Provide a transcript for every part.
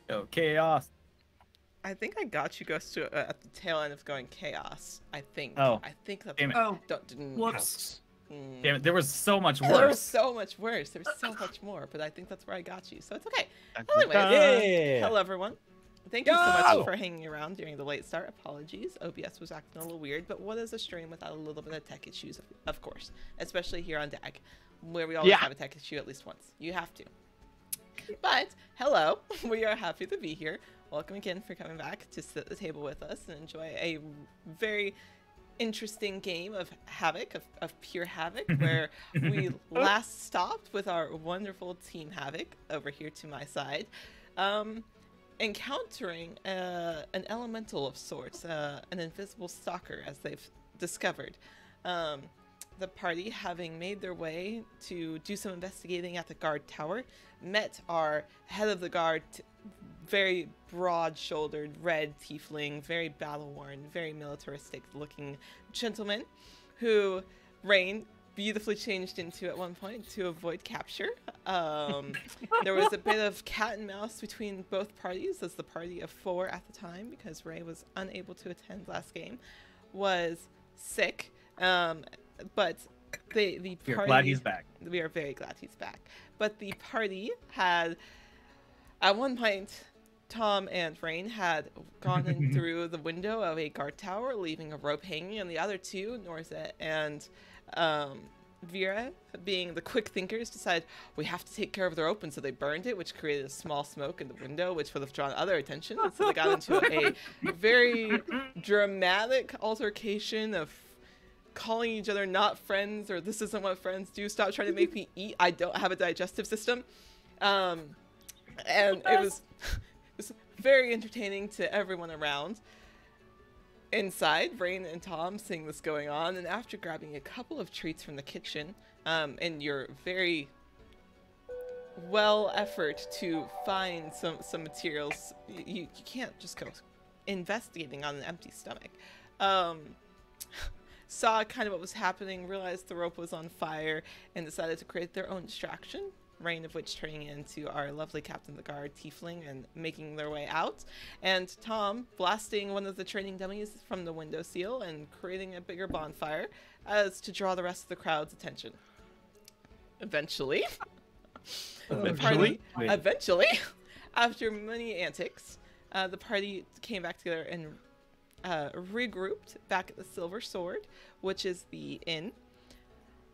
Oh, chaos. I think I got you Ghost to at the tail end of going chaos. I think. Oh, I think that's. damn it. Oh, Didn't. whoops. Damn it. There was so much There was worse. so much worse. There was so much more, but I think that's where I got you, so it's okay. Anyways, Yeah. hello everyone. Thank you so much Yo! for hanging around during the late start. Apologies, OBS was acting a little weird, but what is a stream without a little bit of tech issues, of course, especially here on DAG, where we always have a tech issue at least once. You have to. But hello, we are happy to be here. Welcome again for coming back to sit at the table with us and enjoy a very interesting game of Havoc, of pure Havoc, where we last stopped with our wonderful Team Havoc over here to my side, encountering an elemental of sorts, an invisible stalker, as they've discovered. The party, having made their way to do some investigating at the guard tower, met our head of the guard, very broad-shouldered, red tiefling, very battle-worn, very militaristic-looking gentleman, who Rain beautifully changed into at one point to avoid capture. There was a bit of cat and mouse between both parties, as the party of 4 at the time, because Ray was unable to attend last game, was sick. But the party... We're glad he's back. We are very glad he's back. But the party had, at one point, Tom and Rain had gone in through the window of a guard tower, leaving a rope hanging, and the other two, Norza and Vera, being the quick thinkers, decided we have to take care of the rope, and so they burned it, which created a small smoke in the window, which would have drawn other attention. And so they got into a very dramatic altercation of calling each other not friends, or this isn't what friends do, stop trying to make me eat, I don't have a digestive system. And it was very entertaining to everyone around. Inside, Rain and Tom seeing this going on, and after grabbing a couple of treats from the kitchen, in your very well effort to find some materials, you can't just go investigating on an empty stomach. Saw kind of what was happening, realized the rope was on fire, and decided to create their own distraction. Rain of which turning into our lovely Captain of the Guard, Tiefling, and making their way out. And Tom blasting one of the training dummies from the windowsill and creating a bigger bonfire as to draw the rest of the crowd's attention. Eventually, eventually, after many antics, the party came back together and regrouped back at the Silver Sword, which is the inn.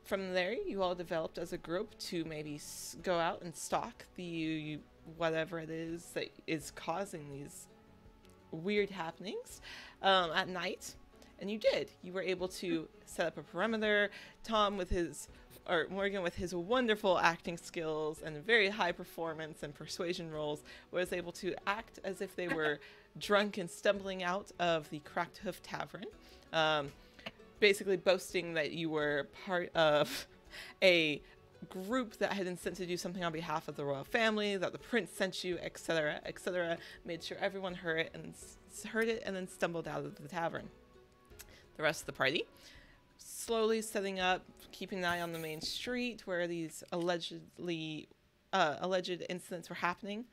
From there, you all developed as a group to maybe go out and stalk the whatever it is that is causing these weird happenings at night. And you did. You were able to set up a perimeter. Tom with his, or Morgan with his wonderful acting skills and very high performance and persuasion roles, was able to act as if they were drunk and stumbling out of the Cracked Hoof Tavern. Basically boasting that you were part of a group that had been sent to do something on behalf of the royal family, that the prince sent you, etc., etc. Made sure everyone heard it and then stumbled out of the tavern. The rest of the party slowly setting up, keeping an eye on the main street where these alleged incidents were happening.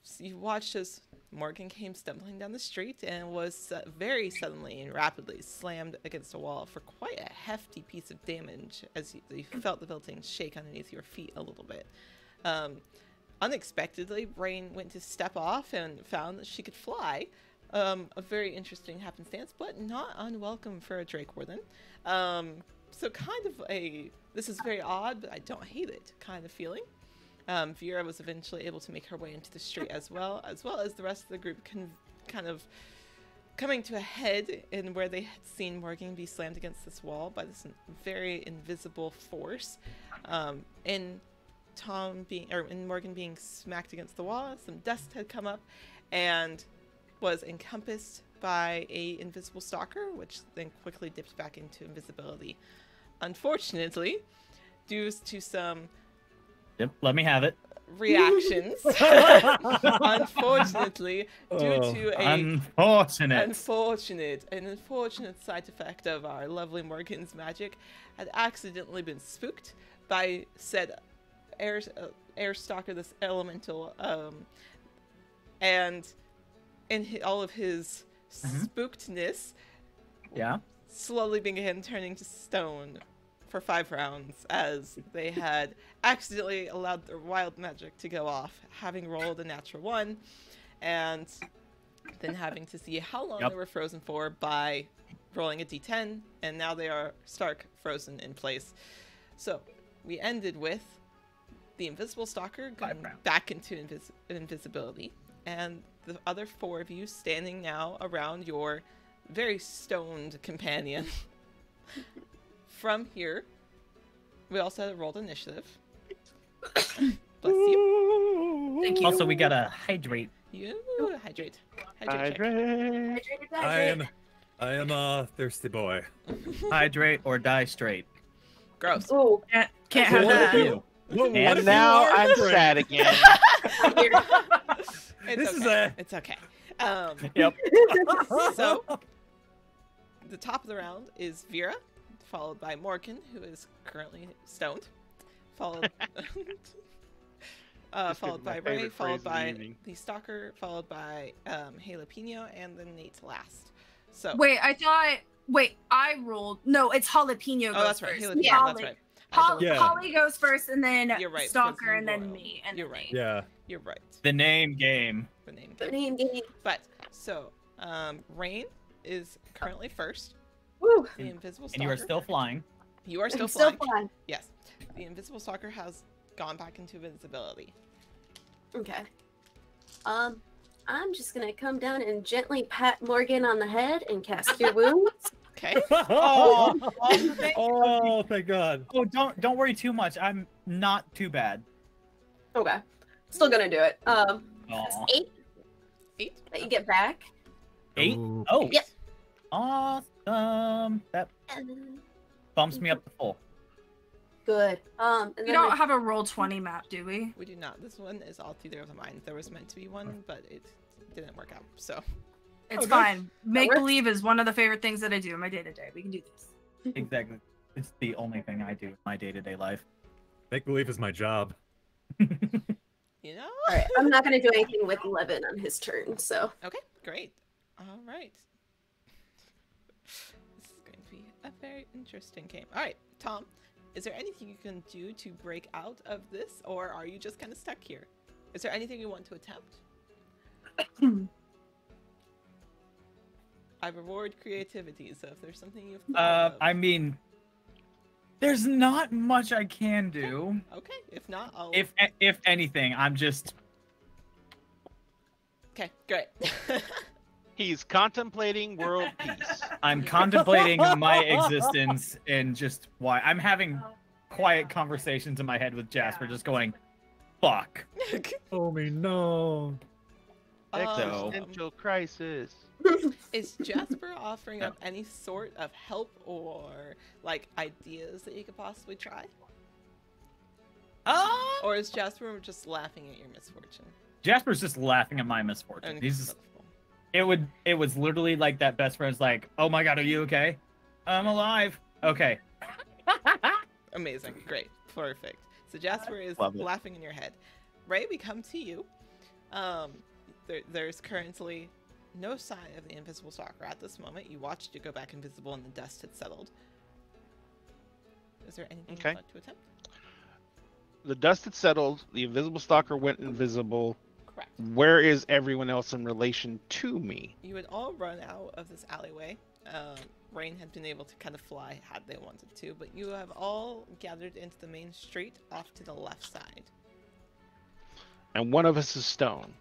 So you watched as Morgan came stumbling down the street and was very suddenly and rapidly slammed against a wall for quite a hefty piece of damage, as you felt the building shake underneath your feet a little bit. Unexpectedly, Brain went to step off and found that she could fly. A very interesting happenstance, but not unwelcome for a Drake Warden. So kind of this is very odd, but I don't hate it kind of feeling. Vera was eventually able to make her way into the street as well as the rest of the group kind of coming to a head in where they had seen Morgan be slammed against this wall by this very invisible force. In Morgan being smacked against the wall, some dust had come up and was encompassed by a invisible stalker, which then quickly dipped back into invisibility. Unfortunately, due to some let me have it. reactions, unfortunately, due to an unfortunate side effect of our lovely Morgan's magic, had accidentally been spooked by said air stalker, this elemental, and in all of his spookedness, Yeah. slowly began turning to stone for 5 rounds as they had accidentally allowed their wild magic to go off, having rolled a natural 1, and then having to see how long they were frozen for by rolling a d10, and now they are stark frozen in place. So we ended with the invisible stalker going back into invisibility, and the other 4 of you standing now around your very stoned companion. From here, we also rolled initiative. Bless you. Thank you. Also, we gotta hydrate. You hydrate. Hydrate. check. I am a thirsty boy. Hydrate or die straight. Gross. Ooh. Can't have that. You. What And if now you are I'm great? sad again. It's This is okay. a- It's okay. Yep. So, the top of the round is Vera, followed by Morgan, who is currently stoned, followed followed by my Ray, favorite phrase followed of the by evening. the Stalker, followed by Jalapeno, and then Nate last. So, Wait, I rolled. No, it's jalapeno. oh, goes that's right. first. Jalapeno, Yeah. that's right. Yeah. Holly goes first, and then You're right, Stalker, because and you then royal. me. And You're then right. Nate. Yeah. You're right. The name game. The name. The name game. But so, Rain is currently first. Woo. The invisible stalker. And you are still flying. You are still I'm still flying. flying. Yes. The invisible stalker has gone back into invisibility. Okay. I'm just gonna come down and gently pat Morgan on the head and cast Cure Wounds. Okay. Oh, thank God. Oh, don't worry too much. I'm not too bad. Okay. Still gonna do it. Aw. 8 8. that you get back. 8? Ooh. Oh. Yep. Awesome. That bumps me up to full. Good. And We then don't have a roll 20 map, do we? We do not. This one is all theater of the mind. There was meant to be one, but it didn't work out. So It's Okay. fine. Make works. believe is one of the favorite things that I do in my day to day. We can do this. Exactly. It's the only thing I do in my day-to-day life. Make believe is my job. you know. all right. I'm not gonna do anything with Levin on his turn. So Okay. Great. All right. This is going to be a very interesting game. All right, Tom. Is there anything you can do to break out of this, or are you just kind of stuck here? Is there anything you want to attempt? I reward creativity, so if there's something you've thought of... I mean, there's not much I can do. Okay, if not, I'll... If anything, I'm just Okay, great. He's contemplating world peace. I'm contemplating my existence and just why I'm having quiet conversations in my head with Jasper, just going, "Fuck." Oh me no. Existential crisis. Is Jasper offering up any sort of help or, like, ideas that you could possibly try? Or is Jasper just laughing at your misfortune? Jasper's just laughing at my misfortune. He's just, it was literally like that best friend's like, "Oh my God, are you okay?" "I'm alive." "Okay." Amazing. Great. Perfect. So Jasper is Love it. laughing in your head. Ray, we come to you. There's currently no sign of the invisible stalker at this moment. You watched it go back invisible and the dust had settled. Is there anything Okay. you'd like to attempt? The dust had settled. The invisible stalker went invisible. Correct. Where is everyone else in relation to me? You had all run out of this alleyway. Rain had been able to kind of fly had they wanted to, but you have all gathered into the main street off to the left side. And one of us is stone.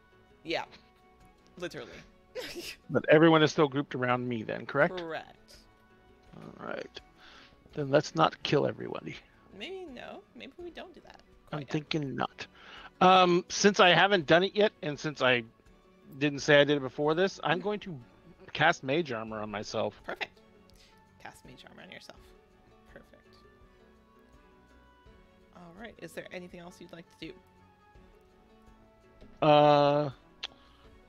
Yeah. Literally. But everyone is still grouped around me then, correct? Correct. All right. Then let's not kill everybody. Maybe no. Maybe we don't do that. I'm quite yet. thinking not. Since I haven't done it yet, and since I didn't say I did it before this, I'm going to cast Mage Armor on myself. Perfect. Cast Mage Armor on yourself. Perfect. All right. Is there anything else you'd like to do?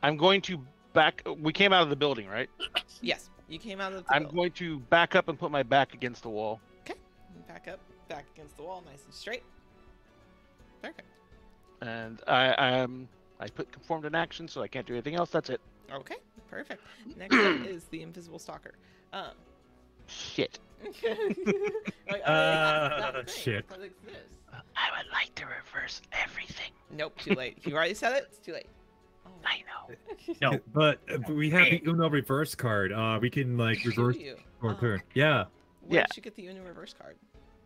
I'm going to back. We came out of the building, right? Yes. You came out of the I'm building. going to back up and put my back against the wall. Okay. Back up. Back against the wall. Nice and straight. Perfect. And I I put conformed in action, so I can't do anything else. That's it. Okay, perfect. Next up is the invisible stalker. Shit. Like, Shit. that exists. I would like to reverse everything. Nope, too late. You already said it. It's too late. Oh. I know. No. But we have the Uno reverse card. We can like reverse you. or turn. Yeah. Where Yeah. did you get the Uno reverse card?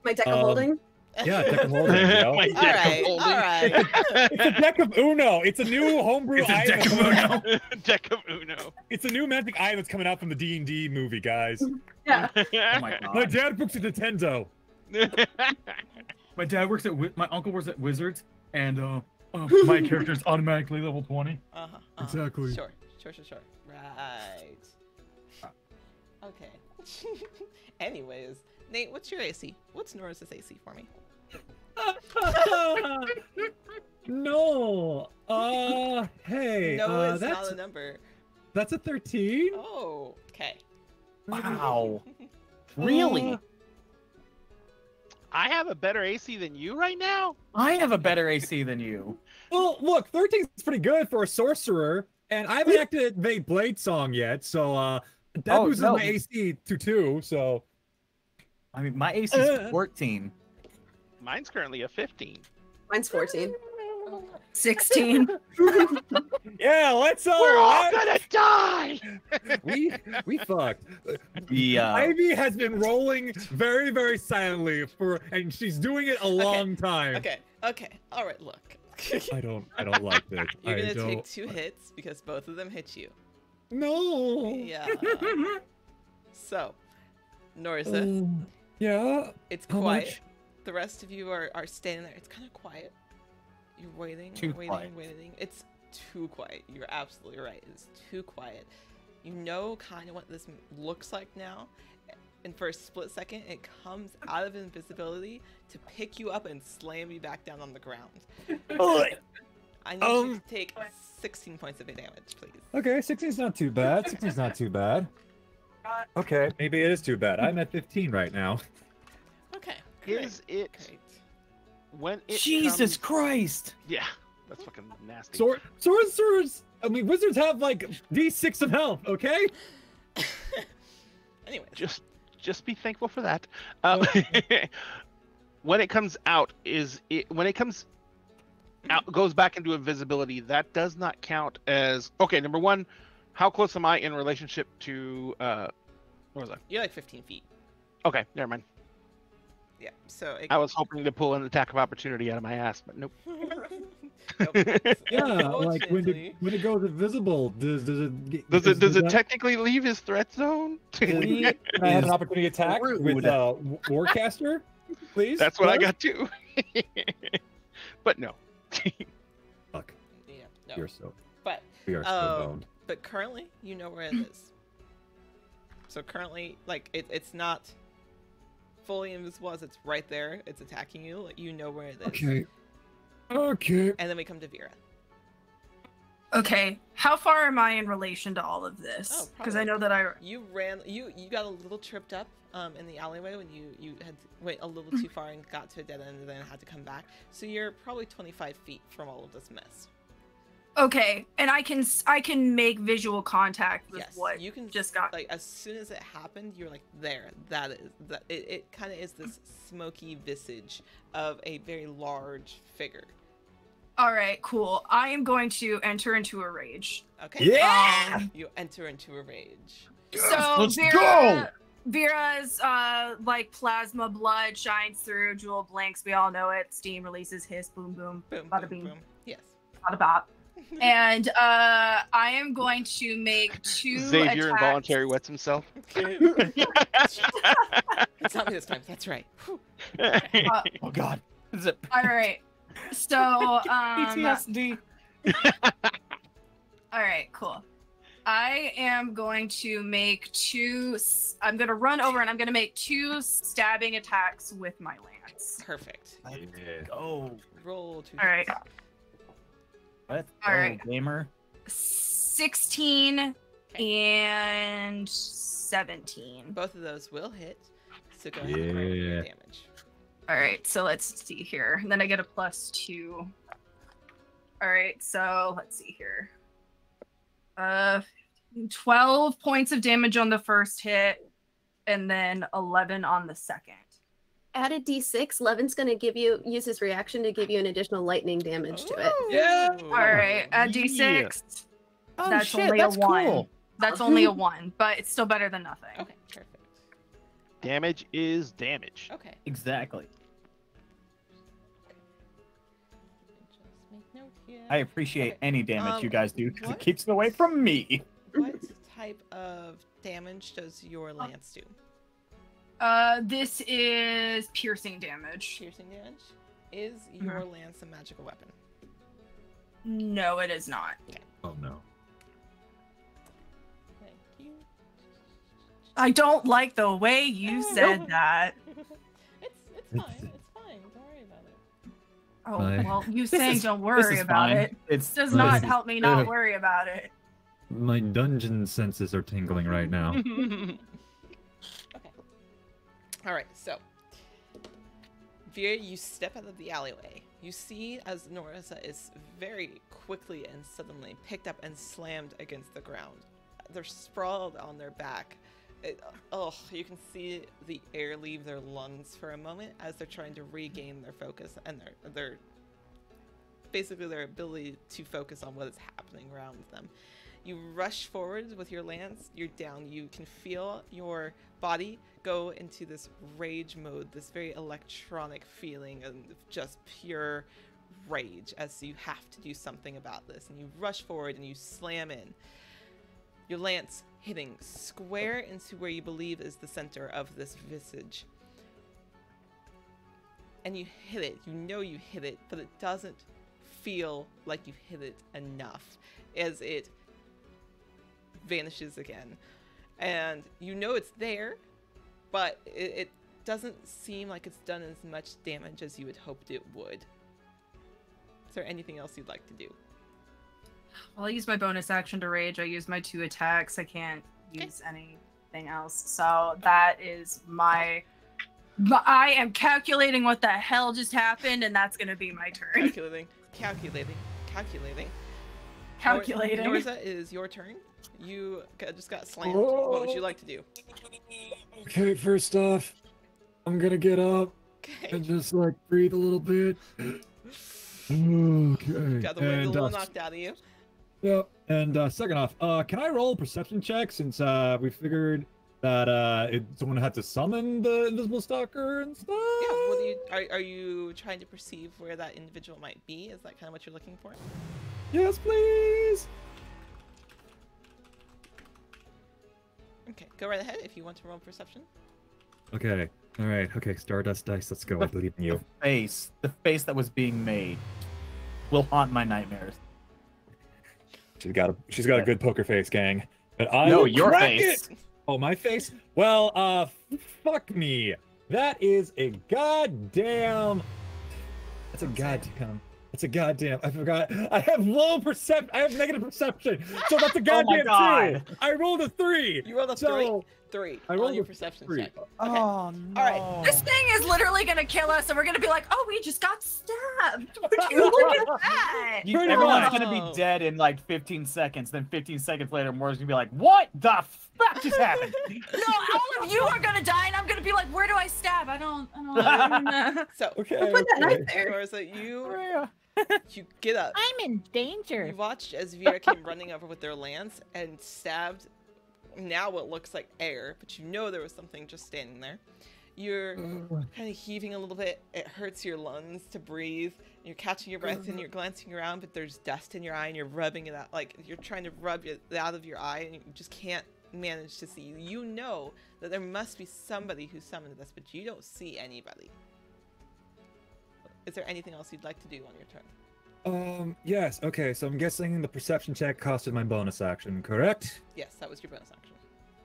My deck of holding. Yeah, deck of holding. You know? My All deck of right, all holding. right. It's a deck of Uno. It's a new homebrew It's a item. deck of Uno. Deck of Uno. It's a new magic item that's coming out from the D&D movie, guys. Yeah. Oh my My god. dad works at Nintendo. My dad works at my uncle works at Wizards, and my character's automatically level 20. Uh-huh. Exactly. Sure. Right. Okay. Anyways, Nate, what's your AC? What's Nora's AC for me? No. Hey. No, it's that's not a number. that's a 13. Oh, okay. Wow. Really? I have a better AC than you right now? I have a better AC than you. Well, look, 13 is pretty good for a sorcerer, and I haven't activated Blade Song yet, so that boosted no. my AC to 2. So I mean, my AC is 14. Mine's currently a 15. Mine's 14. 16. yeah, let's We're all gonna die! we fucked. The Ivy has been rolling very, very silently and she's doing it a long time. Okay. All right. Look. I don't like this. You're gonna I don't... take 2 hits because both of them hit you. No. Yeah. So, Norza, Yeah. it's How quiet. much? The rest of you are standing there. It's kind of quiet. You're waiting, Too waiting, quiet. waiting. It's too quiet. You're absolutely right. It's too quiet. You know kind of what this looks like now. And for a split second, it comes out of invisibility to pick you up and slam you back down on the ground. I need you to take 16 points of damage, please. Okay, 16's not too bad. 16's not too bad. Okay, maybe it is too bad. I'm at 15 right now. Okay. Is it Great. when it Jesus comes... Christ! Yeah, that's fucking nasty. Sorcerers, I mean, wizards have like D6 of health, okay? Anyways. Just be thankful for that. When it comes out, when it comes out, goes back into invisibility, that does not count as okay. Number one, how close am I in relationship to what was I? You're like 15 feet. Okay, never mind. Yeah. So it, I was hoping to pull an attack of opportunity out of my ass, but nope. Nope. Yeah, like when Unfortunately, it goes invisible, does it Does it technically leave his threat zone? Can I have an opportunity attack rude. with Warcaster, please? That's what I First? got too. But no. yeah. Fuck, No. you're so But we are so boned. but currently, you know where it is. So currently, like it's not fully invisible as it's right there. It's attacking you. Like you know where it is. Okay. Okay. And then we come to Vera. Okay, how far am I in relation to all of this? Oh, Because I know that You ran. You got a little tripped up in the alleyway when you had went a little too far and got to a dead end and then had to come back. So you're probably 25 feet from all of this mess. Okay, and I can make visual contact with Yes, what you can just got. like as soon as it happened, you're like there. That is that. It kind of is this smoky visage of a very large figure. All right, cool. I am going to enter into a rage. Okay. Yeah! You enter into a rage. So Let's Vera's like plasma blood shines through. Jewel blinks. We all know it. Steam releases hiss. Boom boom. Boom. Bada boom, bing. boom. Yes. Bada bop. And I am going to make 2 Xavier attacks. involuntary wets himself. It's not me this time. That's right. Whew. Oh god. Is it All right. So PTSD? all right, cool. I am going to make 2. I'm going to run over and I'm going to make 2 stabbing attacks with my lance. Perfect. Oh. Roll 2. All right. Let's All go, right. gamer. 16 and 17. Both of those will hit. So go ahead and roll your damage. All right, so let's see here. And then I get a +2. All right, so let's see here. 12 points of damage on the first hit, and then 11 on the second. Add a d6. Levin's going to use his reaction to give you an additional lightning damage to it. Yeah. All right, a d6. Oh, That's shit, only that's a 1. cool. That's only a 1, but it's still better than nothing. Okay, perfect. Damage is damage. Okay. Exactly. Just make note here. I appreciate Okay, any damage you guys do because what? it keeps it away from me. What type of damage does your lance do? This is piercing damage. Piercing damage? Is your lance a magical weapon? No, it is not. Oh no. Thank you. I don't like the way you said that. It's fine. It's fine. Don't worry about it. Oh, My- well, you This saying is- don't this worry is about fine. it It's does This not is- help me not worry about it. My dungeon senses are tingling right now. Okay. All right. So, Vera, you step out of the alleyway. You see as Norisa is very quickly and suddenly picked up and slammed against the ground. They're sprawled on their back. You can see the air leave their lungs for a moment as they're trying to regain their focus and their basically their ability to focus on what is happening around them. You rush forward with your lance, you're down, you can feel your body go into this rage mode, this very electronic feeling of just pure rage as you have to do something about this. And you rush forward and you slam in. Your lance hitting square into where you believe is the center of this visage. And you hit it, you know you hit it, but it doesn't feel like you hit it enough as it vanishes again. And you know it's there, but it doesn't seem like it's done as much damage as you had hoped it would. Is there anything else you'd like to do? Well, I use my bonus action to rage. I use my 2 attacks. I can't use anything else. So that is my... I am calculating what the hell just happened, and that's going to be my turn. Calculating. Calculating. Norza, is your turn. You just got slammed. What would you like to do? Okay, first off, I'm gonna get up Okay. and just like breathe a little bit. Okay. Got the wind a little knocked out of you. Yep. And second off, can I roll a perception check since we figured that someone had to summon the invisible stalker and stuff? Yeah. What do you are you trying to perceive where that individual might be? Is that kind of what you're looking for? Yes, please. Okay, go right ahead if you want to roll perception. Okay. All right. Okay. Stardust dice. Let's go. I believe in you. The face that was being made, will haunt my nightmares. She's got a good poker face, gang. But I No, will your crack face. it! Oh, my face? Well, fuck me. That is a goddamn. That's a goddamn. That's a goddamn. I forgot. I have low perception. I have negative perception. So that's a goddamn God. 2. I rolled a 3. You rolled a So- three I on rolled your a perception 3. check. Oh no! All right. This thing is literally going to kill us, and we're going to be like, oh, we just got stabbed. Would you look at that? Pretty Everyone's much. gonna be dead in like 15 seconds. Then 15 seconds later, Moore's gonna be like, "What the fuck just happened?" No, all of you are going to die, and I'm going to be like, where do I stab? I don't know. So, Okay. I'll put that okay. knife there. Norza, you Maria. get up. I'm in danger. You watched as Vera came running over with their lance and stabbed now what looks like air, but you know there was something just standing there. You're kind of heaving a little bit. It hurts your lungs to breathe. You're catching your breath and you're glancing around, but there's dust in your eye and you're rubbing it out. Like you're trying to rub it out of your eye and you just can't manage to see. You know that there must be somebody who summoned this, but you don't see anybody. Is there anything else you'd like to do on your turn? Yes. Okay. So I'm guessing the perception check costed my bonus action, correct? Yes, that was your bonus action.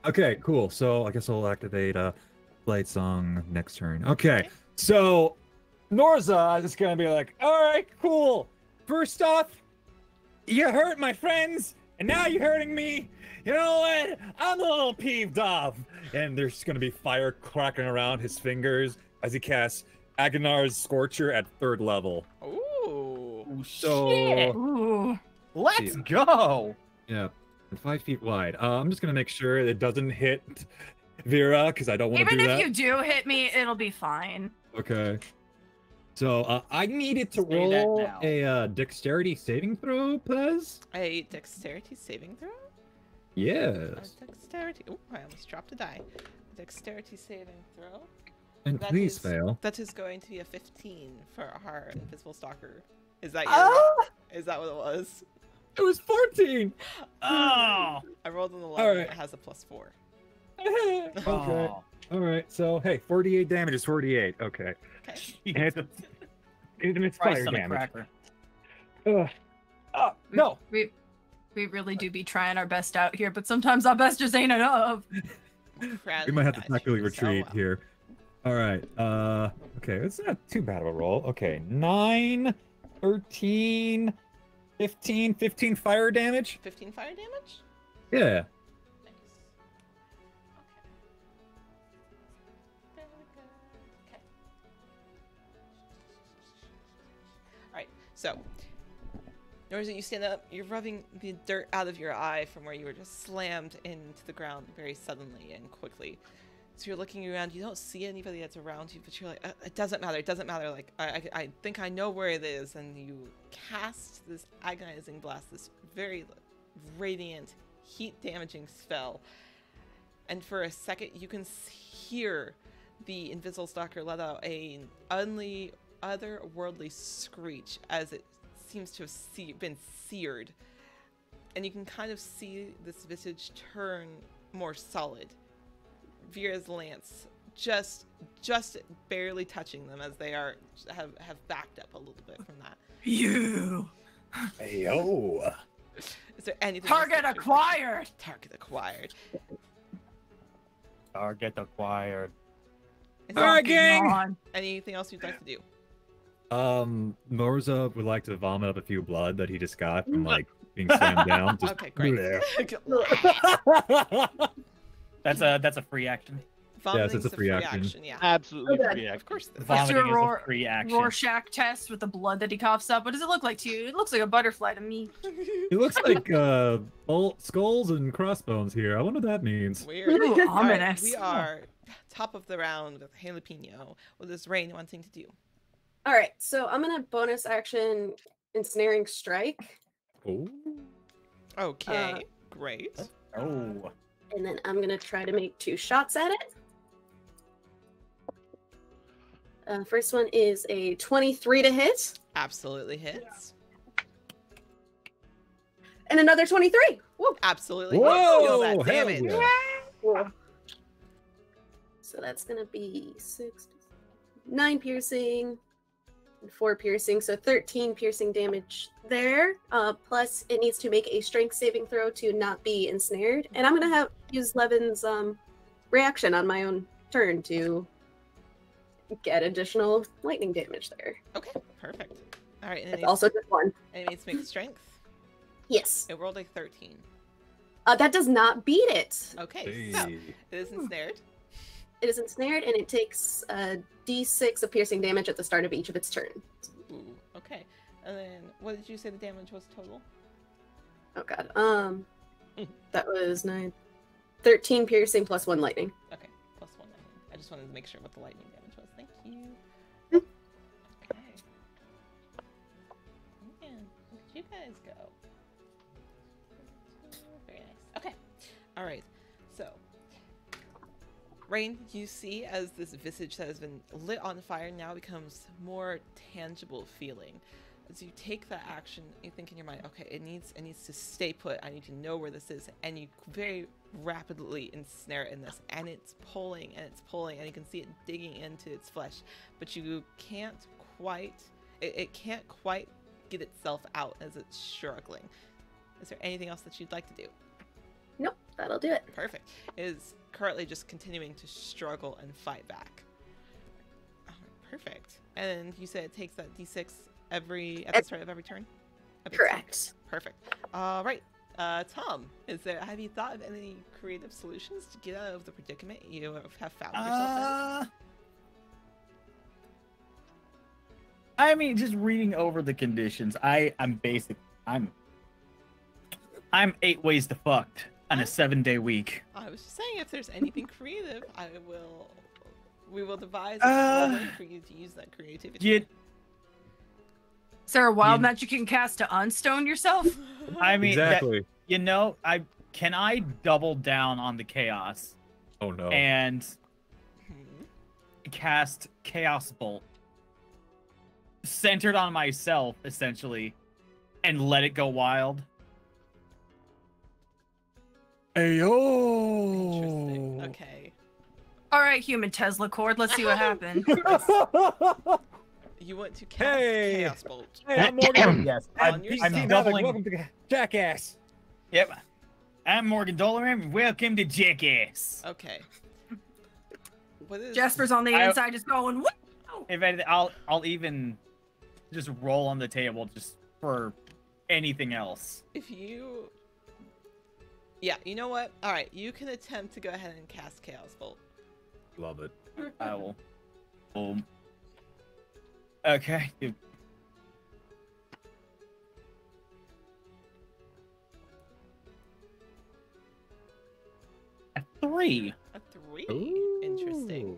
Okay, cool. So I guess I'll activate Blade Song next turn. Okay. So Norza is gonna be like, all right, cool. First off, you hurt my friends, and now you're hurting me. You know what? I'm a little peeved off. And there's gonna be fire cracking around his fingers as he casts Agonar's Scorcher at 3rd level. Ooh. So shit! Ooh. Let's go! yeah, 5 feet wide. I'm just gonna make sure it doesn't hit Vera because I don't want to Even do if that. you do hit me, it'll be fine. Okay. So I needed to Say that roll now. a dexterity saving throw, Pez. A dexterity saving throw? Yes. A dexterity. Oh, I almost dropped a die. Dexterity saving throw. And That please is- fail. That is going to be a 15 for our invisible stalker. Is that Oh! Is that what it was? It was 14. Oh! I rolled an 11. Alright. It has a +4. Okay. Oh. All right. So hey, 48 damage is 48. Okay. Okay. And it's Christ fire on a damage. cracker. No. We really do be trying our best out here, but sometimes our best just ain't enough. Crowd We might have to got tactically you so retreat well. here. All right. Okay. It's not too bad of a roll. Okay. 9, 13, 15 fire damage. 15 fire damage? Yeah. Nice. Okay. Very good. Okay. Alright, so Norza, you stand up, you're rubbing the dirt out of your eye from where you were just slammed into the ground very suddenly and quickly. So you're looking around, you don't see anybody that's around you, but you're like, it doesn't matter, like, I think I know where it is, and you cast this agonizing blast, this very radiant, heat-damaging spell, and for a second you can hear the invisible stalker let out an otherworldly screech as it seems to have been seared, and you can kind of see this visage turn more solid. Vera's lance just barely touching them as they have backed up a little bit from that. You. Yo. Is there anything else Target that you- acquired. Target acquired. Target acquired. Is All there right, gang. On. anything else you'd like to do? Norza would like to vomit up a few blood that he just got from like being slammed down. Just Okay, great. That's a free action. Vomiting's it's a free action. yeah. Absolutely Okay. free Of action. course. it is. Let's do a Vomiting is a free action. Rorschach test with the blood that he coughs up. What does it look like to you? It looks like a butterfly to me. It looks like skulls and crossbones here. I wonder what that means. Weird. Ooh, All right, ominous. we are top of the round with Jalapeno. What is Rain wanting to do? All right, so I'm gonna bonus action ensnaring strike, Oh. Okay, great. Oh. and then I'm gonna try to make 2 shots at it. First one is a 23 to hit, Absolutely hits. and another 23. Woo! Absolutely hits. Feel Whoa! that Hell damage. yeah. Cool. So that's gonna be 6, 9 piercing, and 4 piercing, so 13 piercing damage there. Plus, it needs to make a strength saving throw to not be ensnared, and I'm gonna use Levin's reaction on my own turn to get additional lightning damage there. Okay, perfect. All right, and It's it also just 1. needs to make strength. Yes. It rolled a 13. That does not beat it. Okay, so Hey. it is ensnared. It is ensnared, and it takes a d6 of piercing damage at the start of each of its turns. Ooh, okay. And then, what did you say the damage was total? Oh god. That was 9, 13 piercing plus 1 lightning. Okay, plus 1 lightning. I just wanted to make sure what the lightning damage was. Thank you. Hmm. Okay. Man, look at you guys go. Very nice. Okay. All right. So, Rain, you see as this visage that has been lit on fire now becomes more tangible feeling. As you take that action, you think in your mind, okay, it needs to stay put. I need to know where this is, and you very rapidly ensnare it in this, and it's pulling, and you can see it digging into its flesh, but you can't quite. It can't quite get itself out as it's struggling. Is there anything else that you'd like to do? Nope, that'll do it. Perfect. It is currently just continuing to struggle and fight back. All right, perfect. And you said it takes that d6 at the start of every turn? Okay, Correct. Perfect. All right. Tom, have you thought of any creative solutions to get out of the predicament you have found yourself I mean, just reading over the conditions, I'm 8 ways to fucked on a 7-day week. I was just saying, if there's anything creative, we will devise a way for you to use that creativity. You, Is there a wild You- magic you can cast to unstone yourself? I mean, Exactly. can I double down on the chaos Oh no. and Hmm. cast Chaos Bolt centered on myself, essentially, and let it go wild? Interesting. Ayo. Okay. All right, human Tesla cord. Let's see what happened. You want to cast Hey! Chaos Bolt. Hey, I'm Morgan. Yes, On I'm yourself. doubling. Welcome to Jackass. Yep. I'm Morgan Doloran. Welcome to Jackass. Okay. What is Jasper's on the inside just going, what? If anything, I'll even just roll on the table just for anything else. if you? Yeah, you know what? All right, you can attempt to go ahead and cast Chaos Bolt. Love it. I will. Boom. Okay. A 3. A 3. Interesting.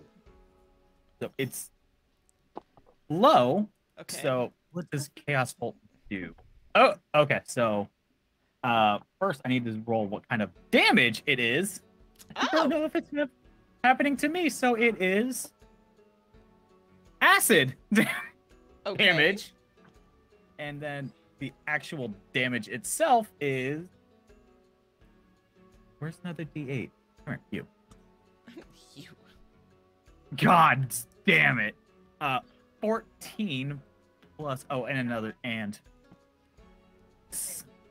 So it's low. Okay. So what does Chaos Bolt do? Oh, okay. So first I need to roll what kind of damage it is. I don't know if it's happening to me. So it is acid Okay. damage. And then the actual damage itself is... Where's another D8? Come here, you. You. God damn it. 14 plus... Oh, and another... And...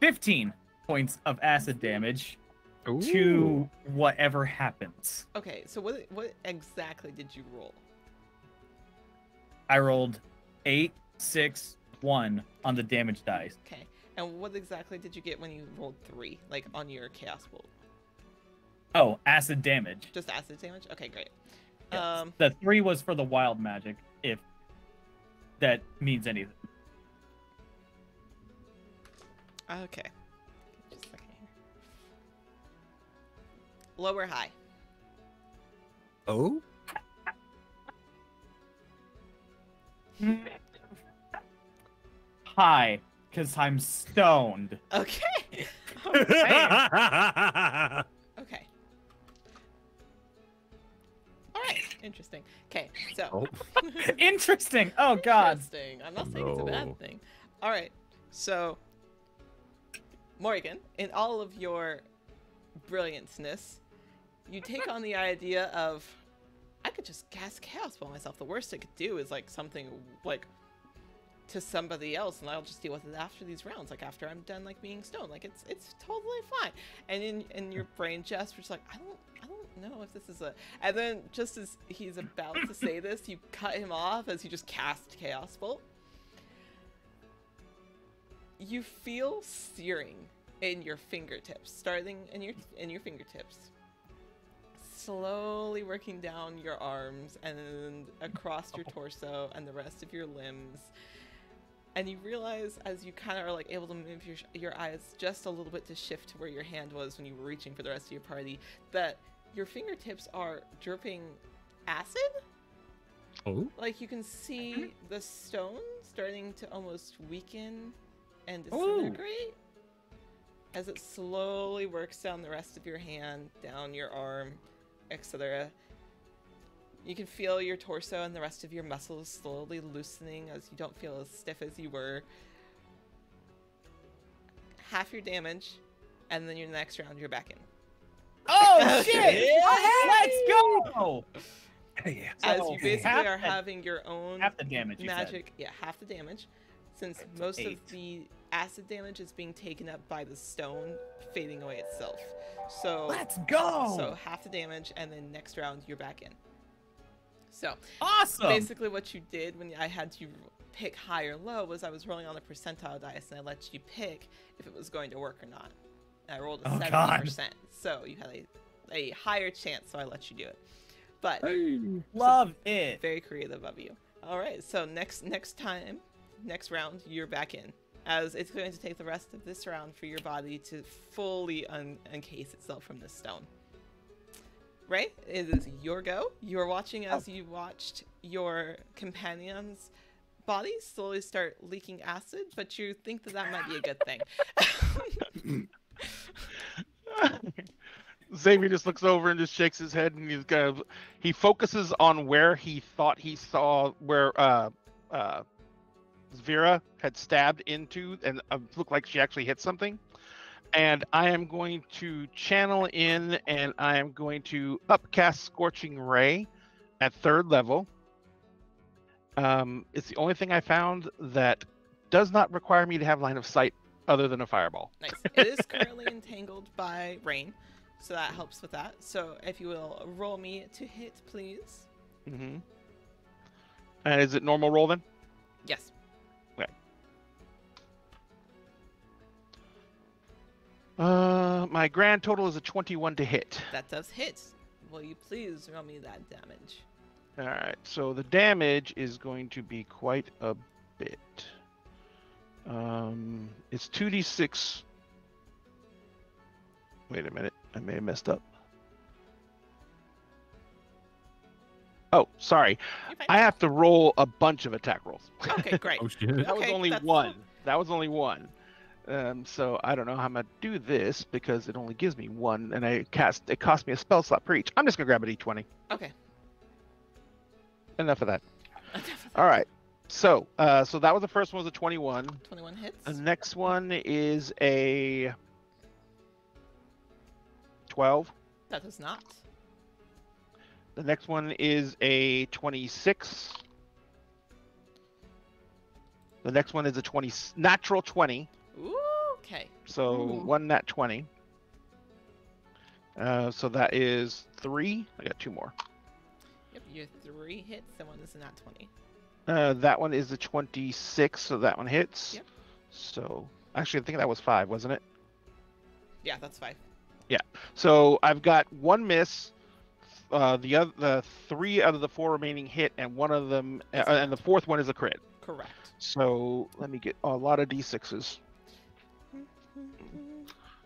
15 points of acid damage to whatever happens. Okay, so what exactly did you roll? I rolled 8, 6, 1 on the damage dice. Okay. And what exactly did you get when you rolled 3, like on your Chaos Bolt? Oh, acid damage. Just acid damage? Okay, great. Yes. The 3 was for the wild magic, if that means anything. Okay. Just a second here. Low or high? Oh? High, because I'm stoned. Okay. Okay. All right. Interesting. Okay. So. Oh. Interesting. Oh, God. Interesting. I'm not saying it's a No. bad thing. All right. So, Morgan, in all of your brilliantness, you take on the idea of, I could just cast Chaos Ball myself. The worst I could do is like something like to somebody else, and I'll just deal with it after these rounds, like after I'm done like being stoned. Like it's totally fine. And in your brain, Jasper's like, I don't know if this is a. And then just as he's about to say this, you cut him off as you just cast Chaos Bolt. You feel searing in your fingertips, starting in your fingertips, slowly working down your arms and across your torso and the rest of your limbs. And you realize as you kind of are like able to move your eyes just a little bit to shift to where your hand was when you were reaching for the rest of your party, that your fingertips are dripping acid. Oh? Like you can see the stone starting to almost weaken and disintegrate as it slowly works down the rest of your hand, down your arm, etc. You can feel your torso and the rest of your muscles slowly loosening as you don't feel as stiff as you were. Half your damage, and then your next round you're back in. Oh, shit! Let's go! Hey, As So you basically half are the- having your own Half the damage, you said. magic, yeah, half the damage, since most of 8. the acid damage is being taken up by the stone fading away itself. So Let's go! So half the damage, and then next round you're back in. So Awesome! basically, what you did when I had you pick high or low was I was rolling on a percentile dice, and I let you pick if it was going to work or not. And I rolled a Oh, 70%, God. so you had a higher chance, so I let you do it. But Love it. very creative of you. All right. So next round, you're back in. As it's going to take the rest of this round for your body to fully uncase itself from this stone. Right? It is your go. You're watching as you watched your companion's body slowly start leaking acid, but you think that might be a good thing. Xavier just looks over and just shakes his head, and he focuses on where he thought he saw where Vera had stabbed into, and looked like she actually hit something. And I am going to channel in, and I am going to upcast Scorching Ray at 3rd level. It's the only thing I found that does not require me to have line of sight other than a fireball. Nice. It is currently entangled by rain, so that helps with that. So if you will roll me to hit, please. Mm-hmm. And is it normal roll then? Yes. Okay. My grand total is a 21 to hit. That does hit. Will you please roll me that damage? All right, so the damage is going to be quite a bit. It's 2d6. Wait a minute, I may have messed up. Oh, sorry. You're fine. I have to roll a bunch of attack rolls. Okay, great. Oh shit. That was Okay, only that's- one. That was only one. So I don't know how I'm gonna do this because it only gives me one, and it cost me a spell slot per each. I'm just gonna grab a d20. Okay. Enough of that. All right. So that was the first one, was a 21. 21 hits. The next one is a 12. That does not. The next one is a 26. The next one is a natural 20. Ooh, okay. So Ooh. one nat 20. So that is 3. I got 2 more. Yep, your 3 hits. The one is a nat 20. That one is a 26, so that one hits. Yep. So actually, I think that was 5, wasn't it? Yeah, that's 5. So I've got 1 miss. The 3 out of the 4 remaining hit, and one of them, and the 4th one is a crit. Correct. So let me get a lot of d6s.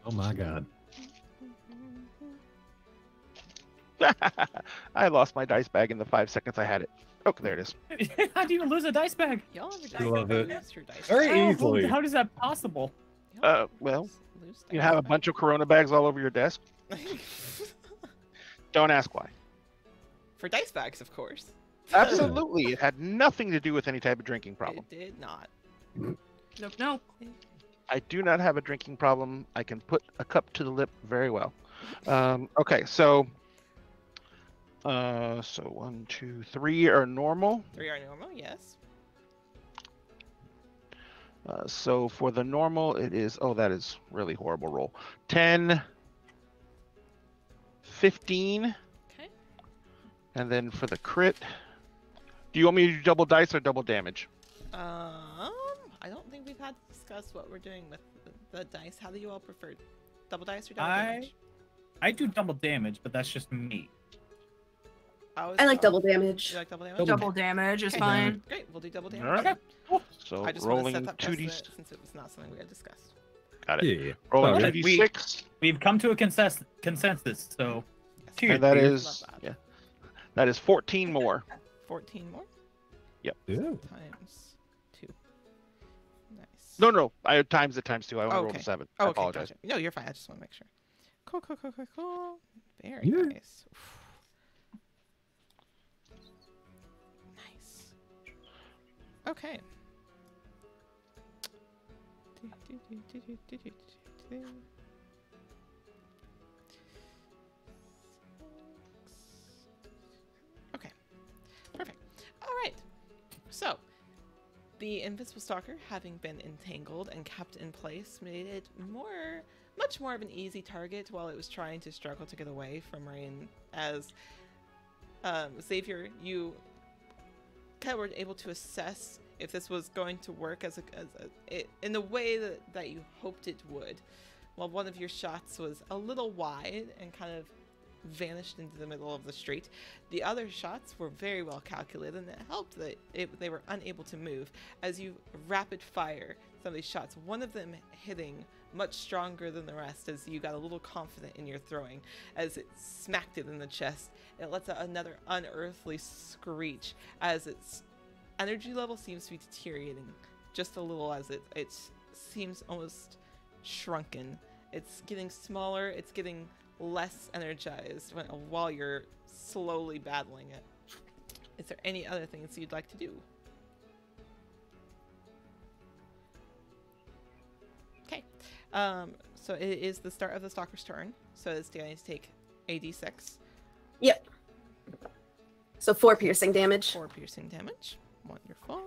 Oh my god. I lost my dice bag in the 5 seconds I had it. Oh, there it is. How do you lose a dice bag? Y'all ever I love it. lose your dice? Very How- easily. How does that possible? Y'all Well, lose You dice have a back. bunch of Corona bags all over your desk. Don't ask why. For dice bags, of course. Absolutely, it had nothing to do with any type of drinking problem. It did not. Nope, nope. I do not have a drinking problem. I can put a cup to the lip very well. Okay, so 1, 2, 3 are normal. 3 are normal, yes. So for the normal, it is, oh, that is really horrible roll. 10, 15, Okay. and then for the crit, do you want me to do double dice or double damage? I don't think we've had to discuss what we're doing with the dice. How do you all prefer? Double dice or double damage? I do double damage, but that's just me. I like double damage. You like double damage? Double Double damage is Okay. fine. Great, we'll do double damage. All right. Okay. Cool. So I just want to rolling set that 2d, precedent since it was not something we had discussed. got it. Yeah. Rolling Okay. 2d6, We've come to a consensus, so Yes. Cheers. and that dude. is, Love that. yeah, that is 14 more. 14 more Yeah. times 2. Nice. No, I times it times 2. I only rolled Okay. a 7. Oh, I okay, apologize. gotcha. No, you're fine. I just want to make sure. Cool. Very Yeah. nice. Nice. Okay. Okay. Perfect. All right. So, the Invisible Stalker, having been entangled and kept in place, made it much more of an easy target while it was trying to struggle to get away from Rain. As Xavier, you kind of were able to assess if this was going to work in the way that you hoped it would. While one of your shots was a little wide and kind of vanished into the middle of the street. The other shots were very well calculated, and it helped that they were unable to move as you rapid fire some of these shots. One of them hitting much stronger than the rest as you got a little confident in your throwing. As it smacked it in the chest, it lets out another unearthly screech as its energy level seems to be deteriorating just a little, as it seems almost shrunken. It's getting smaller, it's getting less energized while you're slowly battling it. Is there any other things you'd like to do? Okay. So it is the start of the Stalker's turn, so it's going to take a d6. Yep. So 4 piercing damage. 4 piercing damage. Wonderful.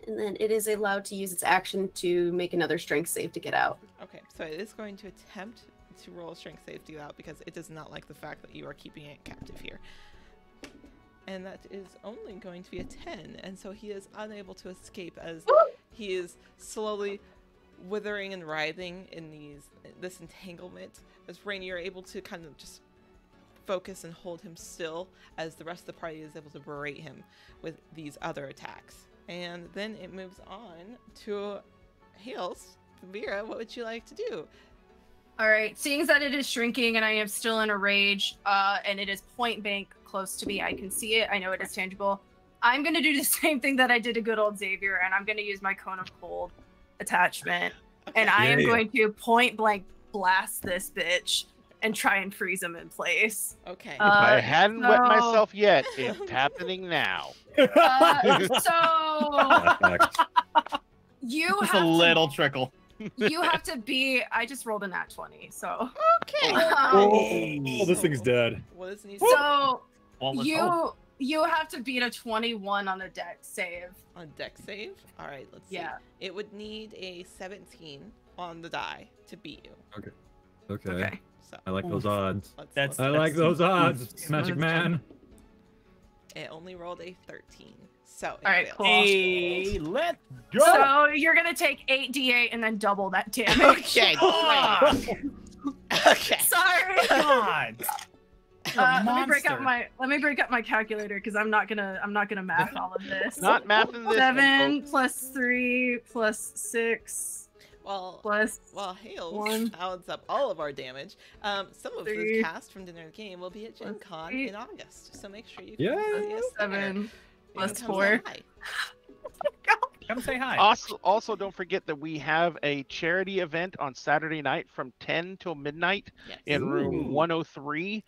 And then it is allowed to use its action to make another strength save to get out. Okay, so it is going to attempt to roll a strength save to get out because it does not like the fact that you are keeping it captive here. And that is only going to be a 10, and so he is unable to escape as he is slowly withering and writhing in this entanglement. As Rain, you're able to kind of just focus and hold him still as the rest of the party is able to berate him with these other attacks. And then it moves on to Hales. Vera, what would you like to do? All right, seeing as that it is shrinking and I am still in a rage, and it is point blank close to me, I can see it, I know it is tangible. I'm gonna do the same thing that I did to good old Xavier, and I'm gonna use my Cone of Cold attachment, and I am going to point blank blast this bitch and try and freeze him in place. Okay. If I hadn't wet myself yet, it's happening now. You Just have a little trickle. You have to be. I just rolled a nat 20, so. Okay. Oh, this thing's dead. What does it need? So Well, you have to beat a 21 on a deck save. On deck save? All right, let's see. Yeah. It would need a 17 on the die to beat you. Okay. So I like those odds. let's I like those odds, Magic Man. It only rolled a 13. So it All right, fails. cool. Hey, let's go. So you're gonna take 8d8 and then double that damage. Okay. Ah, Okay. Sorry. God. You're a Let me break monster. up my calculator because I'm not gonna math all of this. Not mathing this. 7 plus 3 plus 6 Well, plus Hales 1. adds up all of our damage. Some of the 3 cast from Dinner the Game will be at Gen plus Con 8. in August, so make sure you Yeah. come see us there. 7 You plus can come 4. say hi. Come say hi. Also, don't forget that we have a charity event on Saturday night from 10 till midnight Yes. in room Ooh. 103.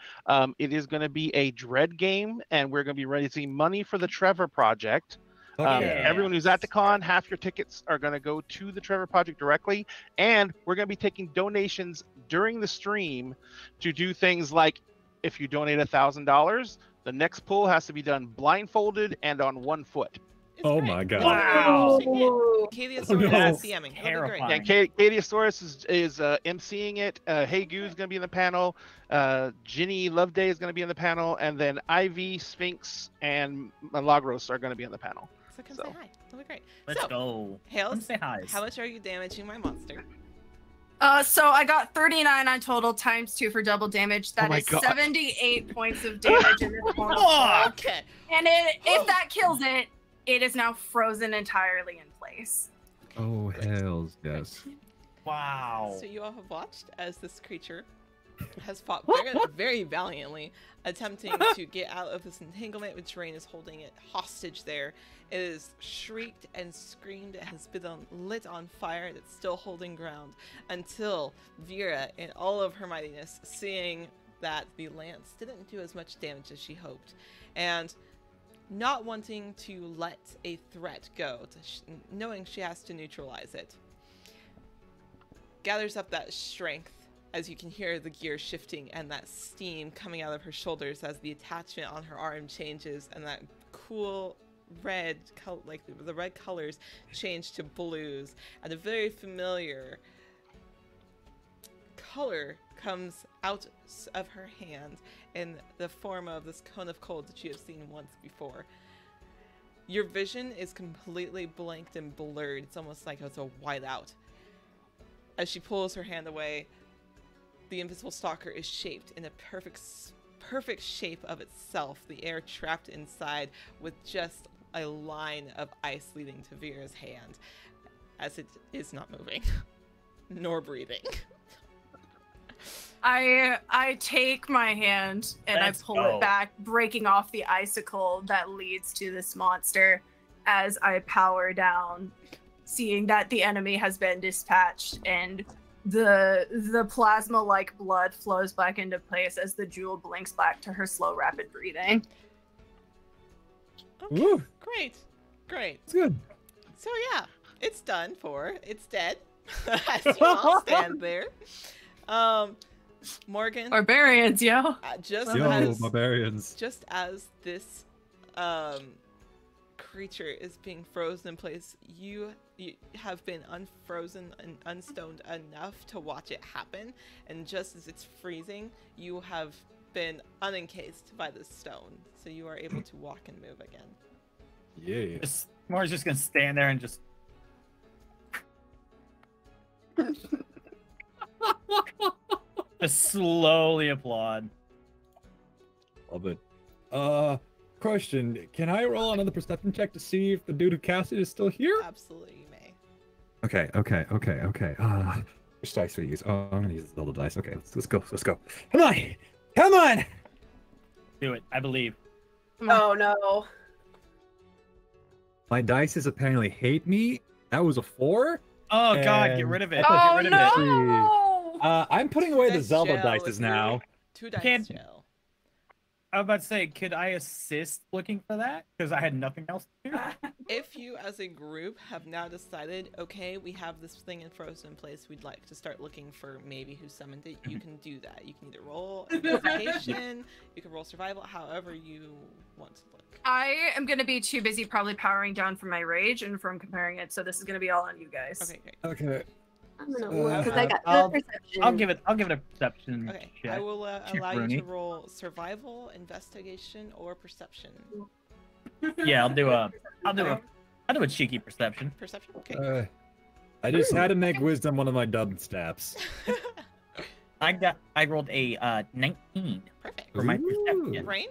It is going to be a dread game, and we're going to be raising money for the Trevor Project. Yeah. Everyone who's at the con, half your tickets are going to go to the Trevor Project directly, and we're going to be taking donations during the stream to do things like, if you donate $1,000, the next pull has to be done blindfolded and on 1 foot. It's Oh great. my God. Wow. Katie is Oh, no. DMing. It'll be great. Terrifying. And Katiosaurus is MCing it. Hey Goo's going to be in the panel. Ginny Loveday is going to be in the panel. And then Ivy, Sphinx, and Milagros are going to be on the panel. So come So. say hi. It'll be great. Let's so, go. Come Hales, say hi. how much are you damaging my monster? So I got 39 on total times 2 for double damage. That my is God. 78 points of damage in this one. Fuck. Okay. And if that kills it, it is now frozen entirely in place. Oh, hells yes. Wow. So you all have watched as this creature has fought very valiantly, attempting to get out of this entanglement, which Rain is holding it hostage there. It is shrieked and screamed. It has been lit on fire, and it's still holding ground until Vera, in all of her mightiness, seeing that the lance didn't do as much damage as she hoped, and not wanting to let a threat go, knowing she has to neutralize it, gathers up that strength as you can hear the gear shifting and that steam coming out of her shoulders as the attachment on her arm changes and that cool red, like the red colors change to blues, and a very familiar color comes out of her hand in the form of this cone of cold that you have seen once before. Your vision is completely blanked and blurred. It's almost like it's a whiteout. As she pulls her hand away, The invisible stalker is shaped in a perfect shape of itself. The air trapped inside with just a line of ice leading to Vera's hand, as it is not moving, nor breathing. I take my hand and Let's I pull go. it back, breaking off the icicle that leads to this monster as I power down, seeing that the enemy has been dispatched and the plasma-like blood flows back into place as the jewel blinks back to her slow, rapid breathing. Okay, Woo. great. It's good. So yeah, it's done for. It's dead. As you all stand there. Morgan, Barbarians, yo. just Yo, as barbarians. just as this creature is being frozen in place, you have been unfrozen and unstoned enough to watch it happen, and just as it's freezing, you have been unencased by the stone, so you are able to walk and move again. Yeah. Mora's just gonna stand there and just. Just slowly applaud. Love it. Question. Can I roll another perception check to see if the dude who cast it is still here? Absolutely, you may. Okay. Which dice do I use? Oh, I'm gonna use the double dice. Okay, let's go. Come on! Do it. I believe. Oh no. My dices apparently hate me. That was a 4. Oh God, get And rid of it. Oh Get rid of it. no! I'm putting away the Dice Zelda jail dices if now. you're- 2 dice Can't- jail. I was about to say, could I assist looking for that? Because I had nothing else to do. If you as a group have now decided, okay, we have this thing in frozen in place, we'd like to start looking for maybe who summoned it, you can do that. You can either roll investigation, you can roll survival, however you want to look. I am gonna be too busy probably powering down from my rage and from comparing it, so this is gonna be all on you guys. Okay, great. Okay. I'm gonna look because Uh, I got I'll- good perception. I'll give it a perception Okay, check. I will allow you Rooney. to roll survival, investigation, or perception. Yeah, I'll do a cheeky perception. Perception? Okay. I just had to make wisdom one of my dub stats. I rolled a 19 Perfect. for my Ooh. perception. Rain?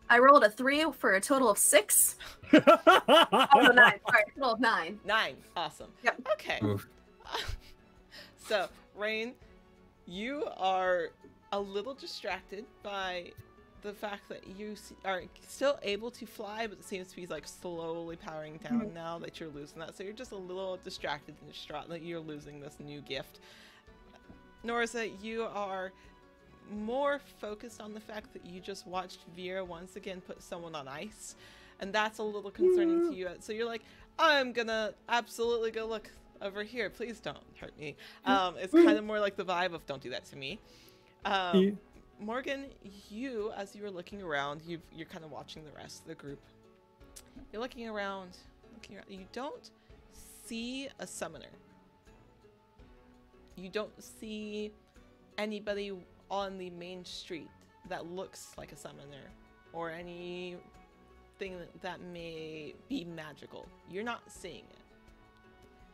I rolled a 3 for a total of 6. Oh, no, 9. Sorry, a total of 9. 9. Awesome. Yep. Okay. Oof. So, Rain, you are a little distracted by the fact that you are still able to fly, but it seems to be like slowly powering down now that you're losing that. So you're just a little distracted and distraught that you're losing this new gift. Norza, you are more focused on the fact that you just watched Vera once again put someone on ice, and that's a little concerning to you. So you're like, I'm gonna absolutely go look over here. Please don't hurt me. It's kind of more like the vibe of don't do that to me. Morgan, you, as you were looking around, you're kind of watching the rest of the group. You're looking around. You don't see a summoner. You don't see anybody on the main street that looks like a summoner or anything that may be magical. You're not seeing it.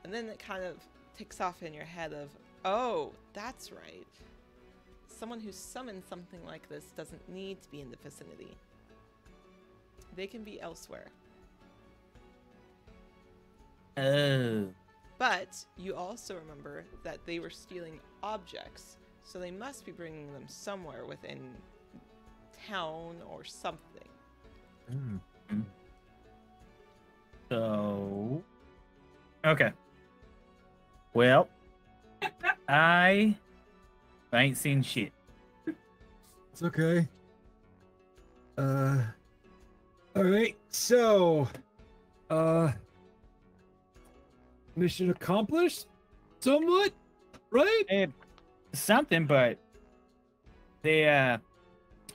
And then it kind of ticks off in your head of, oh, that's right. Someone who summons something like this doesn't need to be in the vicinity. They can be elsewhere. Oh. But you also remember that they were stealing objects, so they must be bringing them somewhere within town or something. So. Okay. Well, I ain't seen shit. It's okay. All right. So, mission accomplished, somewhat, right? Something, but they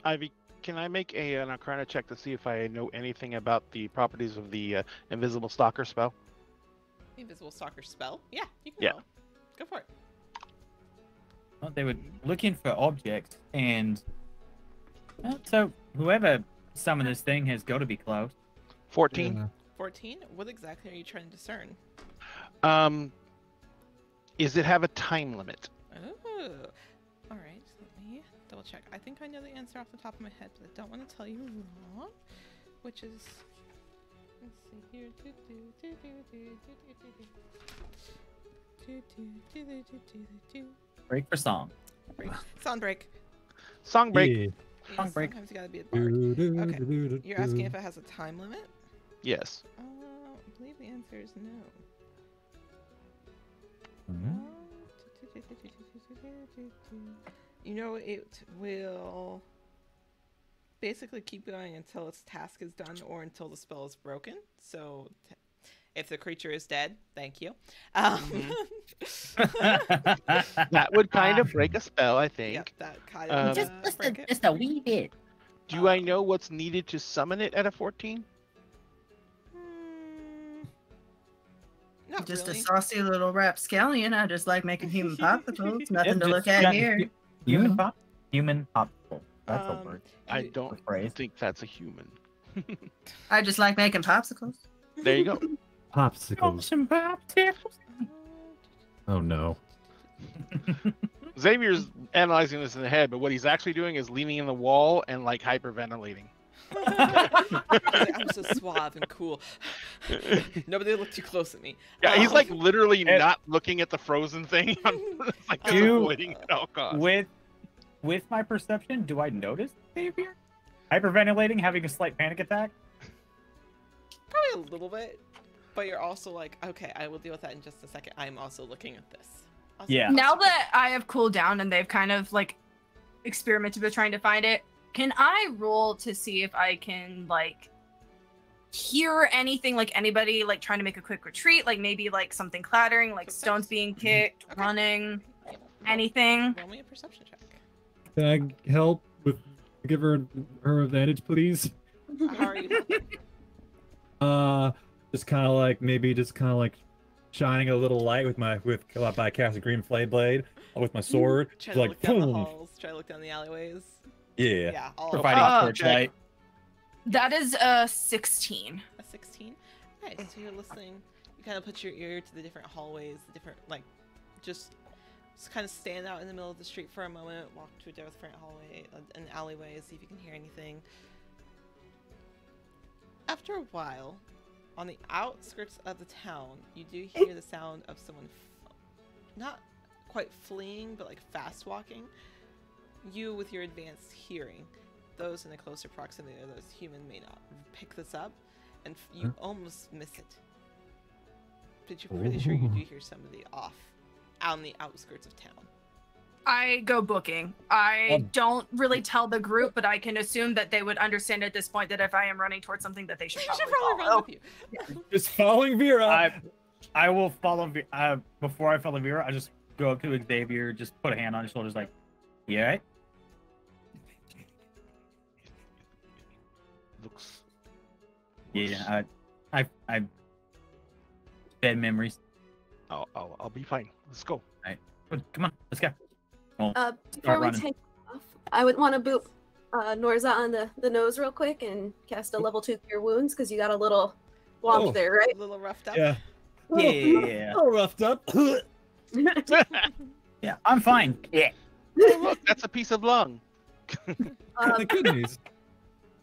Ivy, can I make an Arcana check to see if I know anything about the properties of the Invisible Stalker spell? Invisible stalker spell? Yeah, you can Yeah. roll. Go for it. well, they were looking for objects, and so whoever summoned this thing has got to be close. 14. Yeah. 14? What exactly are you trying to discern? Is it have a time limit? Oh, all right. double check. I think I know the answer off the top of my head, but I don't want to tell you wrong. Which is, let's see here. Break for song. Break. Song break. Song break. Yeah. Song break. Sometimes you gotta be a bard. Okay. You're asking if it has a time limit? Yes. I believe the answer is no. You know, it will basically keep going until its task is done or until the spell is broken. So if the creature is dead, thank you. That would kind of break a spell, I think. Yeah, that kind of break it. just a wee bit. Do I know what's needed to summon it at a 14? Not Just really. a saucy little rapscallion. I just like making human popsicles. Nothing to Just look at here. Human pop. Human popsicle. That's a word. I you- don't Phrase. think that's a human. I just like making popsicles. There you go. Popsicles. Some popsicles. Oh no. Xavier's analyzing this in the head, but what he's actually doing is leaning in the wall and like hyperventilating. I'm so suave and cool. Nobody look too close at me. Yeah, he's like literally And- not looking at the frozen thing. It's like just You- avoiding it at all costs. With my perception, do I notice Xavier hyperventilating, having a slight panic attack? Probably a little bit, but you're also like, okay, I will deal with that in just a second. I'm also looking at this. Yeah. Now that I have cooled down and they've kind of like experimented with trying to find it, can I roll to see if I can like hear anything, like anybody like trying to make a quick retreat, like maybe like something clattering, like stones being kicked, Okay. running, anything? Roll me a perception check. Can I help with give her advantage, please? How are you? Just kind of like shining a little light with my I cast a green flame blade with my sword. Try Just to like look down the boom. halls. Try to look down the alleyways. Yeah. Yeah, all Providing Oh, torchlight. That is a 16. a 16. Alright, so you're listening. You kind of put your ear to the different hallways, the different just kind of stand out in the middle of the street for a moment, walk to a different hallway, an alleyway, see if you can hear anything. After a while, on the outskirts of the town, you do hear the sound of someone not quite fleeing, but like fast walking. You, with your advanced hearing, those in a closer proximity of those human may not pick this up, and you almost miss it. But you're pretty sure you do hear somebody off on the outskirts of town. I go booking. I don't really tell the group, but I can assume that they would understand at this point that if I am running towards something that they should You probably, should probably follow. run with you. Just following Vera. I will follow. Before I follow Vera, I just go up to Xavier, just put a hand on his shoulders, like, "You alright?" Looks. Yeah. I bad memories. I'll be fine. Let's go. Come on, let's go. Before we running. take off, I would want to boop Norza on the nose real quick and cast a level 2 Cure Wounds because you got a little womp Oh. there, right? A little roughed up. Yeah. Yeah. All roughed up. Yeah, I'm fine. Yeah. Oh, look, that's a piece of lung. The kidneys.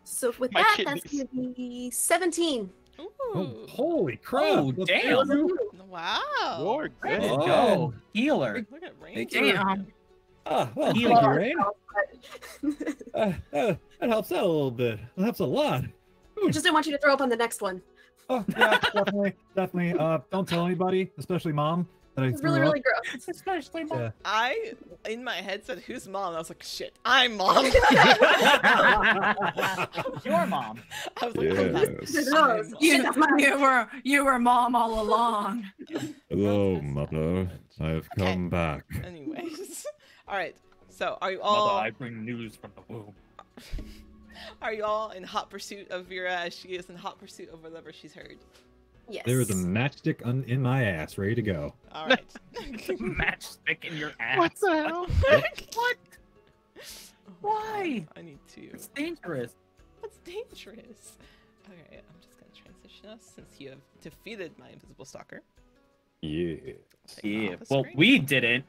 So with My that, that's kidneys. gonna be 17. Ooh. Oh, holy crap! Oh, Let's damn. go. Wow. You're Way to good. Oh. go, healer. Look at Rain. Thank you. Ah, well, Healing. thank you, Rain. That helps out a little bit. That helps a lot. I just didn't want you to throw up on the next one. Oh, yeah, definitely. Don't tell anybody, especially Mom, that I It's threw really, up. really gross. Especially Yeah. I, in my head, said, "Who's mom?" And I was like, "Shit, I'm mom." Your mom. I was like, "Oh, that's- Yes. Gross. Shit, that's mine. You were mom all along. Hello, Mother. I have Okay. come back. Anyways, all right. So, are you Mother, all I bring news from the womb. in hot pursuit of Vera as she is in hot pursuit of whatever she's heard? Yes. There is a matchstick in my ass, ready to go. All right. Matchstick in your ass. What the hell? What? Why? I need to. It's dangerous. That's dangerous. Okay, I'm just gonna transition us since you have defeated my invisible stalker. Yeah. Take Yeah. off the Well, screen. we didn't.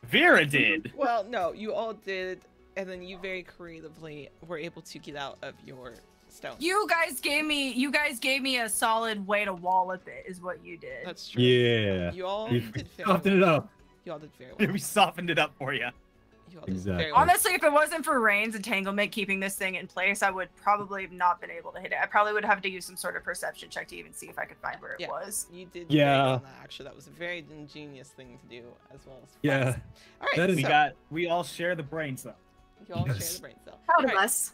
Vera did. Well, no, you all did and then you very creatively were able to get out of your stone. You guys gave me a solid way to wallop it, is what you did. That's true. Yeah. You all We did very softened well. it up. You all did very well. We softened it up for you. You all did Exactly. very well. Honestly, if it wasn't for Rain's entanglement keeping this thing in place, I would probably have not been able to hit it. I probably would have to use some sort of perception check to even see if I could find where it Yeah. was. You did Yeah. great on that, actually. That was a very ingenious thing to do, as well as fast. Yeah. All right, That is- so We all share the brain cell. you all share Yes. the brain cell. Proud of Alright, us.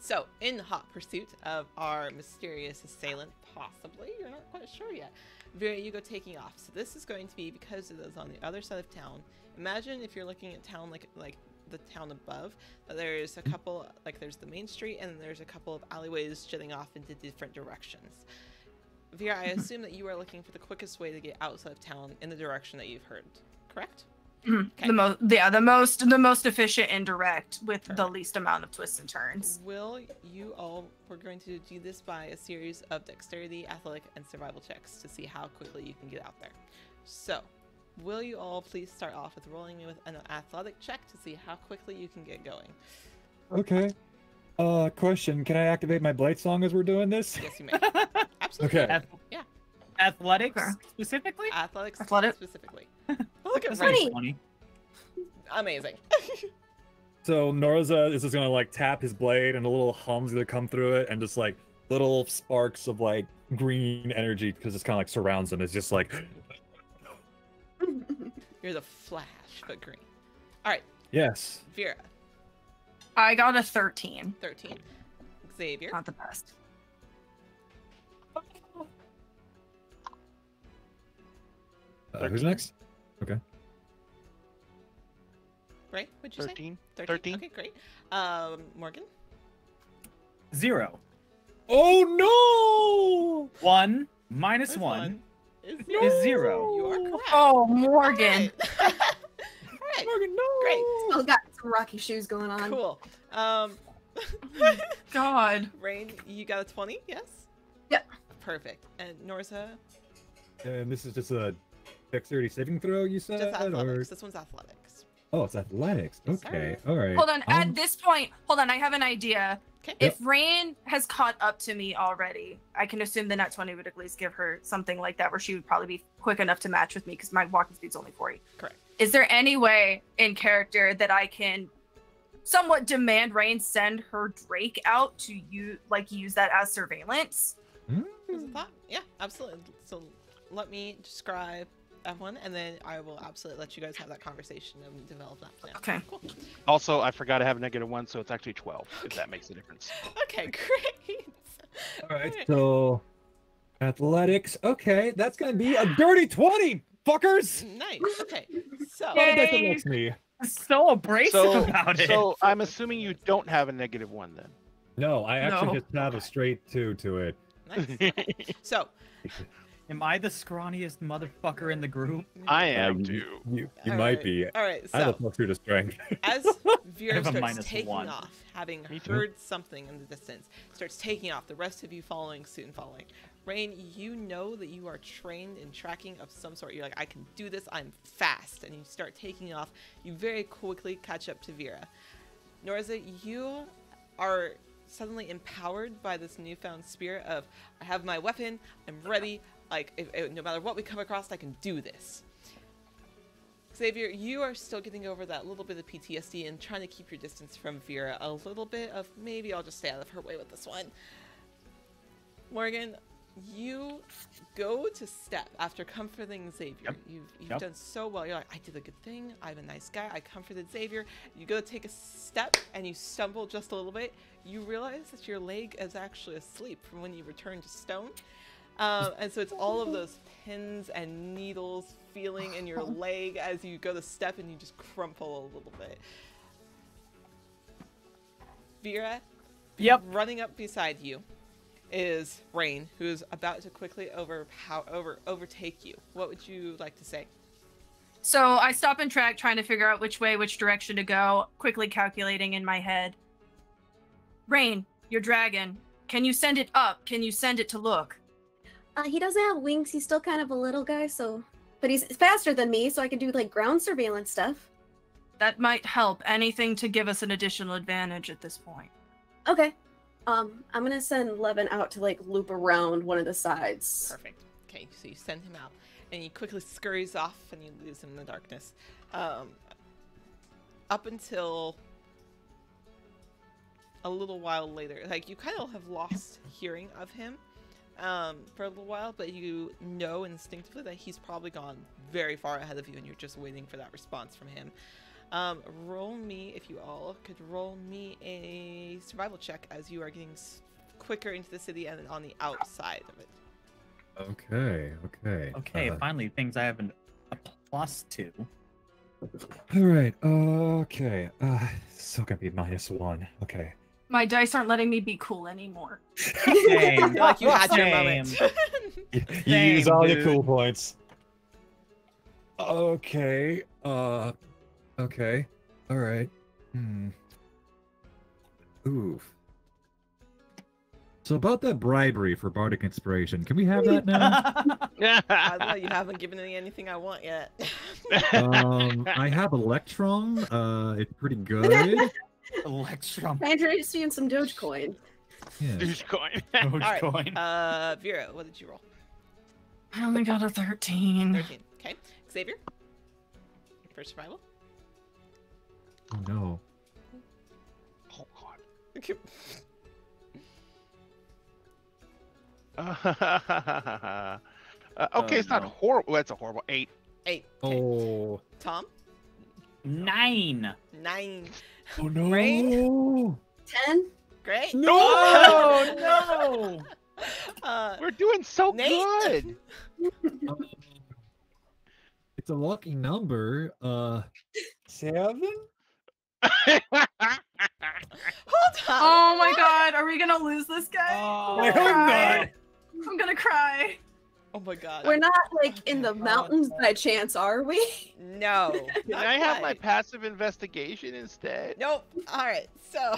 So, in hot pursuit of our mysterious assailant, possibly, you're not quite sure yet, Vera, you go taking off. So this is going to be, because it is on the other side of town. Imagine if you're looking at town like the town above, that there's a couple, like there's the main street, and then there's a couple of alleyways jutting off into different directions. Vera, I assume that you are looking for the quickest way to get outside of town in the direction that you've heard, correct? Mhm. Okay. The most efficient and direct with the Perfect. least amount of twists and turns. Will you all, we're going to do this by a series of dexterity, athletic, and survival checks to see how quickly you can get out there. So, will you all please start off with rolling me with an athletic check to see how quickly you can get going? Okay. Question. Can I activate my Blight Song as we're doing this? Yes, you may. Absolutely. Okay. Yeah. Athletics Okay. specifically? Athletics Athletic? specifically. Look at That's Ray. pretty funny. Amazing. So Norza is just gonna like tap his blade and a little hum's gonna come through it and just like little sparks of like green energy because it's kind of like surrounds him. It's just like You're the Flash, but green. All right, yes. Vera, I got a 13. 13. Xavier, Not the best. Who's next? Ray, what'd you say? 13. 13. Okay, great. Morgan, 0. Oh 1 minus This 1 is is 0. You are correct. Oh, Morgan. All right. no! Morgan, no! Great. Still got some rocky shoes going on. Cool. God. Rain, you got a 20, yes? Yep. Perfect. And Norza, And this is just a dexterity saving throw, you said? just Or... athletics. This one's athletics. Oh, it's athletics. Yes, Okay, sir. all right. Hold on. At this point, hold on. I have an idea. Okay. Yep. If Rain has caught up to me already, I can assume the nat 20 would at least give her something like that where she would probably be quick enough to match with me because my walking speed's only 40. Correct. Is there any way in character that I can somewhat demand Rain send her Drake out to use that as surveillance? Was a thought? Yeah, absolutely. So let me describe everyone, and then I will absolutely let you guys have that conversation and develop that plan. Okay. Cool. Also, I forgot to have -1, so it's actually 12, if that makes a difference. Okay, great. All right, so athletics. Okay, that's gonna be a dirty 20, fuckers. Nice. Okay. So Yay. That's against me. So abrasive So, about it. so I'm assuming you don't have a -1 then. No, I actually No. just have a straight 2 to it. nice. Okay. So Am I the scrawniest motherfucker in the group? I am you, too. You All might right. be. All right. I have a So +2 to strength. as I Vera have a starts minus taking 1. off, having Me too. heard something in the distance, starts taking off. The rest of you following suit and following. Rain, you know that you are trained in tracking of some sort. You're like, I can do this. I'm fast, and you start taking off. You very quickly catch up to Vera. Norza, you are suddenly empowered by this newfound spirit of, I have my weapon. I'm ready. Like, no matter what we come across, I can do this. Xavier, you are still getting over that little bit of PTSD and trying to keep your distance from Vera. A little bit of, maybe I'll just stay out of her way with this one. Morgan, you go to step after comforting Xavier. Yep. You've Yep. done so well. You're like, I did a good thing. I'm a nice guy. I comforted Xavier. You go to take a step and you stumble just a little bit. You realize that your leg is actually asleep from when you returned to stone. And so it's all of those pins and needles feeling in your leg as you go to step and you just crumple a little bit. Vera, Yep. running up beside you is Rain, who's about to quickly overtake you. What would you like to say? So I stop and track, trying to figure out which direction to go, quickly calculating in my head. Rain, your dragon. Can you send it up? Can you send it to look? He doesn't have wings. He's still kind of a little guy, so. But he's faster than me, so I can do like ground surveillance stuff. That might help. Anything to give us an additional advantage at this point. Okay. I'm gonna send Levin out to like loop around one of the sides. Perfect. Okay, so you send him out, and he quickly scurries off, and you lose him in the darkness. Up until a little while later, like you kind of have lost hearing of him for a little while, but you know instinctively that he's probably gone very far ahead of you, and you're just waiting for that response from him. Roll me, if you all could roll me a survival check as you are getting quicker into the city and on the outside of it. Okay. Okay, finally, things I have a plus to. All right. Okay. Still gonna be -1. Okay. My dice aren't letting me be cool anymore. Same. I feel like you had your Same. moment. You Same, use all your dude. cool points. Okay. Okay. All right. Oof. So about that bribery for Bardic Inspiration, can we have that now? I don't know, you haven't given me anything I want yet. I have Electrum. It's pretty good. Electrum. I introduced you in some Dogecoin. Yeah. Dogecoin. Alright, Dogecoin. Vera, what did you roll? I only got a 13. 13. Okay. Xavier? For survival? Oh no. Oh god. Okay. Okay, it's not no. horrible. That's a horrible 8. 8. Okay. Oh. Tom? 9. 9. Oh no. Rain? 10? Great. No! We're doing so Nate? good. It's a lucky number. 7? Hold on. Oh my god, are we gonna lose this guy? Oh, I hope not. I'm gonna cry. Oh my god. We're not like in the mountains by chance, are we? No. Can I have my passive investigation instead? Nope. Alright, so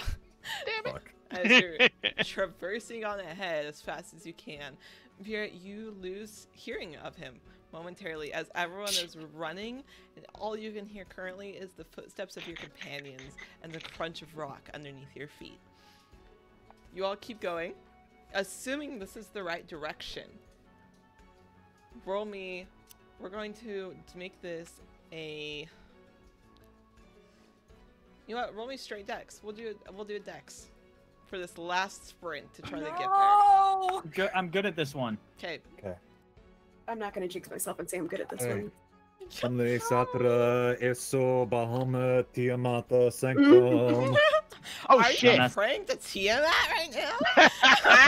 Damn it. Fuck. as you're traversing on ahead as fast as you can, Vera, you lose hearing of him momentarily as everyone is running, and all you can hear currently is the footsteps of your companions and the crunch of rock underneath your feet. You all keep going, assuming this is the right direction. Roll me. We're going to make this a. You know what? Roll me straight dex. We'll do a dex for this last sprint to try to get there. No! I'm good at this one. Okay. I'm not gonna jinx myself and say I'm good at this Hey. one. Omne Satra Eso Bahamut Tiamata Sanctum. Oh Are shit. you praying to Tiamat right now?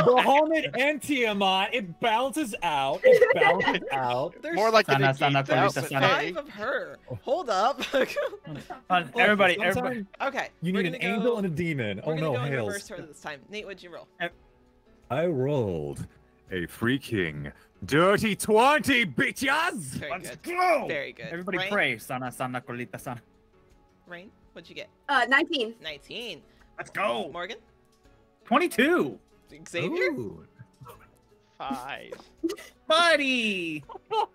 Bahamut and Tiamat, it balances out. There's More like an Sana, sana, Egyptian Kalista, outfit, sana. hey. 5 of her. Hold up. Everybody. Sometimes Okay. You we're need an gonna angel go- and a demon. Oh We're gonna no, go in hails. reverse order this time. Nate, what'd you roll? I rolled a freaking dirty 20, bitches! Very Let's good. go! Very good. Everybody Rain? pray. Sana, sana, colita, sana. Rain, what'd you get? 19. 19. Let's go. Morgan? 22. Xavier? Ooh. 5. Buddy.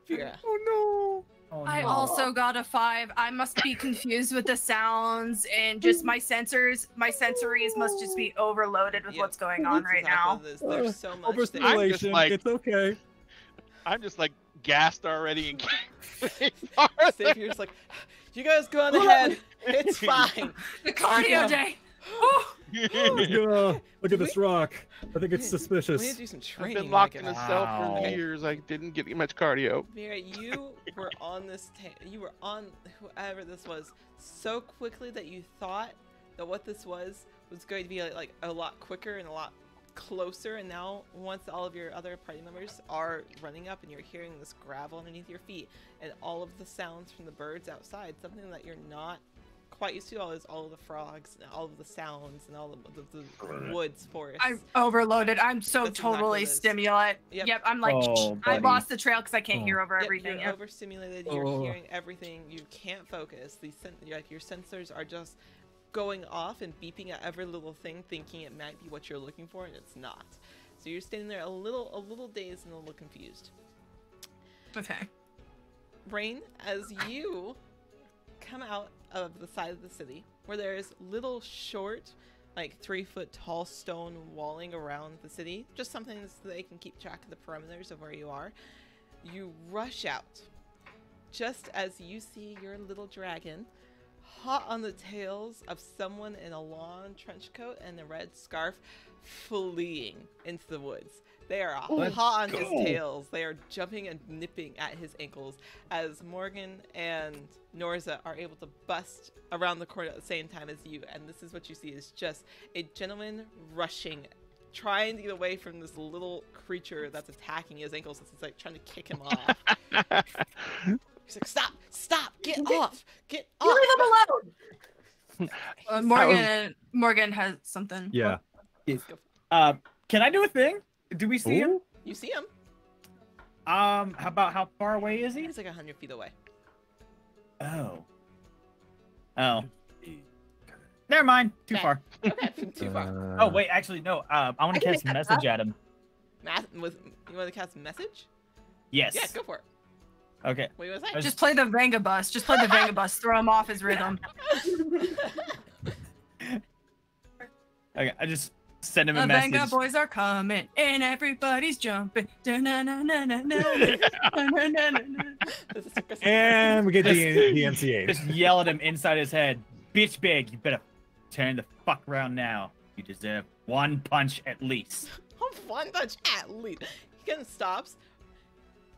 Vera. Oh Oh, I no. also got a 5. I must be confused with the sounds and just my sensors. My sensories must just be overloaded with Yep. what's going on That's right exactly now. what it is. There's so no. much that you- Overstimulation, like- it's okay. I'm just like gassed already and Xavier's like, you guys go on ahead. It's fine. The cardio day. Oh, Look at this rock. I think it's We need to suspicious. do some I've training. been locked like in a it. cell for Wow. years. I didn't get much cardio. Vera, you were on this. You were on whoever this was so quickly that you thought that what this was going to be like a lot quicker and a lot closer. And now, once all of your other party members are running up and you're hearing this gravel underneath your feet and all of the sounds from the birds outside, something that you're not quite used to, all of the frogs and all of the sounds and all of the woods, forests. I'm overloaded. I'm so That's exactly totally what it is. stimulant. Yep. Yep, I'm like, Oh, I buddy. lost the trail because I can't Oh. hear over Yep, everything. you're Yep. overstimulated. You're Oh. hearing everything. You can't focus. Your sensors are just going off and beeping at every little thing, thinking it might be what you're looking for, and it's not. So you're standing there a little dazed and a little confused. Okay. Rain, as you come out of the side of the city where there's little short, like 3-foot tall stone walling around the city, just something so they can keep track of the perimeters of where you are. You rush out just as you see your little dragon hot on the tails of someone in a long trench coat and a red scarf fleeing into the woods. They are hot on his tails. They are jumping and nipping at his ankles as Morgan and Norza are able to bust around the corner at the same time as you. And this is what you see is just a gentleman rushing, trying to get away from this little creature that's attacking his ankles. It's like trying to kick him off. He's like, stop, stop, get off, get off. You leave him alone. Morgan has something. Yeah. Can I do a thing? Do we see him? You see him. How about how far away is he? He's like 100 feet away. Oh. Never mind. Too Okay. far. Okay, too far. Oh wait, actually no. I want to can cast a make that message at him. You want to cast a message? Yes. Yeah, go for it. Okay. What do you want to say? Just play the Vanga bus. Just play the Vanga bus. Throw him off his rhythm. Okay. I just send him a The message. Vanga boys are coming and everybody's jumping. And we get the MCA. Just yell at him inside his head. Bitch big, you better turn the fuck around now. You deserve one punch at least. One punch at least. He kind of stops,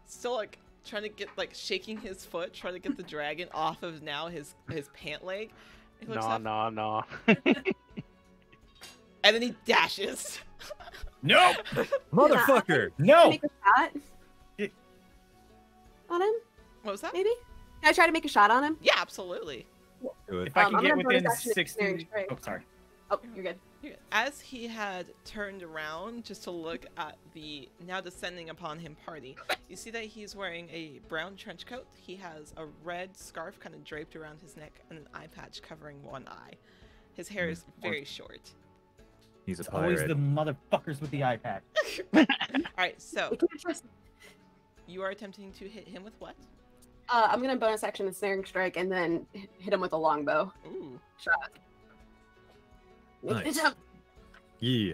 still like trying to get like shaking his foot, trying to get the dragon off of now his pant leg. He looks up, No. and then he dashes. Nope. Motherfucker. No. Make a shot on him, What was that? maybe? Can I try to make a shot on him? Yeah, absolutely. Do it. If I can I'm get gonna bonus within action 60. Ensnaring Strike. Oh, sorry. Oh, you're good. As he had turned around just to look at the now descending upon him party, you see that he's wearing a brown trench coat. He has a red scarf kind of draped around his neck and an eye patch covering one eye. His hair is very short. He's a It's always pirate. the motherfuckers with the iPad. Alright, so We can't trust- you are attempting to hit him with what? I'm gonna bonus action Ensnaring Strike and then hit him with a longbow Ooh. shot. Make Nice. the jump. Yeah.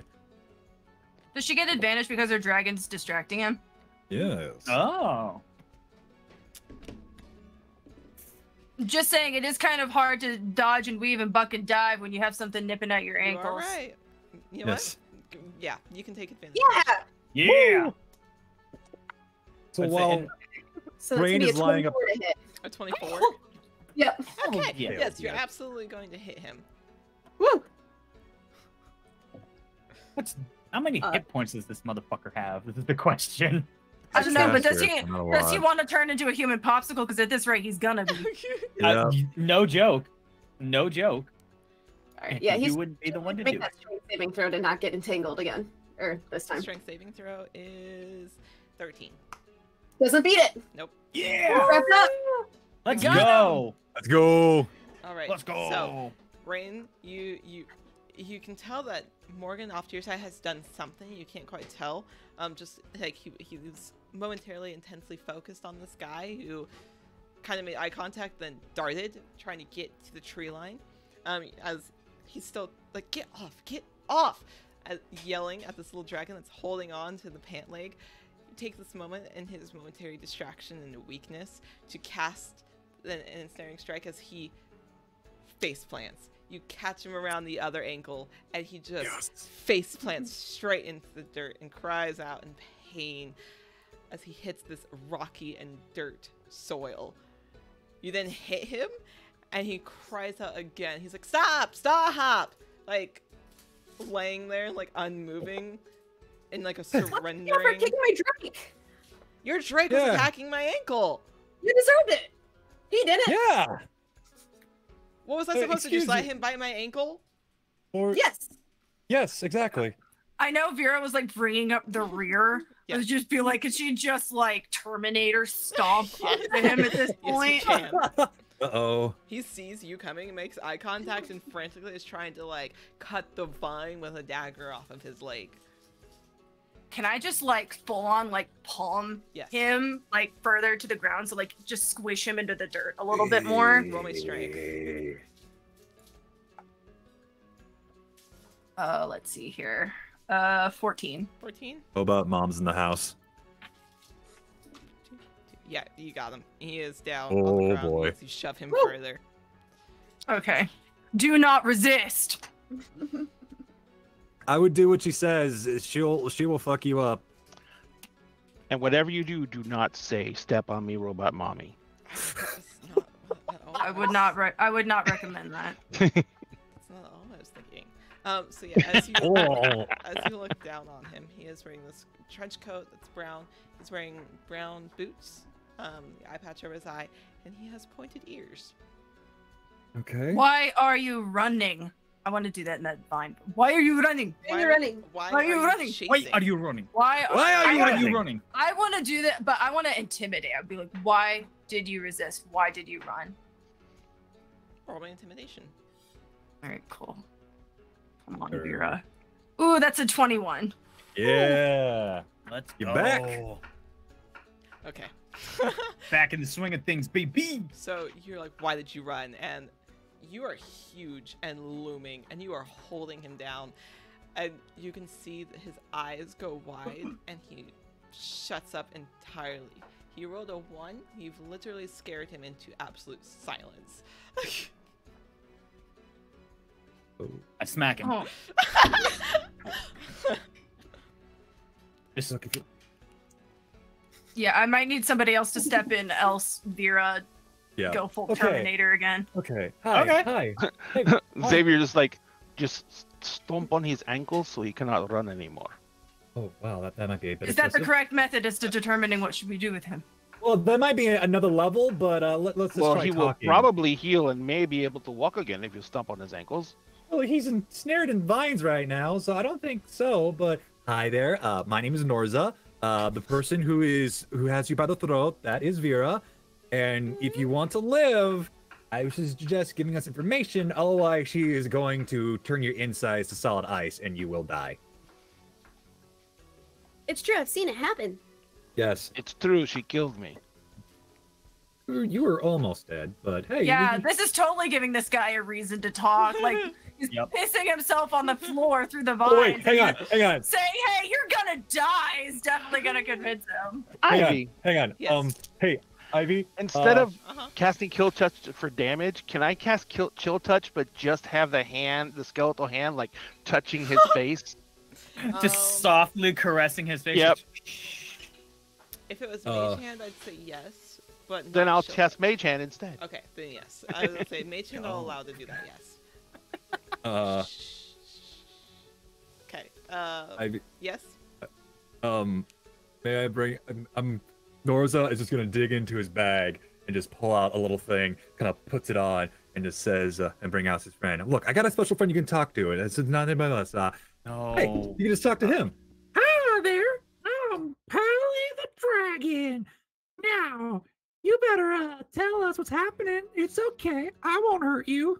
Does she get advantage because her dragon's distracting him? Yes. Oh. Just saying, it is kind of hard to dodge and weave and buck and dive when you have something nipping at your You ankles. are right. You know Yes. what? Yeah, you can take advantage. Yeah. Yeah. So Let's while say- So that's Brain gonna be is a lying up- 24 to hit. A 24. Yep. Okay. yeah. Yes, you're Yeah. absolutely going to hit him. Woo. How many hit points does this motherfucker have? This is the question. I don't know, but does Faster, he not a does he lot. want to turn into a human popsicle? Because at this rate, he's gonna be. Yeah. No joke. No joke. All right. Yeah, You he's wouldn't be the one to make do that it. strength saving throw to not get entangled again, or this time. Strength saving throw is 13. Doesn't beat it. Yeah. Wrap up. Let's Got go. Let's go. All right. Let's go. So, Rain, you can tell that Morgan off to your side has done something. You can't quite tell. Just like he was momentarily intensely focused on this guy who kind of made eye contact, then darted, trying to get to the tree line. As he's still like, get off, yelling at this little dragon that's holding on to the pant leg. Take this moment in his momentary distraction and weakness to cast an ensnaring strike as he face plants. You catch him around the other ankle, and he just face plants straight into the dirt and cries out in pain as he hits this rocky and dirt soil. You then hit him, and he cries out again. He's like, stop, stop! Like, laying there, like, unmoving, in like a Yeah, for surrendering. kicking my Drake. Your Drake was Yeah. attacking my ankle! You deserved it. He did it. Yeah. What was I Hey, supposed to do? Just excuse let you. him bite my ankle? Or Yes. yes, exactly. I know Vera was like bringing up the rear. Yeah. I was just be like, could she just like Terminator stomp up to him at this point? Yes, you can. Uh-oh. He sees you coming and makes eye contact and frantically is trying to like cut the vine with a dagger off of his leg. can I just like full on like palm Yes. him like further to the ground, so like just squish him into the dirt a little bit more? Roll me strength. Let's see here. 14. 14. How about mom's in the house? Yeah, you got him. He is down Oh, on the ground. boy. You shove him Woo. further. Okay. Do not resist. I would do what she says. She will fuck you up. And whatever you do, do not say "step on me, robot mommy." That's not what at all. I would not. I would not recommend that. That's not all I was thinking. So yeah, as you look down on him, he is wearing this trench coat that's brown. He's wearing brown boots, the eye patch over his eye, and he has pointed ears. Okay. Why are you running? I want to do that in that vine. Why are you running? And you're running. Why Why are you running? chasing? Why are you running? Why Why are you I, running? I want to do that, but I want to intimidate. I'd be like, why did you resist? Why did you run? Roll me intimidation. All right, cool. Come on, Vera. Ooh, that's a 21. Yeah. Let's You're go. back. Okay. Back in the swing of things, baby. So you're like, why did you run? And you are huge and looming, and you are holding him down. And you can see that his eyes go wide, and he shuts up entirely. He rolled a 1. You've literally scared him into absolute silence. I smack him. Oh, Just yeah, I might need somebody else to step in, else Vera Yeah. go full Okay. Terminator again. Okay. Hi. Okay. Hi. Hey, hi. Xavier just stomp on his ankles so he cannot run anymore. Oh wow, that might be a bit Is that the excessive. correct method as to determining what should we do with him? Well, that might be another level, but let's just Well, try he will talking. probably heal and may be able to walk again if you stomp on his ankles. Well, he's ensnared in vines right now, so I don't think so. But hi there. My name is Norza. The person who has you by the throat, that is Vera. And if you want to live, I would suggest giving us information. Otherwise, she is going to turn your insides to solid ice, and you will die. It's true. I've seen it happen. Yes, It's true, she killed me. you were almost dead, but hey. Yeah, this is totally giving this guy a reason to talk. Like, he's Yep. pissing himself on the floor through the Oh, wait, vines. hang on. Saying, hey, you're gonna die is definitely gonna convince him. Ivy, Hang on. Yes. Hey, Ivy. instead of Uh-huh. casting Kill Touch for damage, can I cast Chill Touch but just have the skeletal hand, like touching his face? just softly caressing his face. Yep. If it was Uh, Mage Hand, I'd say yes, but Then not I'll Shield cast Touch. Mage Hand instead. Okay, then yes. I was gonna say Mage Hand will allow to do that. Yes. Okay. Ivy. Yes. May I bring? Norza is just gonna dig into his bag and just pull out a little thing, kind of puts it on, and just says, and bring out his friend. Look, I got a special friend you can talk to. It's not anybody else. No. Hey, you can just talk to him. Hi there, I'm Pally the Dragon. Now, you better tell us what's happening. It's okay, I won't hurt you.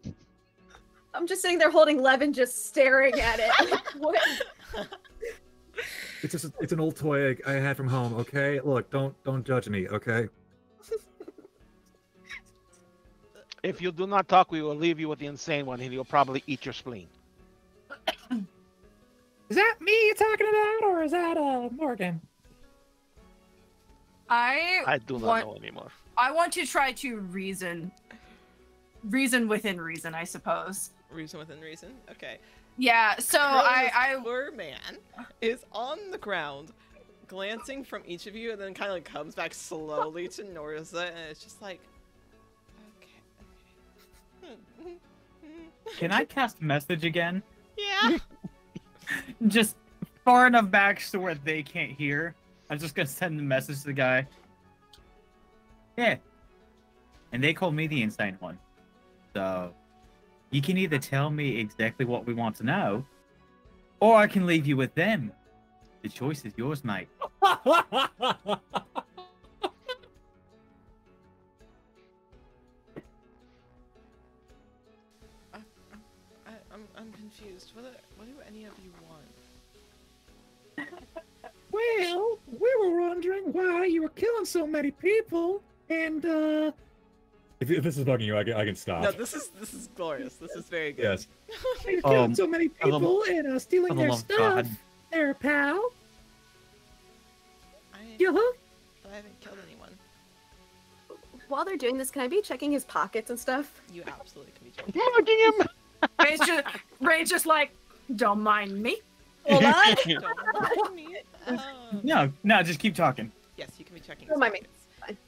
I'm just sitting there holding Levin, just staring at it. Like, what? It's an old toy I had from home. Okay, look, don't judge me. Okay. If you do not talk, we will leave you with the insane one, and he'll probably eat your spleen. Is that me you're talking about, or is that Morgan? I do not want- know anymore. I want to try to reason within reason, I suppose. Reason within reason. Okay. Yeah, so I Poor man is on the ground, glancing from each of you, and then kind of like comes back slowly to Norza, and it's just like, okay. Can I cast message again? Yeah. Just far enough back so where they can't hear. I'm just gonna send the message to the guy. Yeah. And they call me the insane one. So you can either tell me exactly what we want to know, or I can leave you with them. The choice is yours, mate. I'm confused. What do any of you want? Well, we were wondering why you were killing so many people, and If this is bugging you, I can stop. No, this is glorious. This is very good. Yes. you're killing so many for the- people and stealing for the their love of stuff. God. There, pal. I, Yeah. but I haven't killed anyone. While they're doing this, can I be checking his pockets and stuff? You absolutely can be joking. Mugging him. Ray's just like, don't mind me. Hold on. Don't mind me. No, just keep talking. Yes, you can be checking. Don't his mind me. pockets.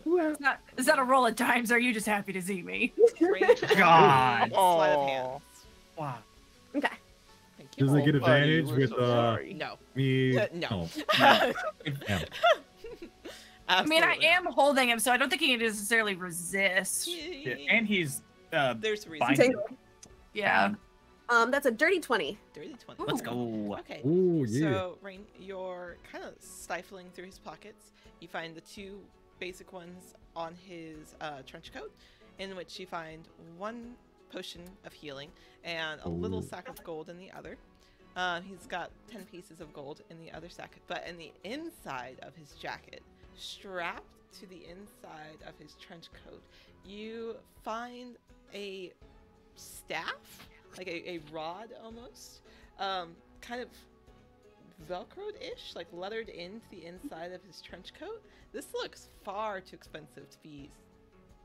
Well, Is that a roll of dimes? Or are you just happy to see me? Range God. sleight of hand. Wow. Okay. Thank you. Does it get Oh, buddy, advantage we're with so sorry. No. me? No. Oh. I mean, I Absolutely am holding him, so I don't think he can necessarily resist. Yeah, and he's There's a reason. binding. Yeah. That's a dirty 20. Dirty 20. Let's go. Okay. Ooh, yeah. So, Rain, you're kind of stifling through his pockets. You find the two basic ones on his trench coat, in which you find one potion of healing and a little Ooh. sack of gold in the other. He's got 10 pieces of gold in the other sack, but in the inside of his jacket, strapped to the inside of his trench coat, you find a staff, like a rod almost, kind of velcroed-ish, like leathered into the inside of his trench coat. This looks far too expensive to be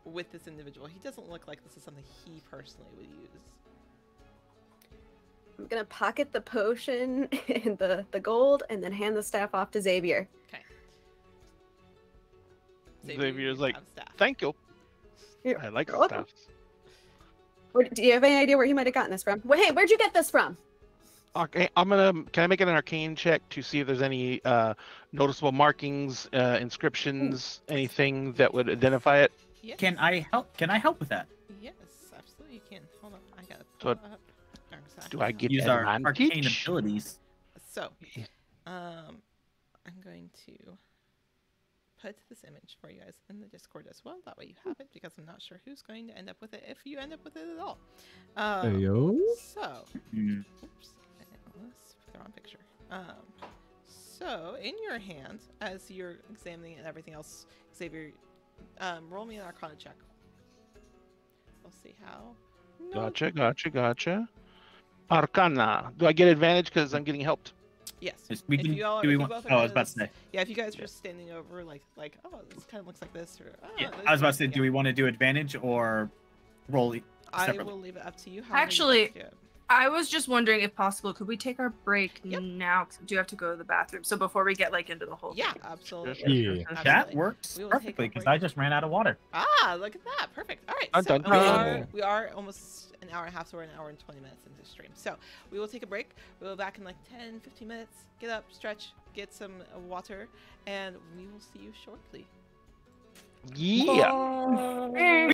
with this individual. He doesn't look like this is something he personally would use. I'm gonna pocket the potion and the gold and then hand the staff off to Xavier. Okay. Xavier's you like, have staff. Thank you. Here, I like you're welcome. stuff. Do you have any idea where he might have gotten this from? Well, hey, where'd you get this from? Okay, can I make an arcane check to see if there's any noticeable markings, inscriptions, anything that would identify it? Yes. Can I help with that? Yes, absolutely you can. Hold on, I gotta So pull up. Do I get Use our arcane advantage? abilities. So, I'm going to put this image for you guys in the Discord as well. That way you have it, because I'm not sure who's going to end up with it, if you end up with it at all. Heyo. So, Hmm. oops, let's put the wrong picture. So in your hand, as you're examining it and everything else, Xavier, roll me an Arcana check. We'll see how. No. Gotcha. Arcana. Do I get advantage because I'm getting helped? Yes. Yes, we If can. you all- Do we if you want? both are Oh, I was gonna- about to say. Yeah, if you guys were standing over, like, oh, this kind of looks like this, or oh, Yeah, this I was about to say. yeah. Do we want to do advantage or roll I separately? will leave it up to you. How many Actually, you want to do it. I was just wondering if possible, could we take our break Yep. now? 'Cause we do have to go to the bathroom. So before we get like into the whole Yeah, thing. absolutely. Yeah. That Absolutely. works We will take a perfectly because break. I just ran out of water. Ah, look at that. Perfect. All right. Dun, So dun, dun. we are almost an hour and a half, so we're an hour and 20 minutes into the stream. So we will take a break. We'll be back in like 10, 15 minutes. Get up, stretch, get some water, and we will see you shortly. Yeah.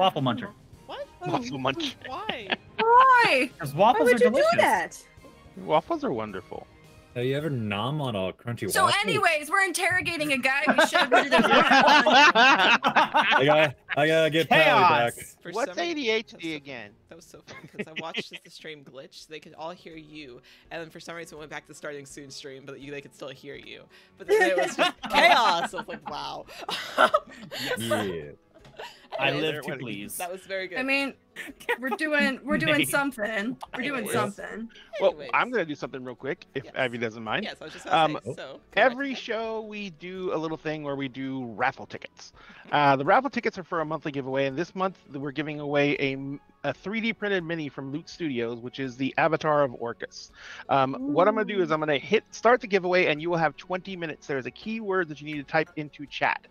Waffle muncher. What? Waffle munch. Why? Why? Because Why waffles are would you delicious. do that? Waffles are wonderful. Have you ever nom on a crunchy So, waffle? anyways, we're interrogating a guy we showed rid of. I gotta get Pally back. Chaos. For What's some reason- ADHD again? That was so funny because I watched the stream glitch, so they could all hear you, and then for some reason it went back to starting soon stream, but they could still hear you. But then it was just chaos. I was like, wow. Yeah. I Anyways, live to please. That was very good. I mean, we're doing Nate. something. We're doing Anyways. something. Well, Anyways. I'm gonna do something real quick, if Yes. Abby doesn't mind. Yes, I was just gonna say. Um, So Every show we do a little thing where we do raffle tickets. The raffle tickets are for a monthly giveaway, and this month we're giving away a 3D printed mini from Loot Studios, which is the avatar of Orcus. What I'm going to do is I'm going to hit start the giveaway, and you will have 20 minutes. There's a keyword that you need to type into chat.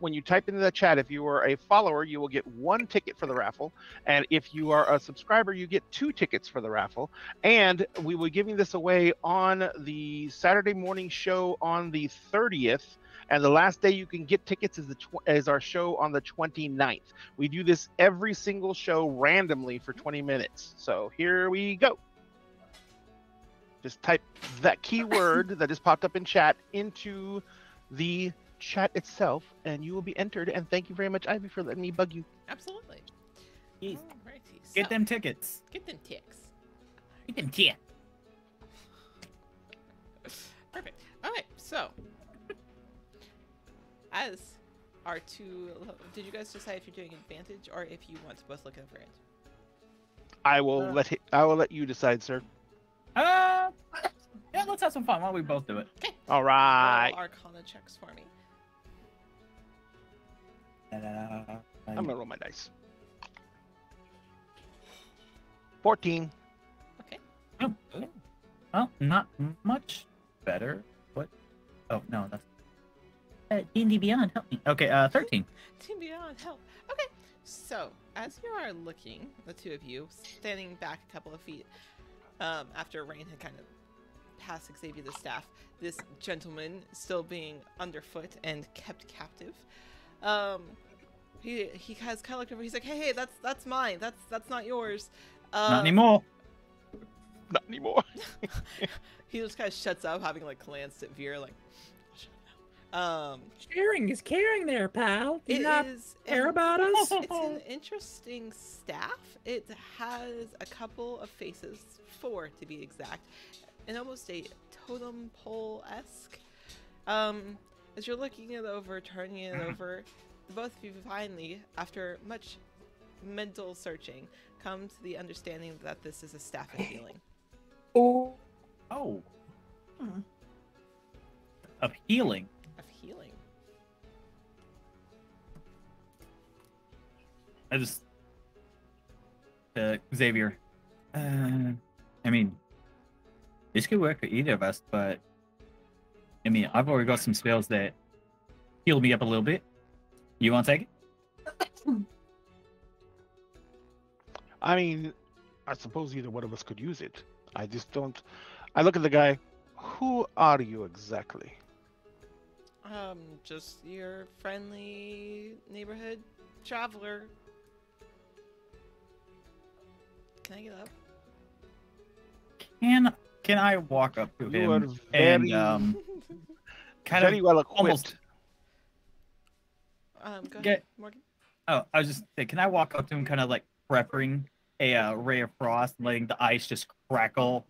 When you type into the chat, if you are a follower, you will get 1 ticket for the raffle, and if you are a subscriber, you get 2 tickets for the raffle. And we will be giving this away on the Saturday morning show on the 30th. And the last day you can get tickets is our show on the 29th. We do this every single show randomly for 20 minutes. So here we go. Just type that keyword that just popped up in chat into the chat itself, and you will be entered. And thank you very much, Ivy, for letting me bug you. absolutely. Jeez. Alrighty, Get so, them tickets. Get them ticks. Get them tickets. Perfect. All right, so as our two, did you guys decide if you're doing advantage or if you want to both look over it? I will let you decide, sir. Yeah, let's have some fun. Why don't we both do it? All right. Roll Arcana checks for me. I'm gonna roll my dice. 14. Oh, well, not much better. What? Oh no, that's D&D Beyond. Help me. Okay, 13. Team Beyond, help. Okay, so as you are looking, the two of you, standing back a couple of feet, after Rain had kind of passed Xavier the staff, this gentleman still being underfoot and kept captive. He has kind of looked over. He's like, hey, that's mine. That's not yours. Not anymore. Not anymore. He just kind of shuts up, having like glanced at Veer, like, I'll shut up now. Sharing is caring there, pal. Do you It not is care about us? It's an interesting staff. It has a couple of faces, 4 to be exact, and almost a totem pole-esque. As you're looking it over, turning it over, the both of you finally, after much mental searching, come to the understanding that this is a staff of healing. Oh. Hmm. Of healing. Of healing. I just Xavier. I mean, this could work for either of us, but I mean, I've already got some spells that heal me up a little bit. You want to take it? I mean, I suppose either one of us could use it. I just don't. I look at the guy. Who are you exactly? Just your friendly neighborhood traveler. Can I get up? Can I walk up to You are him very, and kind very of well equipped. almost Go Get- ahead, Morgan. Oh, I was just saying, can I walk up to him, kind of like prepping a ray of frost, and letting the ice just crackle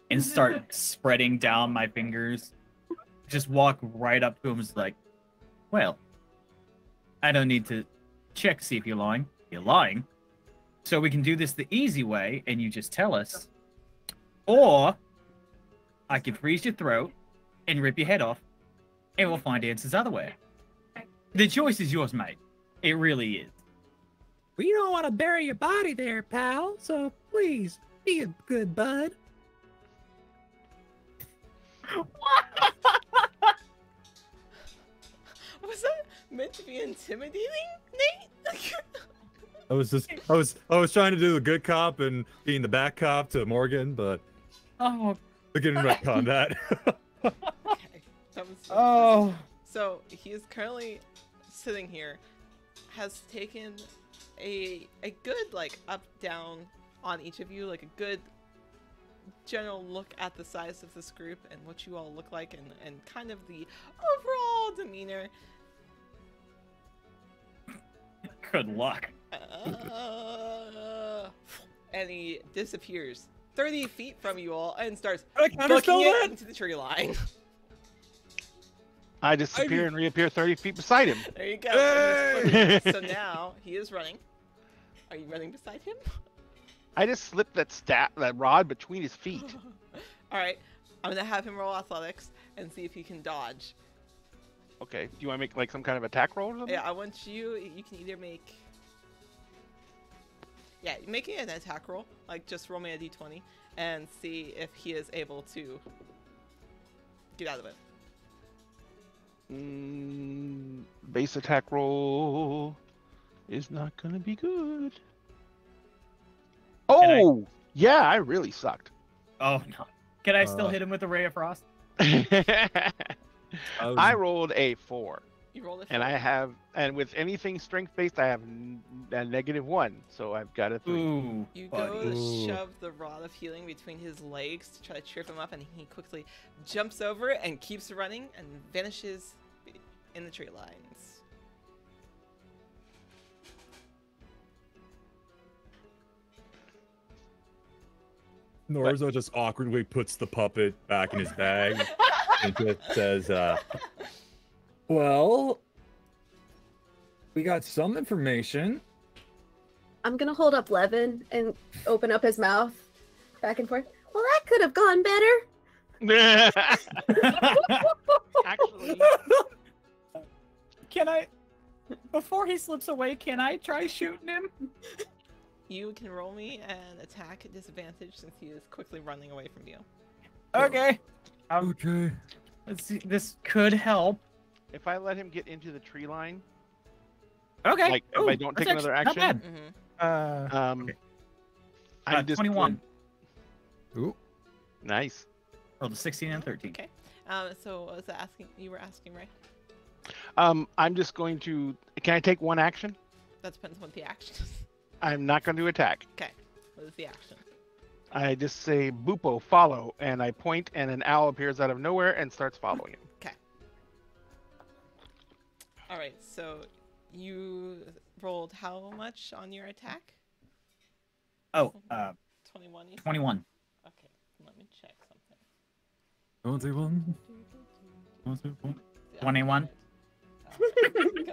and start spreading down my fingers? Just walk right up to him, just like, well, I don't need to check to see if you're lying. You're lying. So we can do this the easy way, and you just tell us. Or I can freeze your throat and rip your head off, and we'll find answers other way. The choice is yours, mate. It really is. We don't want to bury your body there, pal. So please be a good bud. Was that meant to be intimidating, Nate? I was trying to do the good cop and being the bad cop to Morgan, but Oh, we can retcon that. Okay. That was oh. So he is currently sitting here, has taken a good like up down on each of you, like a good general look at the size of this group and what you all look like, and kind of the overall demeanor. Good luck. And he disappears 30 feet from you all and starts I booking counterspell it that? into the tree line. I disappear and reappear 30 feet beside him. There you go. Hey! So now he is running. Are you running beside him? I just slipped that rod between his feet. All right. I'm gonna have him roll athletics and see if he can dodge. Okay. Do you want to make like some kind of attack roll or something? Yeah, I want you. You can either make. Yeah, making an attack roll. Like just roll me a d20 and see if he is able to get out of it. Base attack roll is not gonna be good. Oh, yeah, I really sucked. Oh no. Can I still hit him with a ray of frost? I rolled a 4. You rolled a And and with anything strength based, I have a -1, so I've got a 3. Ooh. You buddy. go to Ooh. shove the rod of healing between his legs to try to trip him up, and he quickly jumps over it and keeps running and vanishes in the tree lines. Norzo just awkwardly puts the puppet back in his bag and just says, well, we got some information. I'm gonna hold up Levin and open up his mouth back and forth. Well, that could have gone better. Actually, Can I, before he slips away, can I try shooting him? You can roll me an attack at disadvantage since he is quickly running away from you. Okay. Okay. Let's see. This could help. if I let him get into the tree line, Okay. like if I don't take that's another actually action, Mm-hmm. not bad. Okay. I'm just 21. Ooh. Nice. Rolled a 16 and 13. Okay. So I was asking, you were asking, right? I'm just going to. Can I take one action? That depends on what the action is. I'm not going to attack. Okay. What is the action? I just say "Boopo, follow," and I point, and an owl appears out of nowhere and starts following him. Okay. All right. So you rolled how much on your attack? Oh, 21. You said? 21. Okay. Let me check something. 21. 21.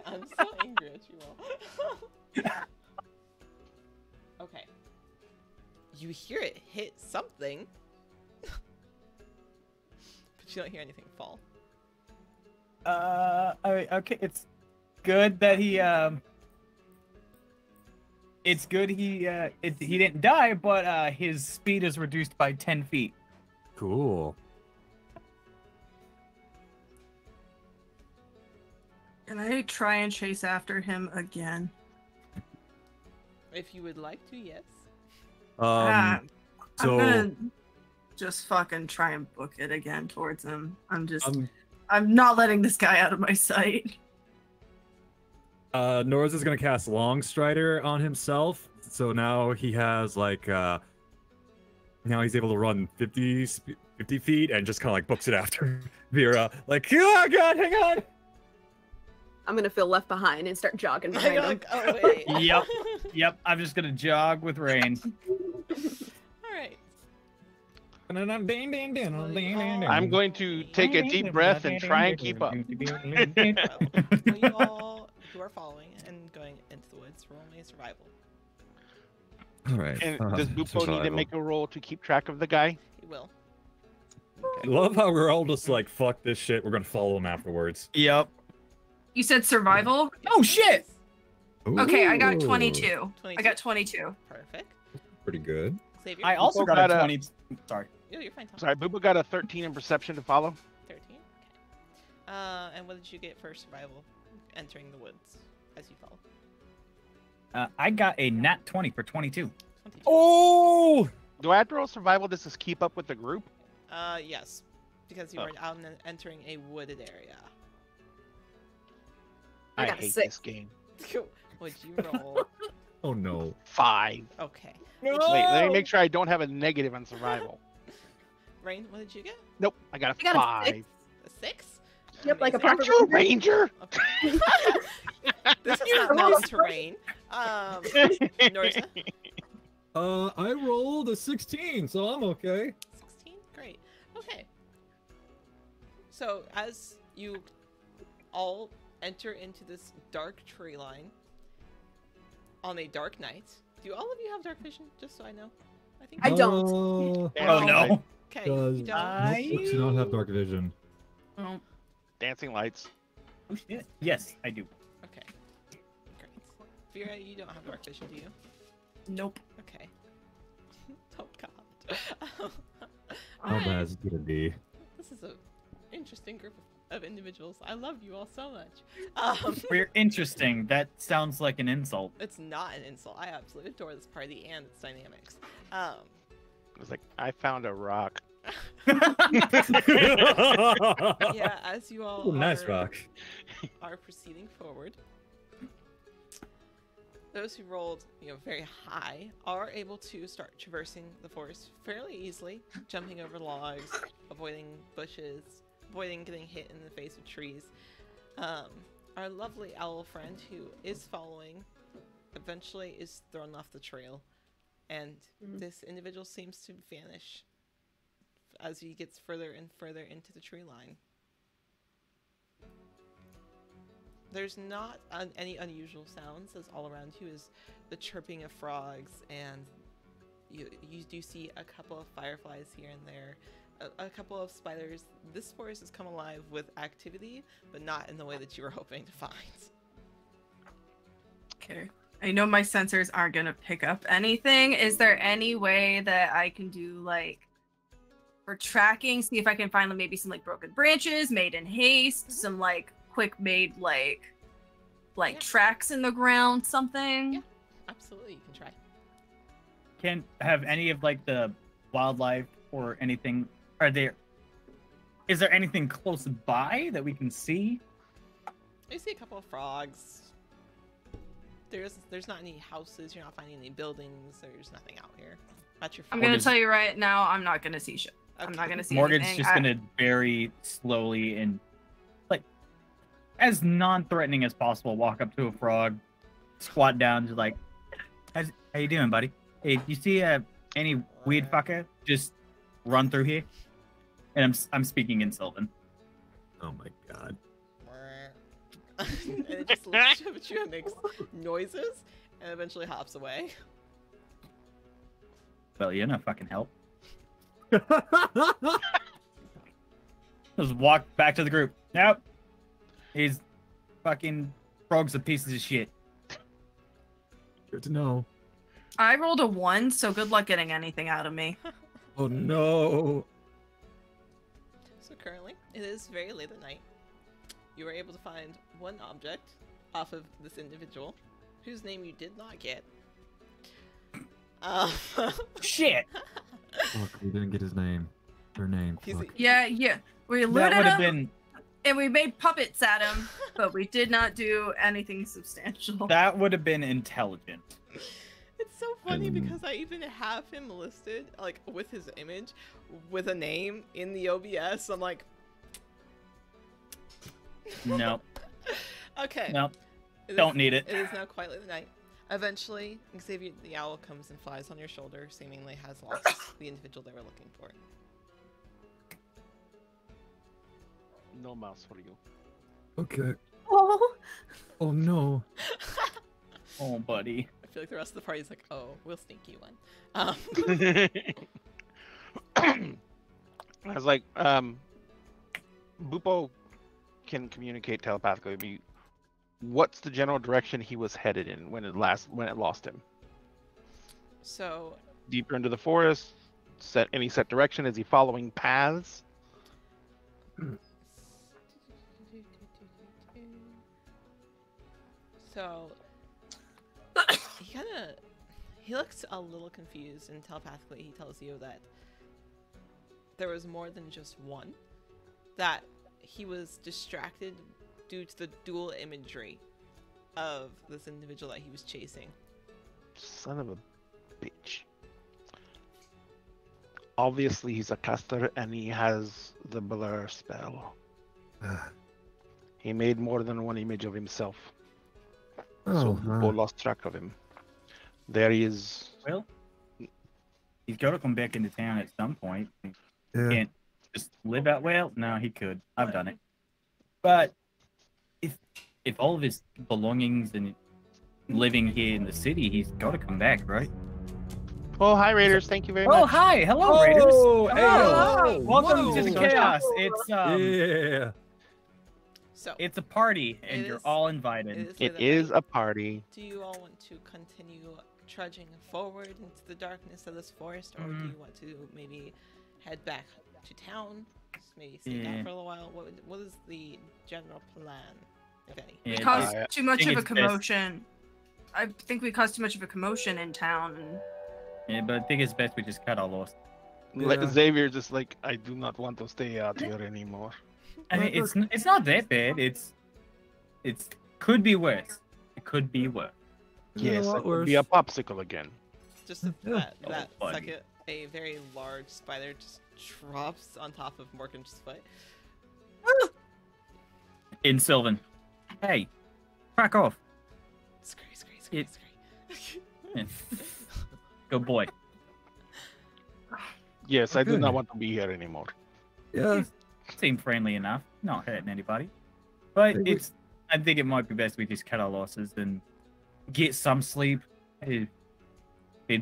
I'm so angry at you all. Okay. You hear it hit something, but you don't hear anything fall. Okay, it's good that he it's good he didn't die, but his speed is reduced by 10 feet. Cool. Can I try and chase after him again? If you would like to, yes. Ah, So I'm gonna just fucking try and book it again towards him. I'm not letting this guy out of my sight. Norz is gonna cast Long Strider on himself, so now he has like now he's able to run 50 feet and just kind of like books it after Vera. Like, oh god, hang on. I'm gonna feel left behind and start jogging behind You're him. like, oh wait. Yep. Yep, I'm just gonna jog with Rain. All right. I'm I'm going to take a deep breath and try and keep up. Well, you all who are following and going into the woods, roll me a survival. All right. And does Boopo need to make a roll to keep track of the guy? He will. I love how we're all just like, fuck this shit. We're gonna follow him afterwards. Yep. You said survival? Oh shit! Okay, I got Ooh, 22. 22. I got 22. Perfect. Pretty good. Xavier. I also Boopo got got a a- 20. Sorry. Oh, you're fine, Tom. Sorry, Boopo got a 13 in perception to follow. 13. Okay. And what did you get for survival entering the woods as you follow? I got a nat 20 for 22. 22. Oh! Do I have to roll survival just to keep up with the group? Yes, because you Oh. were out and entering a wooded area. I I got a hate 6. this game. Would you roll Oh no. 5. Okay. Wait, let me make sure I don't have a negative on survival. Rain, what did you get? Nope, I got a I got a 5. 6. A 6? Yep, like a Amazing. proper Aren't you a ranger? Okay. This is not mountain terrain. Norza, I rolled a 16, so I'm okay. 16? Great. Okay. So, as you all enter into this dark tree line on a dark night, do all of you have dark vision? Just so I know. I think I you don't. Oh Dancing no. lights. Okay, Does- you don't. Nope, do not have dark vision. Oh, Dancing lights. Oh, shit. Yes, I do. Okay. Great. Vera, you don't have dark vision, do you? nope. Okay. Oh god. How Alright. bad is it gonna be? This is a interesting group of individuals. I love you all so much. We're interesting. That sounds like an insult. It's not an insult. I absolutely adore this party and its dynamics. It was like, I found a rock. Yeah, as you all Ooh, nice are, rock. are proceeding forward, those who rolled, very high are able to start traversing the forest fairly easily, jumping over logs, avoiding bushes, avoiding getting hit in the face with trees. Our lovely owl friend who is following eventually is thrown off the trail, and this individual seems to vanish as he gets further and further into the tree line. There's not any unusual sounds, as all around you is the chirping of frogs, and you do see a couple of fireflies here and there, a couple of spiders. This forest has come alive with activity, but not in the way that you were hoping to find. Okay. I know my sensors aren't gonna pick up anything. Is there any way that I can do like for tracking, see if I can find maybe some like broken branches made in haste, some like quick made like Yeah. tracks in the ground, something? Yeah. Absolutely, you can try. Can have any of like the wildlife or anything? Is there anything close by that we can see? You see a couple of frogs. There's not any houses. You're not finding any buildings. There's nothing out here. That's your. I'm phone. gonna Morgan's- tell you right now, I'm not gonna see shit. I'm Okay. not gonna see Morgan's anything. just gonna very slowly and like as non-threatening as possible walk up to a frog, squat down, just like, how you doing, buddy? Hey, you see any weird fucker just run through here? And I'm speaking in Sylvan. Oh my god. And it just looks up at you and makes noises, and eventually hops away. Well, you're no fucking help. Just walk back to the group. Nope. He's fucking frogs are pieces of shit. Good to know. I rolled a 1, so good luck getting anything out of me. Oh no. So currently, it is very late at night. You were able to find one object off of this individual, whose name you did not get. Shit. Fuck, we didn't get his name. Her name. He's Fuck. Yeah. We That looted would have him been and we made puppets at him, but we did not do anything substantial. that would have been intelligent. It's so funny And- because I even have him listed, like, with his image, with a name in the OBS. I'm like, Nope. okay. Nope. It Don't is- need it. It is now quite late at night. Eventually, Xavier the owl comes and flies on your shoulder, seemingly has lost the individual they were looking for. No mouse for you. Okay. Oh, Oh no. Oh, buddy. I feel like the rest of the party's like, oh, we'll sneak you one. I was like, Bupo can communicate telepathically with me. What's the general direction he was headed in when it lost him? So, Deeper into the forest? Set direction? Is he following paths? So, he looks a little confused, and telepathically he tells you that there was more than just one. That he was distracted due to the dual imagery of this individual that he was chasing. Son of a bitch. Obviously, he's a caster and he has the blur spell. He made more than one image of himself. So people lost track of him. There he is. Well, he's got to come back into town at some point. He can't just live out. Well, no, he could. I've done it. But if all of his belongings and living here in the city, he's got to come back, right? Oh, hi, Raiders. Thank you very much. Oh, hi. Hello, Raiders. Oh, hey, Hello. Welcome whoa. to the chaos. It's Yeah. So it's a party, and It you're is- all invited. It is a party. do you all want to continue trudging forward into the darkness of this forest, or do you want to maybe head back to town? Just maybe sit down Yeah. for a little while. What is the general plan, if any? Yeah, We caused I too much think of a it's best- commotion. I think we caused too much of a commotion in town. And yeah, but I think it's best we just cut all lost. Like, Yeah. Xavier just like, I do not want to stay out here anymore. I mean, it's not that bad. It's could be worse. It could be worse. Yes, lot it would be a popsicle again. Just Yeah. that funny. second, a very large spider just drops on top of Morgan's foot. In Sylvan. Hey, crack off. Scurry. Yeah. Good boy. Yes, I do Okay. not want to be here anymore. Yeah. Seem friendly enough. Not hurting anybody. But Hey, we- I think it might be best we just cut our losses and get some sleep. They've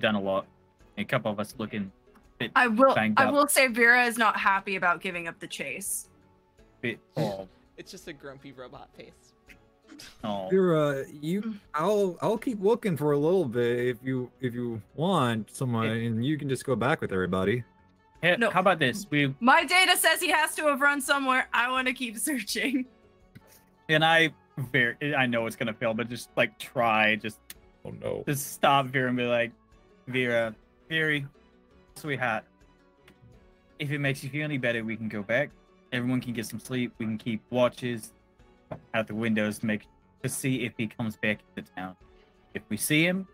done a lot. A couple of us looking a bit I banged up. will say Vera is not happy about giving up the chase. Bit oh, It's just a grumpy robot face. oh. I'll keep looking for a little bit if you want someone, and you can just go back with everybody. Hey, No. How about this? My data says he has to have run somewhere. I want to keep searching. I know it's gonna fail, but just like try, just Oh no. stop Vera and be like, Vera, Very, sweetheart. If it makes you feel any better, we can go back. Everyone can get some sleep. We can keep watches out the windows to see if he comes back into town. If we see him,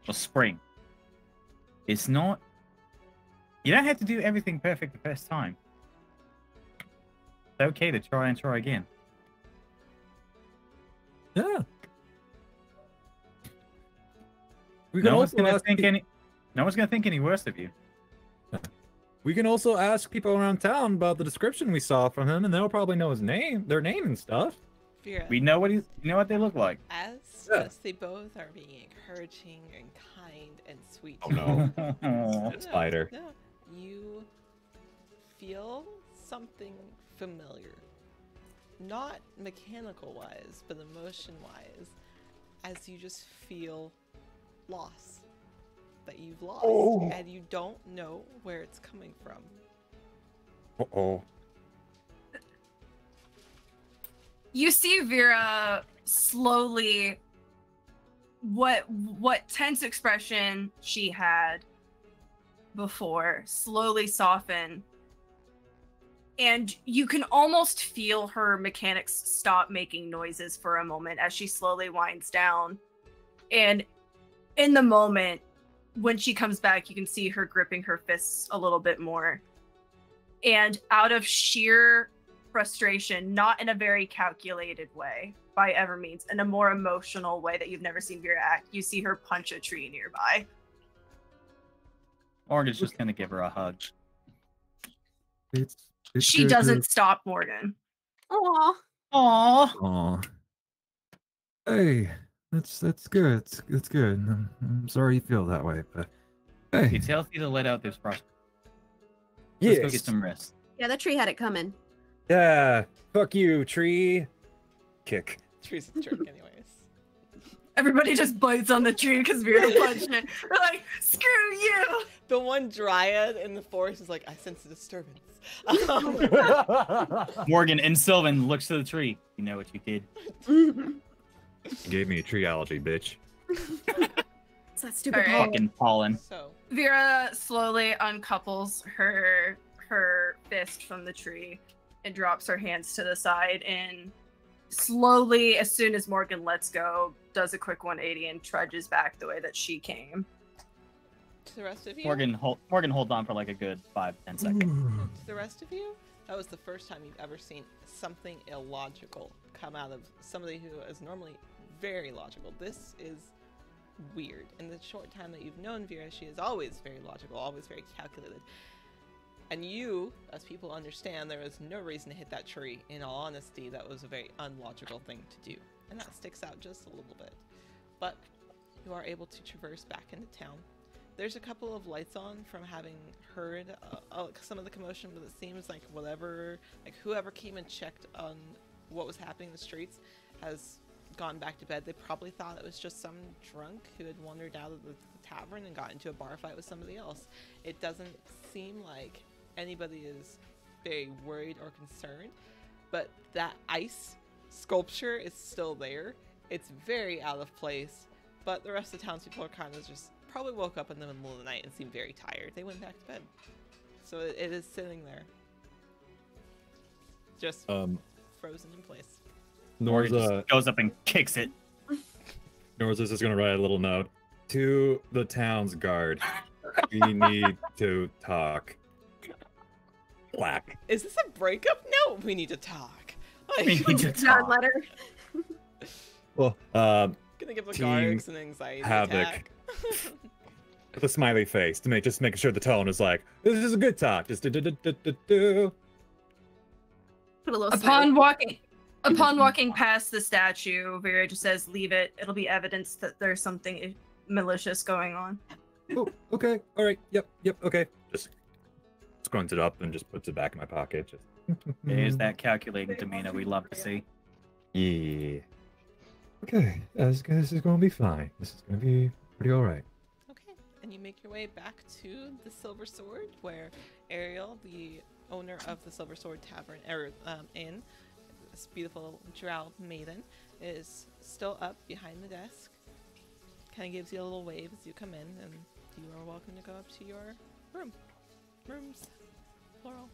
we'll spring. It's not. You don't have to do everything perfect the first time. It's okay to try and try again. Yeah. We can No one's also gonna ask think any worse of you. We can also ask people around town about the description we saw from him, and they'll probably know their name and stuff. Vera, We know what they look like. as they both are being encouraging and kind and sweet. Oh, to you, no. no, Spider. No, you feel something familiar. Not mechanical wise, but emotion wise, as you just feel loss. That you've lost, and you don't know where it's coming from. Uh-oh. You see Vera slowly, what tense expression she had before slowly soften, and you can almost feel her mechanics stop making noises for a moment as she slowly winds down. And in the moment when she comes back, you can see her gripping her fists a little bit more. And out of sheer frustration, not in a very calculated way by ever means, in a more emotional way that you've never seen Vera act, you see her punch a tree nearby. Morgan's just gonna give her a hug. It's She good doesn't stop Morgan. Aw. Aww. Aw. Hey, that's good. It's good. I'm sorry you feel that way, but hey, It's healthy to let out this frustration. Let's go get yes. some rest. Yeah, that tree had it coming. Yeah. Fuck you, tree. Kick. Tree's a jerk, anyways. Everybody just bites on the tree because Vera punched it. They're like, screw you! The one dryad in the forest is like, I sense a disturbance. Morgan and Sylvan looks to the tree. You know what you did. Mhm. Gave me a tree allergy, bitch. It's that stupid Alright. ball. Fucking pollen. So, Vera slowly uncouples her fist from the tree and drops her hands to the side in slowly, as soon as Morgan lets go, does a quick 180 and trudges back the way that she came. To the rest of you? Morgan holds on for like a good 5-10 seconds. To the rest of you, that was the first time you've ever seen something illogical come out of somebody who is normally very logical. This is weird. In the short time that you've known Vera, she is always very logical, always very calculated. And you, as people understand, there was no reason to hit that tree. In all honesty, that was a very unlogical thing to do. And that sticks out just a little bit. But you are able to traverse back into town. There's a couple of lights on from having heard some of the commotion, but it seems like whoever came and checked on what was happening in the streets has gone back to bed. They probably thought it was just some drunk who had wandered out of the tavern and got into a bar fight with somebody else. It doesn't seem like anybody is very worried or concerned, but that ice sculpture is still there. It's very out of place, but the rest of the townspeople are kind of just probably woke up in the middle of the night and seemed very tired. They went back to bed. So it is sitting there. Just frozen in place. Morgan Norza just goes up and kicks it. Norza's just gonna write a little note to the town's guard. We need to talk. Black. Is this a breakup? No, we need to talk. We need to John talk. letter. Well, Gonna give the Team guards an anxiety Havoc. attack. with a smiley face to make making sure the tone is like, this is a good talk. Just do. Put a little Upon walking past the statue, Vera just says, "Leave it. It'll be evidence that there's something malicious going on." Oh, okay. All right. Yep. Okay. Just scrunch it up and just puts it back in my pocket. Just. There's that calculating demeanor we love to see. Yeah. Okay. This is going to be fine. This is going to be pretty all right. Okay, and you make your way back to the Silver Sword, where Ariel, the owner of the Silver Sword Tavern Inn, this beautiful drow maiden, is still up behind the desk. Kind of gives you a little wave as you come in, and you are welcome to go up to your rooms, plural.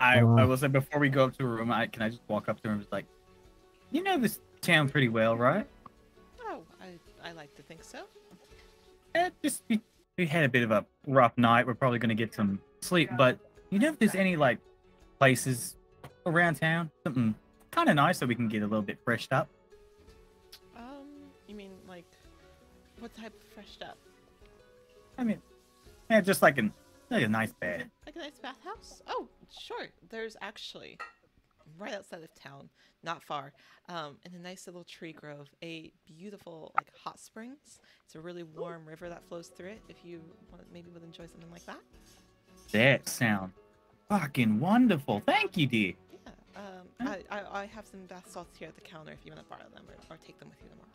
I will say before we go up to a room, can I just walk up to her and be like, you know this town pretty well, right? Oh, I like to think so. Just we had a bit of a rough night. We're probably gonna get some sleep, but you know if there's any like places around town, something kind of nice so we can get a little bit freshed up. You mean like what type of freshed up? I mean, yeah, just like a nice bed. Like a nice bathhouse? Oh, sure. There's actually right outside of town, not far, in a nice little tree grove, a beautiful like hot springs. It's a really warm river that flows through it. If you maybe would enjoy something like that. That sounds fucking wonderful. Thank you, dear. Yeah. I have some bath salts here at the counter if you want to borrow them or take them with you tomorrow.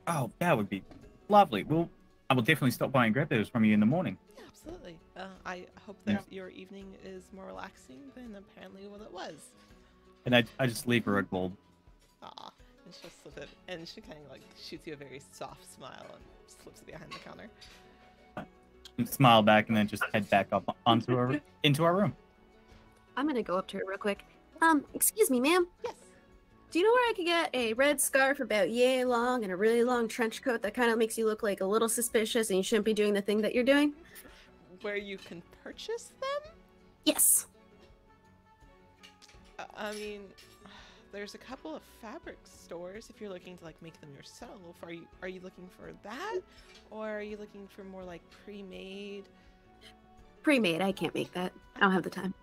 Oh, that would be lovely. Well, I will definitely stop by and grab those from you in the morning. Yeah, absolutely. I hope that your evening is more relaxing than apparently what it was. And I just leave her a gold. Aw, and she'll slip it, and she kind of like shoots you a very soft smile and slips it behind the counter. And smile back and then just head back up into our room. I'm gonna go up to her real quick. Excuse me, ma'am. Yes. Do you know where I could get a red scarf about yay long and a really long trench coat that kind of makes you look like a little suspicious and you shouldn't be doing the thing that you're doing? Where you can purchase them? Yes. I mean, there's a couple of fabric stores if you're looking to like make them yourself. Are you looking for that, or are you looking for more like pre-made? Pre-made. I can't make that. I don't have the time.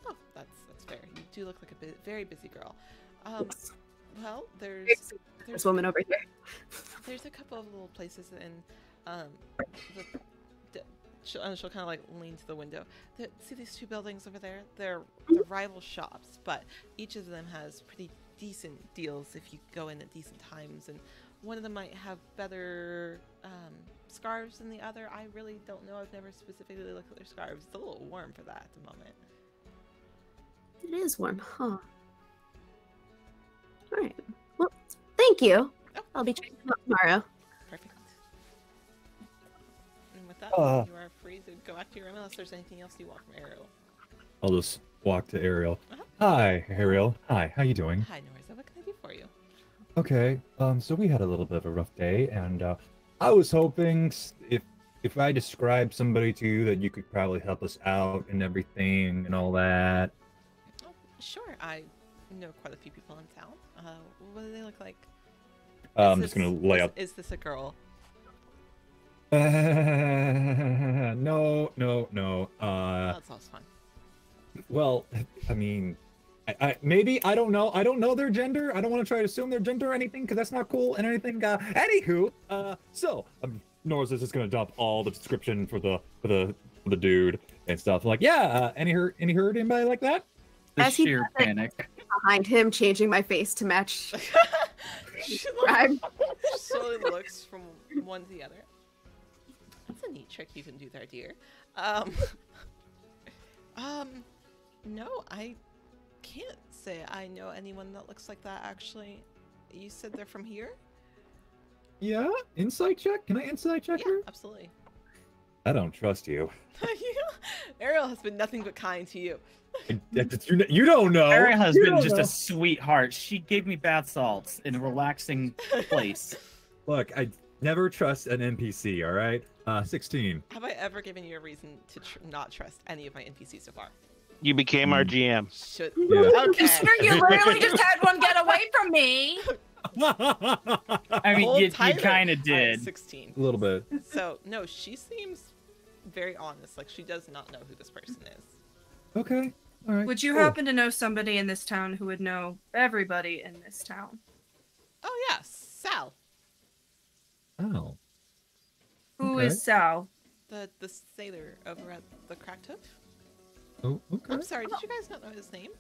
Oh, that's fair. You do look like a very busy girl. Yes. Well, there's This woman over here. there's a couple of little places in she'll kind of like lean to the window. See these two buildings over there? They're rival shops, but each of them has pretty decent deals if you go in at decent times, and one of them might have better scarves than the other. I really don't know. I've never specifically looked at their scarves. It's a little warm for that at the moment. It is warm, huh? Alright. Well, thank you. Oh, I'll be checking them out tomorrow. perfect. And with that, you are free to go back to your room unless there's anything else you want from Ariel. I'll just walk to Ariel. Hi, Ariel. Hi, how you doing? Hi, Norza. What can I do for you? Okay, so we had a little bit of a rough day, and I was hoping if I describe somebody to you that you could probably help us out and everything and all that. Oh, sure. I know quite a few people in town. What do they look like? I'm just gonna lay out. Is this a girl? No. That sounds fun. Well, I mean, I maybe I don't know. I don't know their gender. I don't want to try to assume their gender or anything because that's not cool and anything. Anywho, so Norris is just gonna dump all the description for the dude and stuff. Like, yeah, any hurt anybody like that? The As he sheer does it, panic. Behind him, changing my face to match. She Right. slowly looks from one to the other. That's a neat trick you can do there, dear. No, I can't say I know anyone that looks like that, actually. You said they're from here? Yeah, insight check. Can I insight check Yeah, her? absolutely. I don't trust you. Ariel has been nothing but kind to you. You don't know. Ariel has You been don't just know. a sweetheart. She gave me bath salts in a relaxing place. Look, I never trust an NPC. All right. 16. Have I ever given you a reason to not trust any of my NPCs so far? You became our GM. Should Yeah. okay. Considering you literally just had one get away from me. I mean, Hold you tighter. kind of I'm did. 16. A little bit. So no, she seems very honest. Like she does not know who this person is. Okay. All right. Would you cool. happen to know somebody in this town who would know everybody in this town? Oh yeah, Sal, Oh. Who Okay. is Sal? the sailor over at the Cracked Hoof. Oh. Okay. I'm sorry, did you guys not know his name?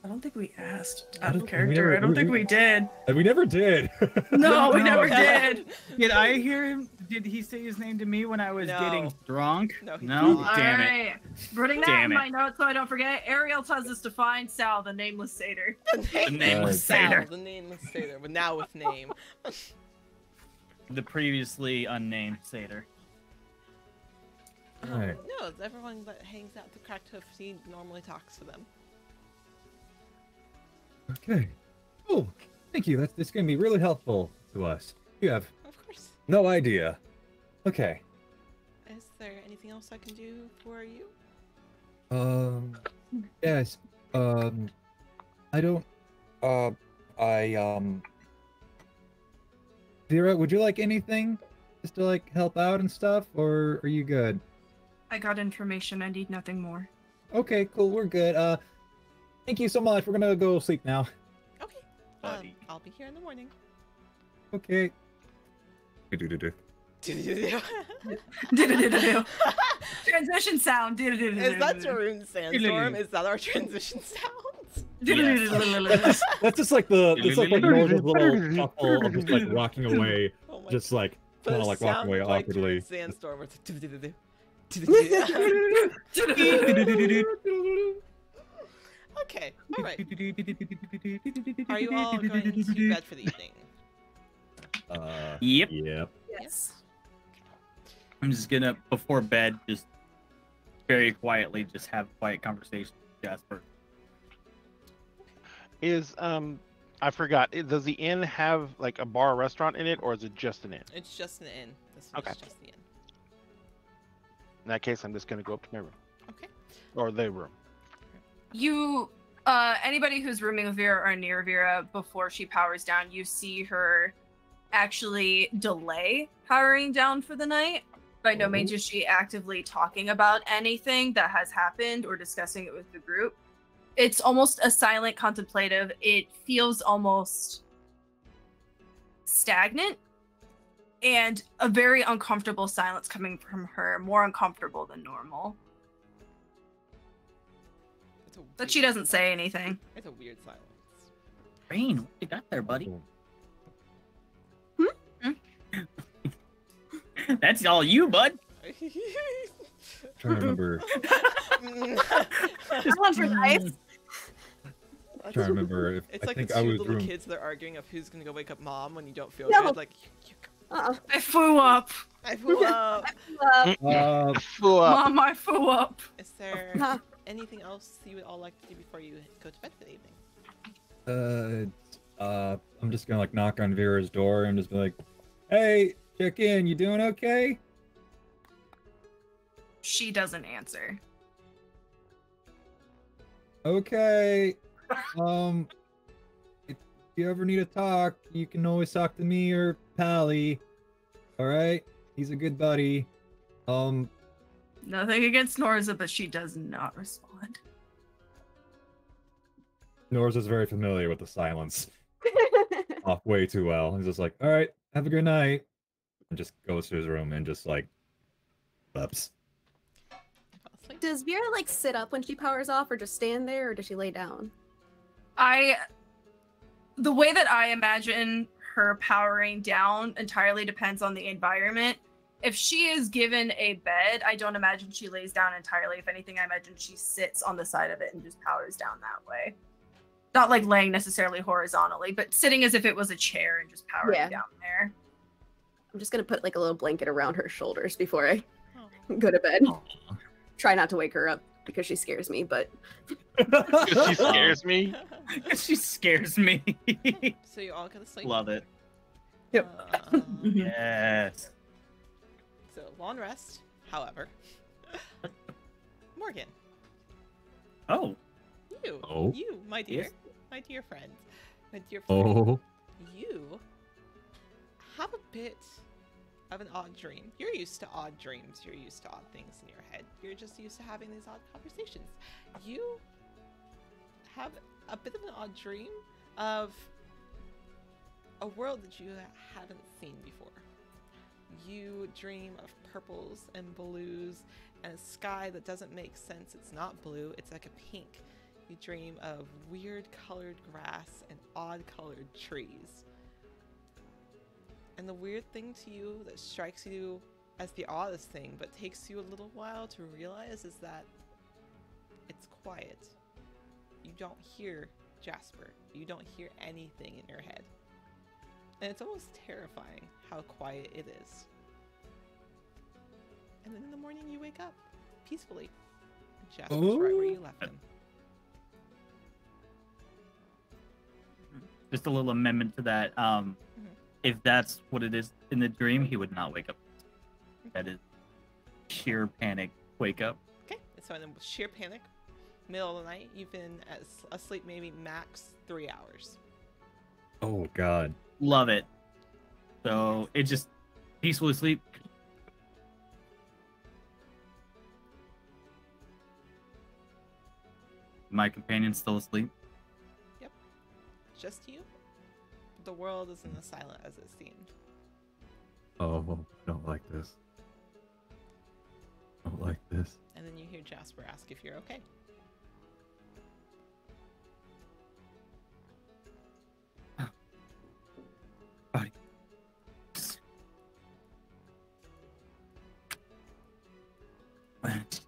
I don't think we asked I out don't- of we character. never- I don't think we- we did. And we never did. No, we No. never did. Did I hear him? Did he say his name to me when I was No. getting drunk? No, he No? didn't. Damn it. Alright. Putting that Damn in it. my notes so I don't forget. Ariel tells us to find Sal, the nameless satyr. The nameless Sal, satyr. the nameless satyr, but now with name. The previously unnamed satyr. Alright. No, everyone that hangs out at the Cracked Hoof, he normally talks to them. Okay. Oh, thank you. That's gonna be really helpful to us. You have Of course. no idea. Okay. Is there anything else I can do for you? Yes. I don't. Vera, would you like anything, just to like help out and stuff, or are you good? I got information. I need nothing more. Okay, cool. We're good. Thank you so much. We're gonna go sleep now. Okay. Buddy. I'll be here in the morning. Okay. Do-do-do-do. Do-do-do-do-do. Transition sound. Do-do-do-do-do. Is that Tarun Sandstorm? Is that our transition sound? Do-do-do-do-do-do-do. That's just like it's like Norse's little shuffle of just like walking away, Oh my just like But kind it of like walking away sounds like awkwardly. Tarun Sandstorm. Where it's do-do-do-do-do. Okay, alright. Are you all going to bed for the evening? Yep. Yep. Yes. I'm just gonna, before bed, just very quietly just have quiet conversation with Jasper. Is I forgot. Does the inn have like a bar or restaurant in it, or is it just an inn? It's just an inn. This one Okay. is just the inn. In that case, I'm just gonna go up to my room Okay. or their room. You, anybody who's rooming with Vera or near Vera before she powers down, you see her actually delay powering down for the night. By no means is she actively talking about anything that has happened or discussing it with the group. It's almost a silent contemplative. It feels almost stagnant and a very uncomfortable silence coming from her, more uncomfortable than normal. It's a But weird she doesn't say silence. anything. It's a weird silence. Rain, what you got there, buddy? That's all you, bud. Trying to remember. This one's for nice. Trying to remember if It's I like think the I two was little room. kids that are arguing of who's gonna go wake up mom when you don't feel No. good. Like, you go. I flew up. I flew up. Uh, Fuck. Mom, I flew up. Is there anything else you would all like to do before you go to bed for the evening? I'm just gonna like knock on Vera's door and just be like, "Hey, check in. You doing okay?" She doesn't answer. Okay. If you ever need to talk, you can always talk to me or Pally. All right, he's a good buddy. Nothing against Norza, but she does not respond. Norza's very familiar with the silence. Off way too well. He's just like, "All right, have a good night," and just goes to his room and just like, sleeps. Fall asleep? Does Vera like sit up when she powers off, or just stand there, or does she lay down? The way that I imagine her powering down entirely depends on the environment. If she is given a bed, I don't imagine she lays down entirely. If anything, I imagine she sits on the side of it and just powers down that way. Not like laying necessarily horizontally, but sitting as if it was a chair and just powering Yeah. down there. I'm just gonna put like a little blanket around her shoulders before I Oh. go to bed. Aw. Try not to wake her up because she scares me, but Because she scares me. She scares me. So you all go to sleep? Love it. Um, Yes. So long rest, however. Morgan, Oh. you, Oh. you, my dear, Yes. my dear friend, my dear friend, Oh. you have a bit of an odd dream. You're used to odd dreams. You're used to odd things in your head. You're just used to having these odd conversations. You have a bit of an odd dream of a world that you haven't seen before. You dream of purples and blues and a sky that doesn't make sense. It's not blue, it's like a pink. You dream of weird colored grass and odd colored trees. And the weird thing to you that strikes you as the oddest thing, but takes you a little while to realize, is that it's quiet. You don't hear Jasper. You don't hear anything in your head. And it's almost terrifying how quiet it is. And then in the morning you wake up peacefully. And Jasper's right where you left him. Just a little amendment to that. If that's what it is in the dream, he would not wake up. That is sheer panic wake up. Okay, so in sheer panic, middle of the night, you've been asleep maybe max 3 hours. Oh God. Love it. So it just peacefully sleep. My companion's still asleep. Just you. The world isn't as silent as it seemed. Oh, I don't like this. I don't like this. And then you hear Jasper ask if you're okay. Body. It's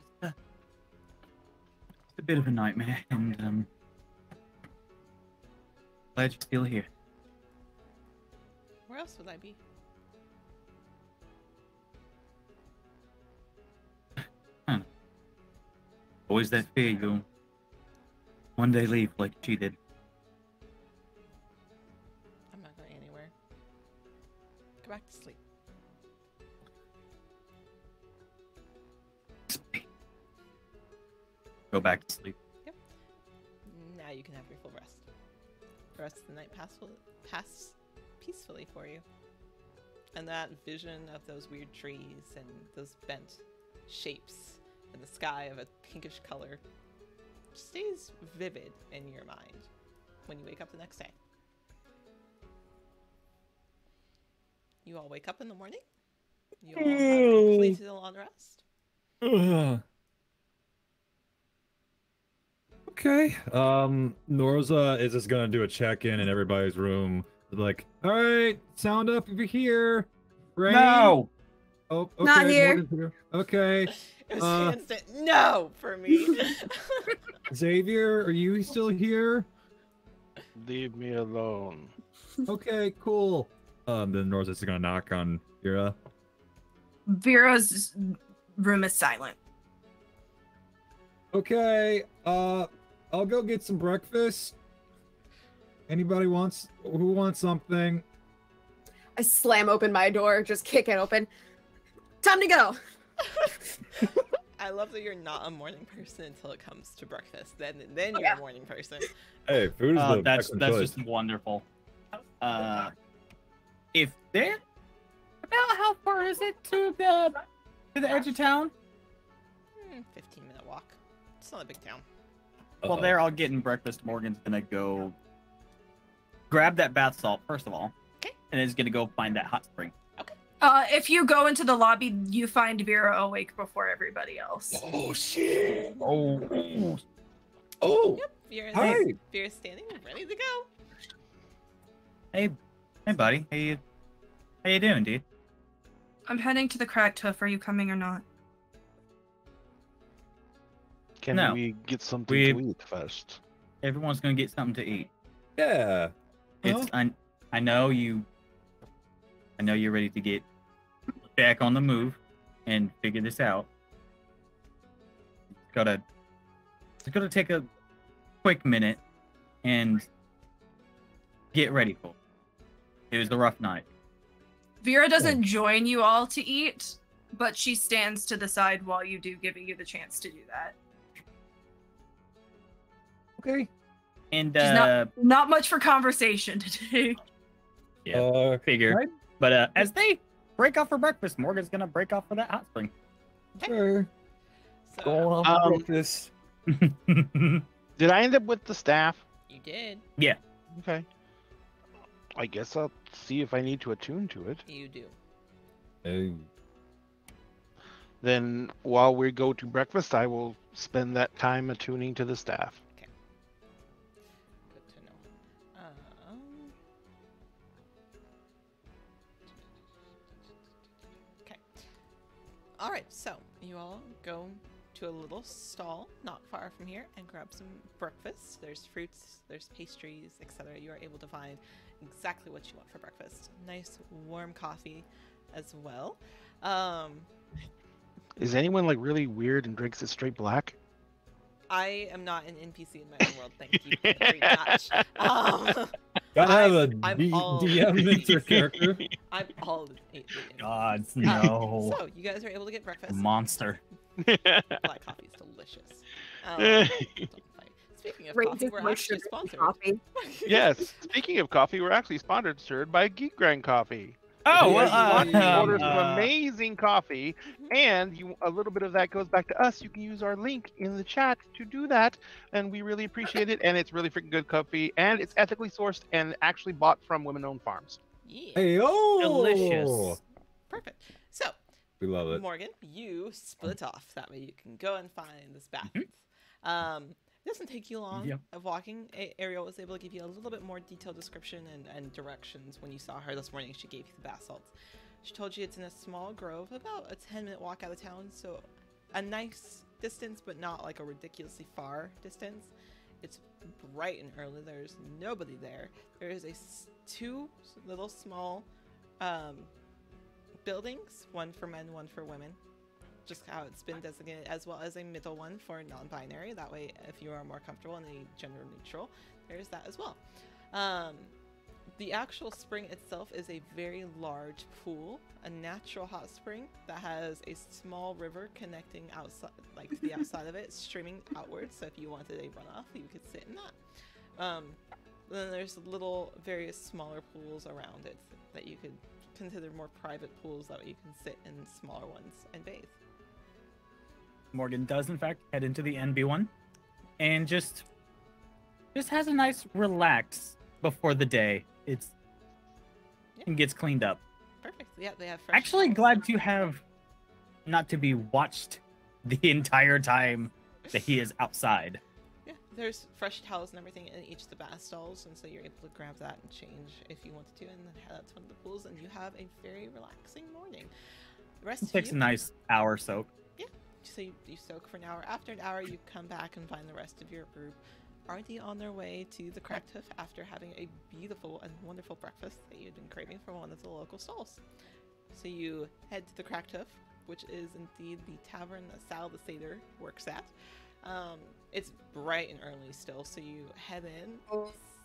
a bit of a nightmare, and glad you're still here. Where else would I be? Always that fear you'll one day leave like she did. I'm not going anywhere. Go back to sleep. Go back to sleep. Now you can have your full rest. The rest of the night pass peacefully for you. And that vision of those weird trees and those bent shapes and the sky of a pinkish color stays vivid in your mind when you wake up the next day. You all wake up in the morning. You all have completed a long rest. Ugh. Okay. Norza is just gonna do a check-in in everybody's room. Like, all right, sound up if you're here. Rain? No! Oh, okay. Not here. Morgan's here. Okay. It was instant no for me. Xavier, are you still here? Leave me alone. Okay, cool. Then Norza's gonna knock on Vera. Vera's room is silent. Okay, I'll go get some breakfast. Anybody who wants something? I slam open my door, just kick it open. Time to go. I love that you're not a morning person until it comes to breakfast. Then you're a morning person. Hey, food is the That's excellent choice. just wonderful. If they're about how far is it to the edge of town? 15-minute walk. It's not a big town. Well, they're all getting breakfast. Morgan's gonna go grab that bath salt first of all, Okay. and is gonna go find that hot spring. If you go into the lobby, you find Vera awake before everybody else. Oh shit! Oh. Yep, Hi. Vera's standing, ready to go. Hey, buddy. How you doing, dude? I'm heading to the Cracked Hoof. Are you coming or not? Can No. we get something We- to eat first? Everyone's gonna get something to eat. Yeah. It's I know you're ready to get back on the move and figure this out. It's gotta take a quick minute and get ready for it. It was a rough night. Vera doesn't join you all to eat, but she stands to the side while you do, giving you the chance to do that. Okay. And She's not much for conversation today. yeah, figure. right. But as they break off for breakfast, Morgan's gonna break off for that hot spring. Sure. So Going on with breakfast. Did I end up with the staff? you did. Okay. I guess I'll see if I need to attune to it. You do. Hey. Then while we go to breakfast, I will spend that time attuning to the staff. Good to know. Okay. All right. So you all go to a little stall not far from here and grab some breakfast. There's fruits, there's pastries, etc. You are able to find exactly what you want for breakfast. Nice warm coffee as well. Is anyone like really weird and drinks it straight black? I am not an NPC in my own world. Thank you very much. Gotta have a I'm all DM mentor character. I'm all in. God, no. So you guys are able to get breakfast. Monster. Black coffee is delicious. Don't fight. Speaking of coffee, Raises we're my actually sugar in sponsored. coffee. Yes. Speaking of coffee, we're actually sponsored by Geek Grind Coffee. Oh, If you want to order some well, amazing coffee, and a little bit of that goes back to us. You can use our link in the chat to do that, and we really appreciate it. And it's really freaking good coffee, and it's ethically sourced and actually bought from women-owned farms. Yeah. Hey, oh! delicious. Perfect. So, We love it. Morgan, you split off. That way you can go and find this bath. It doesn't take you long Yep. of walking. Ariel was able to give you a little bit more detailed description and directions when you saw her this morning. She gave you the bath salts. She told you it's in a small grove, about a 10-minute walk out of town, so a nice distance, but not like a ridiculously far distance. It's bright and early. There's nobody there. There is two little small buildings, one for men, one for women. Just how it's been designated, as well as a middle one for non-binary. That way, if you are more comfortable in a gender neutral, there's that as well. The actual spring itself is a very large pool, a natural hot spring that has a small river connecting outside, like to the outside of it, streaming outwards. So if you wanted a runoff, you could sit in that. Then there's little various smaller pools around it that you could consider more private pools. That way you can sit in smaller ones and bathe. Morgan does in fact head into the NB one and just has a nice relax before the day. And gets cleaned up. Perfect. Yeah, they have fresh Actually towels. glad to have not to be watched the entire time that he is outside. Yeah, there's fresh towels and everything in each of the bath stalls, and so you're able to grab that and change if you wanted to, and then head out to one of the pools, and you have a very relaxing morning. The rest It of takes you, a nice hour soak. so you soak for an hour. After an hour, you come back and find the rest of your group already on their way to the Cracked Hoof after having a beautiful and wonderful breakfast that you'd been craving from one of the local stalls. So you head to the Cracked Hoof, which is indeed the tavern that Sal the Satyr works at. It's bright and early still, so you head in.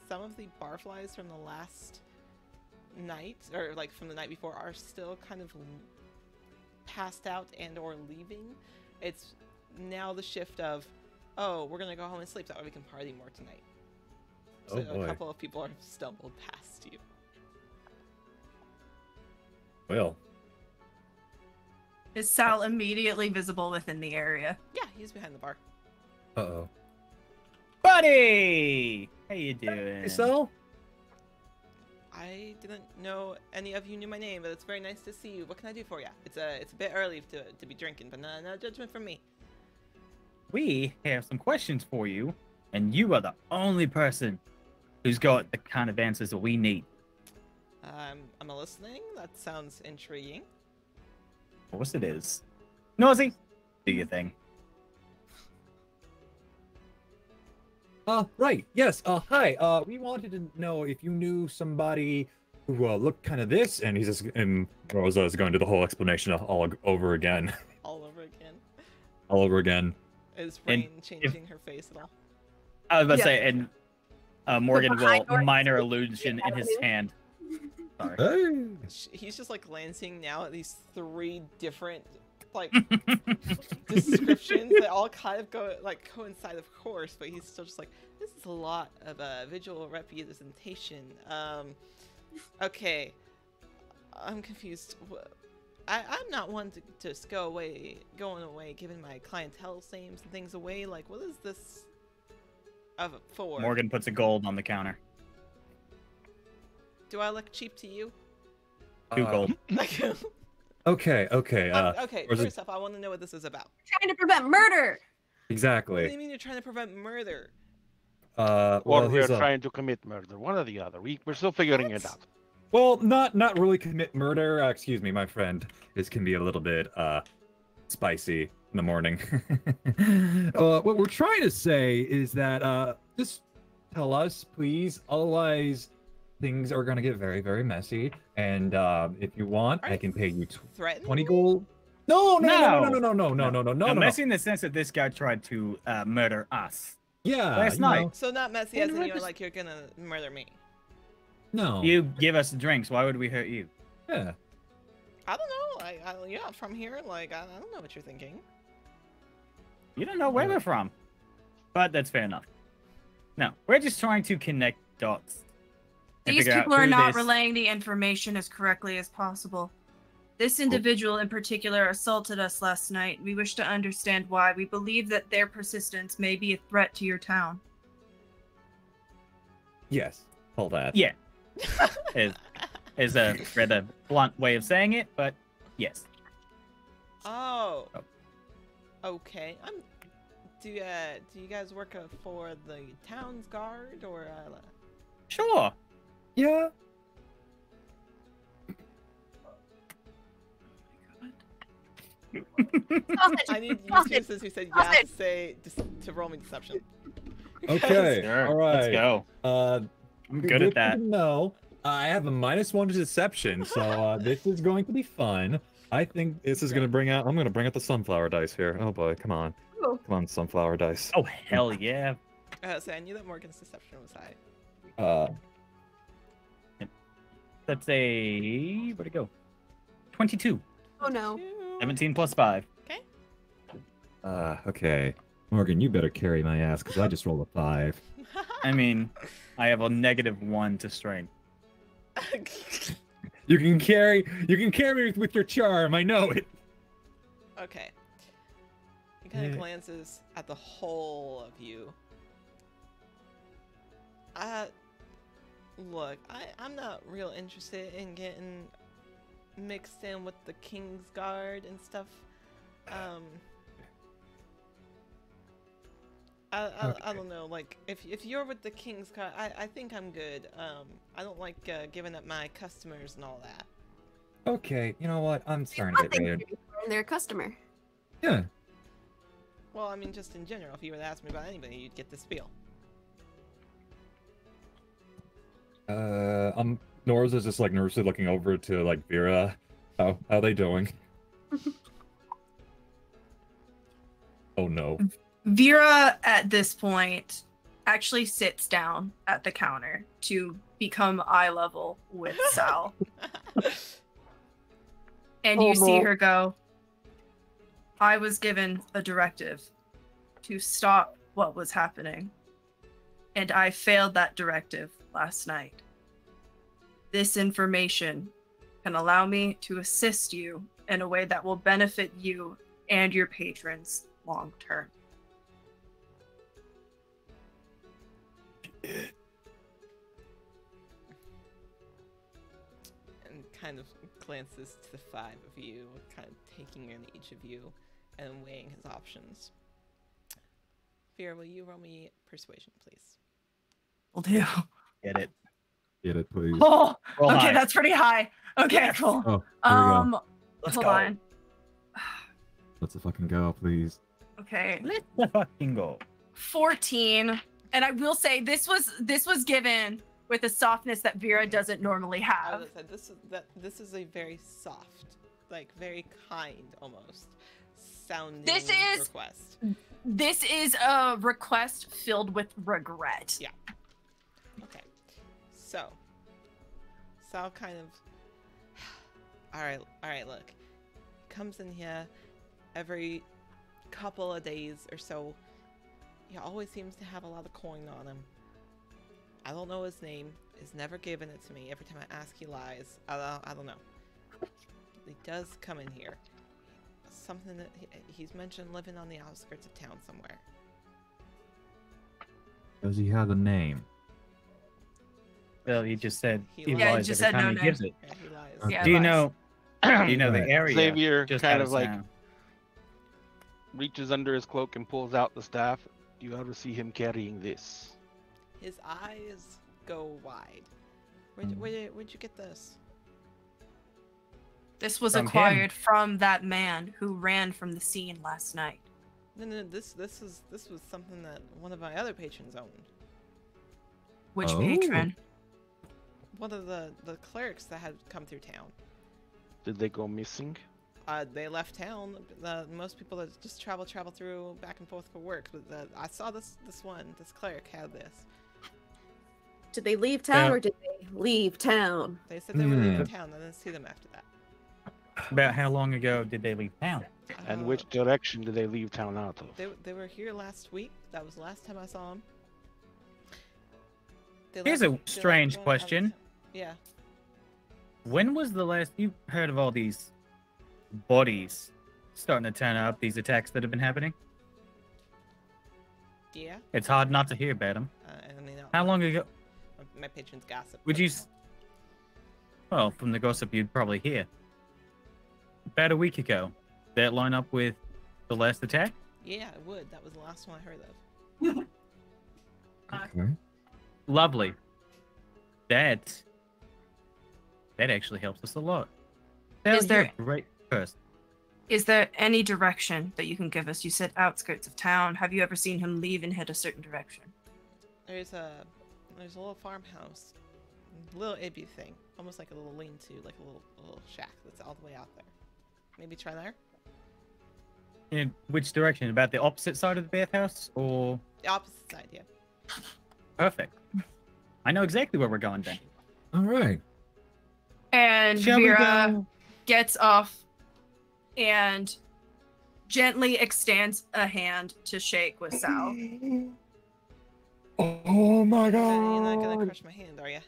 Some of the barflies from the last night, or like from the night before, are still kind of passed out and or leaving. It's now the shift of, oh, we're gonna go home and sleep, that way we can party more tonight. So Oh, boy. a couple of people have stumbled past you. Well, Is Sal immediately visible within the area? Yeah, he's behind the bar. uh-oh. Buddy! How you doing? Hey, Sal? I didn't know any of you knew my name, but it's very nice to see you. What can I do for you? It's a bit early to be drinking, but no judgment from me. We have some questions for you, and you are the only person who's got the kind of answers that we need. I'm listening. That sounds intriguing. Of course it is. Nosy, do your thing. Right. Yes. Hi. We wanted to know if you knew somebody who looked kind of this, and he's just, and Rosa is going to do the whole explanation all over again. All over again. All over again. Is Rain changing her face at all? I was about to Yeah. say, and Morgan behind will or- minor illusion in his hand. Sorry. Hey. He's just like glancing now at these 3 different like descriptions that all kind of coincide, of course, but he's still just like, this is a lot of visual representation. Okay, I'm confused. I'm not one to just going away, giving my clientele names and things away. Like, what is this for? Morgan puts a gold on the counter. Do I look cheap to you? 2 gold. Okay. Okay. Okay, was it- first off, I want to know what this is about. Trying to prevent murder. What do Exactly. you mean you're trying to prevent murder? Or Well, we're he's trying to commit murder. One or the other. We're still figuring it out. well, not really commit murder. Excuse me, my friend. This can be a little bit spicy in the morning. What we're trying to say is that just tell us, please. Otherwise, things are gonna get very, very messy. And if you want, Are I you can pay you Threatening 20 me? gold. No. Messy in the sense that this guy tried to murder us. Yeah. Last you know, night. So not messy And as in we're you're just- like you're gonna murder me. No. You give us drinks. Why would we hurt you? Yeah. I don't know. You're not from here. Like I don't know what you're thinking. You don't know where we're from. But that's fair enough. No, we're just trying to connect dots. and These figure out people are who not this- relaying the information as correctly as possible. This individual in particular assaulted us last night. We wish to understand why. We believe that their persistence may be a threat to your town. Yes. All that. Yeah. is a rather blunt way of saying it, but yes. Oh. Oh. Okay. Do you guys work for the town's guard or? Sure. Yeah. I need you two, since you said yes, to say to roll me deception. Okay. Sure. All right. Let's go. I'm good at that. No, I have a -1 to deception, so this is going to be fun. I think this is going to bring out. I'm going to bring out the sunflower dice here. Oh boy, come on, Ooh. come on, sunflower dice. Oh hell yeah. So I knew that Morgan's deception was high. That's a where'd it go? 22. Oh no. 17 plus 5. Okay, Morgan, you better carry my ass because I just rolled a 5. I mean, I have a -1 to strength. You can carry me with your charm. I know it. Okay. He kind of Yeah. glances at the whole of you. Look, I'm not real interested in getting mixed in with the King's Guard and stuff. I don't know, like, if you're with the King's Guard, I think I'm good. I don't like giving up my customers and all that. Okay, you know what? I'm starting I to get think weird. they're a customer. Yeah. Well, I mean, just in general, if you were to ask me about anybody, you'd get the spiel. Nora's is just like nervously looking over to like Vera. How they doing? Oh no. Vera, at this point, actually sits down at the counter to become eye level with Sal. And you see her go, I was given a directive to stop what was happening, and I failed that directive last night. This information can allow me to assist you in a way that will benefit you and your patrons long term. And kind of glances to the five of you, kind of taking in each of you and weighing his options. Vera, will you roll me persuasion, please? Will do. Get it. Get it, please. Oh, Roll okay, high. that's pretty high. Okay, Yes. cool. Oh, there we go. Let's Hold go. on. Let's fucking go, please. Okay, Let's fucking go. 14. And I will say this was given with a softness that Vera doesn't normally I have. was gonna say, this is a very soft, like very kind almost sounding This is- request. This is a request filled with regret. Yeah. Okay. So Sal kind of Alright, look. Comes in here every couple of days or so. He always seems to have a lot of coin on him. I don't know his name. He's never given it to me. Every time I ask, he lies. I don't know. He does come in here. Something that he's mentioned living on the outskirts of town somewhere. Does he have a name? Well, he just said He he lies. Yeah, he lies just every said time no he gives it. Yeah, he lies. Okay. Yeah, Do you lies. know? Do you know the Right. area? Xavier Just kind out of like town. reaches under his cloak and pulls out the staff. Do you ever see him carrying this? His eyes go wide. Where'd you get this? This was From him. acquired from that man who ran from the scene last night. No, this was something that one of my other patrons owned. Which Oh. patron? One of the clerics that had come through town. Did they go missing? They left town. Most people that just travel through back and forth for work. But I saw this cleric had this. Did they leave town Yeah. or did they leave town? They said they were leaving Hmm. town. I didn't see them after that. About how long ago did they leave town? And Uh, which direction did they leave town out of? They were here last week. That was the last time I saw them. Here's a strange question. Yeah. When was the last you heard of all these bodies starting to turn up? These attacks that have been happening. Yeah. It's hard not to hear about them. I mean, How long ago my patrons gossip. would you? Well, from the gossip you'd probably hear. About a week ago, that line up with the last attack. Yeah, it would. That was the last one I heard of. Okay. Lovely. That actually helps us a lot. Is there- Great person? Is there any direction that you can give us? You said outskirts of town. Have you ever seen him leave and head a certain direction? There's a little farmhouse, little itty thing, almost like a little lean-to, like a little shack that's all the way out there. Maybe try there. In which direction? About the opposite side of the bathhouse, or The opposite side, yeah. perfect? I know exactly where we're going then. All right. And Shall we Vera go? gets off and gently extends a hand to shake with Sal. Oh my You're not gonna god. crush my hand, are you?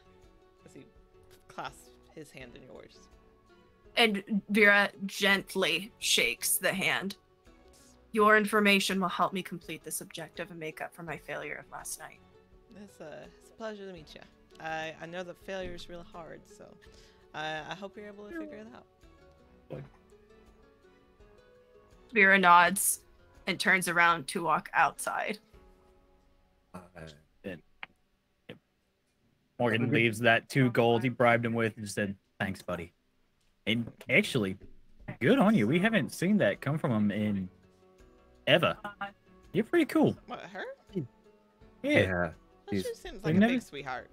As he clasps his hand in yours. And Vera gently shakes the hand. Your information will help me complete this objective and make up for my failure of last night. It's a pleasure to meet you. I know that failure is really hard, so I hope you're able to figure it out. Vera nods and turns around to walk outside. Morgan leaves that 2 gold he bribed him with and just said, "Thanks, buddy." And actually, good on you. We haven't seen that come from him in ever. You're pretty cool. What, her? Yeah. Yeah. Well, she He's- seems We've like a never- big sweetheart.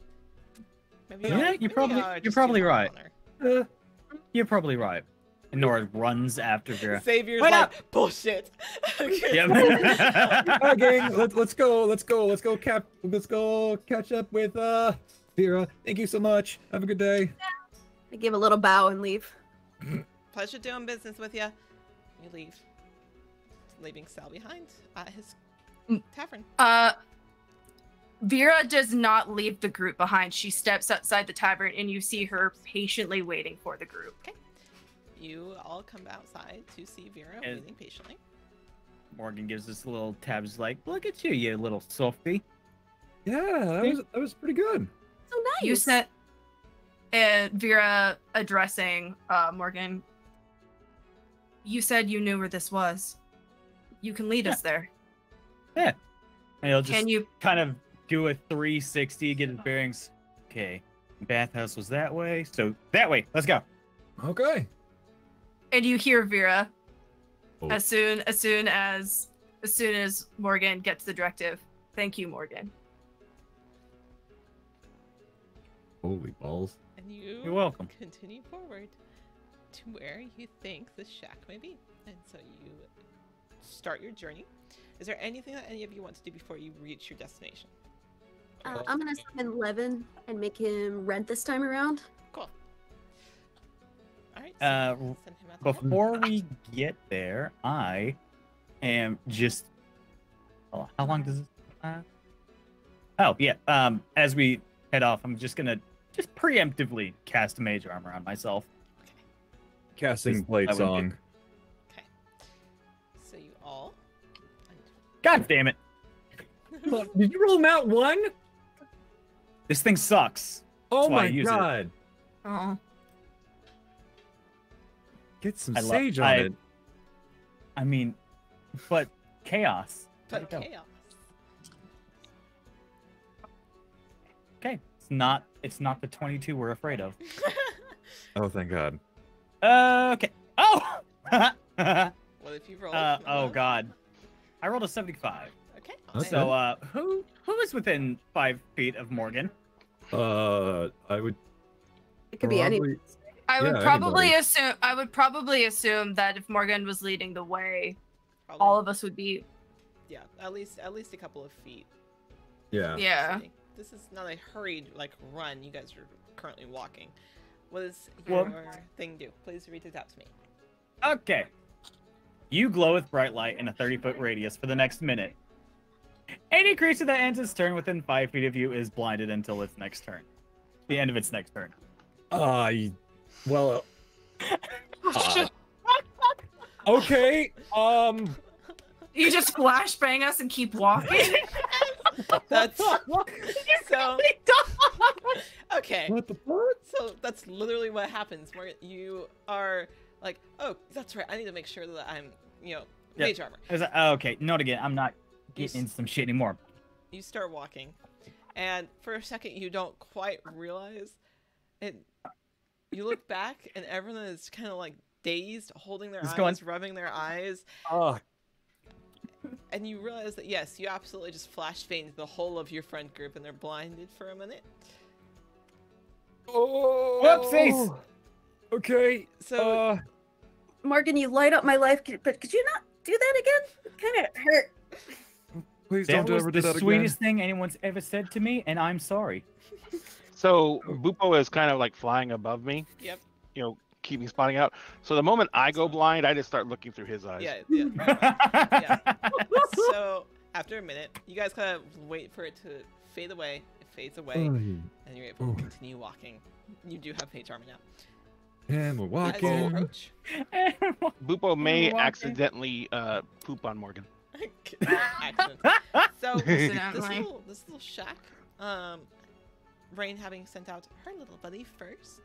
Maybe Yeah, y'all- you're maybe probably- y'all are you're just probably too hard right. on her. You're probably right. And Nora runs after Vera. Xavier's Wait like, up! bullshit. Okay. Yep. Hi, gang. Let's go catch up with Vera. Thank you so much. Have a good day. I give a little bow and leave. Pleasure doing business with you. You leave, leaving Sal behind at his tavern. Vera does not leave the group behind. She steps outside the tavern, and you see her patiently waiting for the group. Okay. You all come outside to see Vera And- waiting patiently. Morgan gives us a little tab. She's like, "Look at you, you little softy." Yeah, that was pretty good. So nice. You said, and Vera addressing Morgan. You said you knew where this was. You can lead us there. And he'll just Can you? kind of do a 360, get his bearings. Okay, bathhouse was that way, so that way. Let's go. Okay. And you hear Vera Oh. as soon as Morgan gets the directive. Thank you, Morgan. Holy balls. And you You're welcome. continue forward to where you think the shack may be. And so you start your journey. Is there anything that any of you want to do before you reach your destination? I'm gonna summon Levin and make him red this time around. Cool. All right. Uh, send him out the door. Before we get there, I am just. Oh, how long does this last? Oh yeah. As we head off, I'm just gonna preemptively cast mage armor on myself. Casting Just- blade I wouldn't song. Okay. So you all. God damn it! Did you roll out one? This thing sucks. Oh That's why I my use it. god. Oh. Get some I lo- sage on I- it. I mean, but chaos. But Where'd it go? chaos. Okay, it's not the 22 we're afraid of. Oh, thank god. Okay. Oh. What if you roll? Oh god. I rolled a 75. Okay. Okay. So who is within 5 feet of Morgan? I would It could be any. probably- I would Yeah, probably anybody. assume. I would probably assume that if Morgan was leading the way, Probably, all of us would be. yeah, at least a couple of feet. Yeah. Yeah. This is not a hurried run. You guys are currently walking. What does Well- your thing do? Please read it out to me. Okay. You glow with bright light in a 30-foot radius for the next minute. Any creature that ends its turn within 5 feet of you is blinded until its next turn. The end of its next turn. Well. Okay. You just flashbang us and keep walking. That's so. Okay, What the fuck? so that's literally what happens. Where you are like, oh, that's right. I need to make sure that I'm, Yeah. mage armor. I was like, oh, okay, not again. I'm not You getting into some shit anymore. You start walking, and for a second you don't quite realize it. You look back, and everyone is kind of dazed, holding their It's eyes, going- rubbing their eyes, Oh, and you realize that yes, you absolutely just flash banged the whole of your friend group, and they're blinded for a minute. Whoopsies! Okay. So Morgan, you light up my life, but could you not do that again? It kind of hurt. Please That don't was ever do the that sweetest thing anyone's ever said to me, and I'm sorry. So Bupo is kind of flying above me. Yep. Keeping spotting out. So the moment I go blind, I just start looking through his eyes. yeah, yeah. So after a minute, you guys kind of wait for it to fade away. It fades away, again. and you're able to Oh. continue walking. You do have mage armor now. And we're As you walking. approach, Bupo may Walking. accidentally poop on Morgan. accident. So Accidentally. this little shack, Rain having sent out her little buddy first,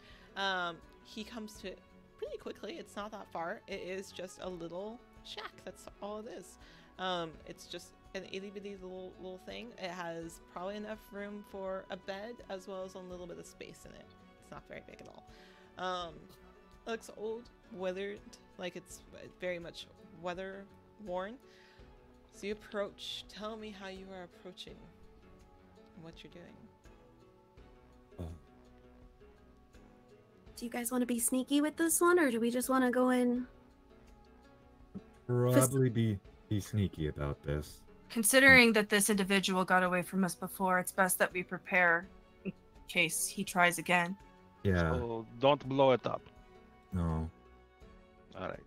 he comes to it pretty quickly. It's not that far. It is just a little shack. That's all it is. It's just an itty bitty little thing. It has probably enough room for a bed as well as a little bit of space in it. It's not very big at all. It looks old, weathered, like it's very much weather worn. So you approach. Tell me how you are approaching and what you're doing. Do you guys want to be sneaky with this one, or do we just want to go in? Probably be sneaky about this. Considering that this individual got away from us before, it's best that we prepare in case he tries again. Yeah. So don't blow it up. No. All right.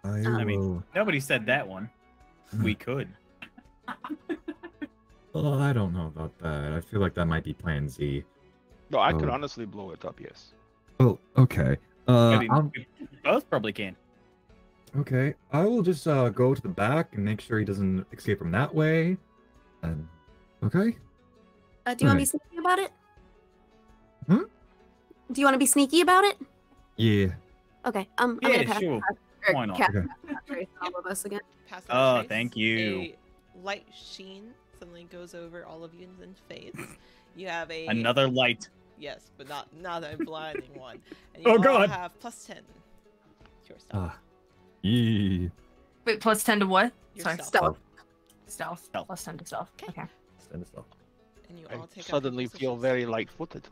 I mean, will- nobody said that one. We could. Oh, I don't know about that. I feel like that might be Plan Z. No, I could Oh. honestly blow it up. Yes. Oh, okay. I mean, I'm- we both probably can. okay. I will just go to the back and make sure he doesn't escape from that way. And okay. Do you want to be Alright. sneaky about it? Hmm? Do you want to be sneaky about it? Yeah. Okay. I'm Yeah, gonna pass sure. or Why not? cast Okay. trace on all of us again. Pass that Oh, trace. thank you. A light sheen suddenly goes over all of you and face. You have a Another light. yes, but not a blinding one. And Oh, you all God. have +10 to your stealth. Yeah. Wait, plus 10 to what? Your Sorry. stealth. Stealth. Stealth. Plus 10 to stealth. Okay. Okay. Send this off. And you I all take up your suddenly feel positions. very light-footed.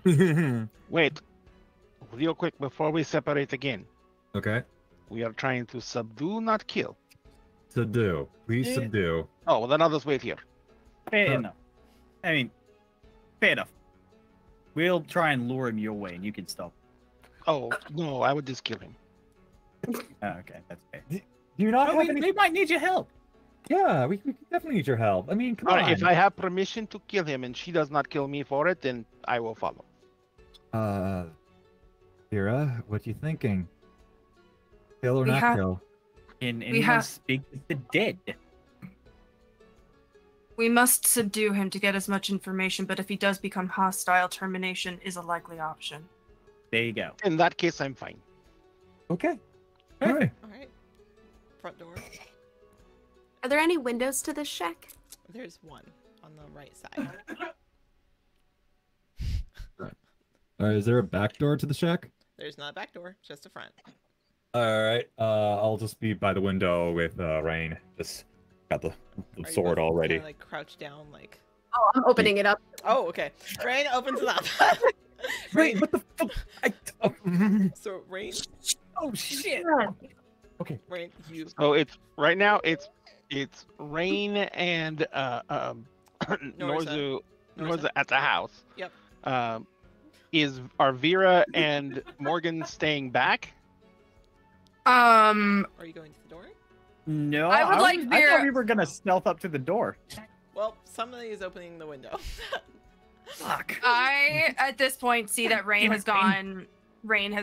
okay. Wait, real quick before we separate again. Okay. We are trying to subdue, not kill. Subdue. Please Yeah. subdue. Oh, well then I'll just wait here. Fair Huh. enough. I mean, fair enough. We'll try and lure him your way, and you can stop. Oh no, I would just kill him. Oh, okay, that's fair. Do you not Oh, have any? we might need your help. Yeah, we definitely need your help. I mean, come All on. right, if I have permission to kill him and she does not kill me for it, then I will follow. Kira, what you thinking? Kill or We not have- kill? Can anyone have- speak to the dead? We must subdue him to get as much information, but if he does become hostile, termination is a likely option. There you go. In that case, I'm fine. Okay. All right. All right. Front door. Are there any windows to this shack? There's one on the right side. Is there a back door to the shack? There's not a back door, just a front. All right. I'll just be by the window with Rain. Just got the Are you sword both already. kinda, like crouched down, like. Oh, I'm opening it up. Oh, okay. Rain opens it up. Rain, what the fuck? So Rain, Oh shit! Rain, you. So it's right now. It's Rain and Norzu at the house. Yep. Are Vera and Morgan staying back? Are you going to the door? No, I would like I Vera- thought we were gonna stealth up to the door. Well, somebody is opening the window. Fuck. I, at this point, see that Rain Damn has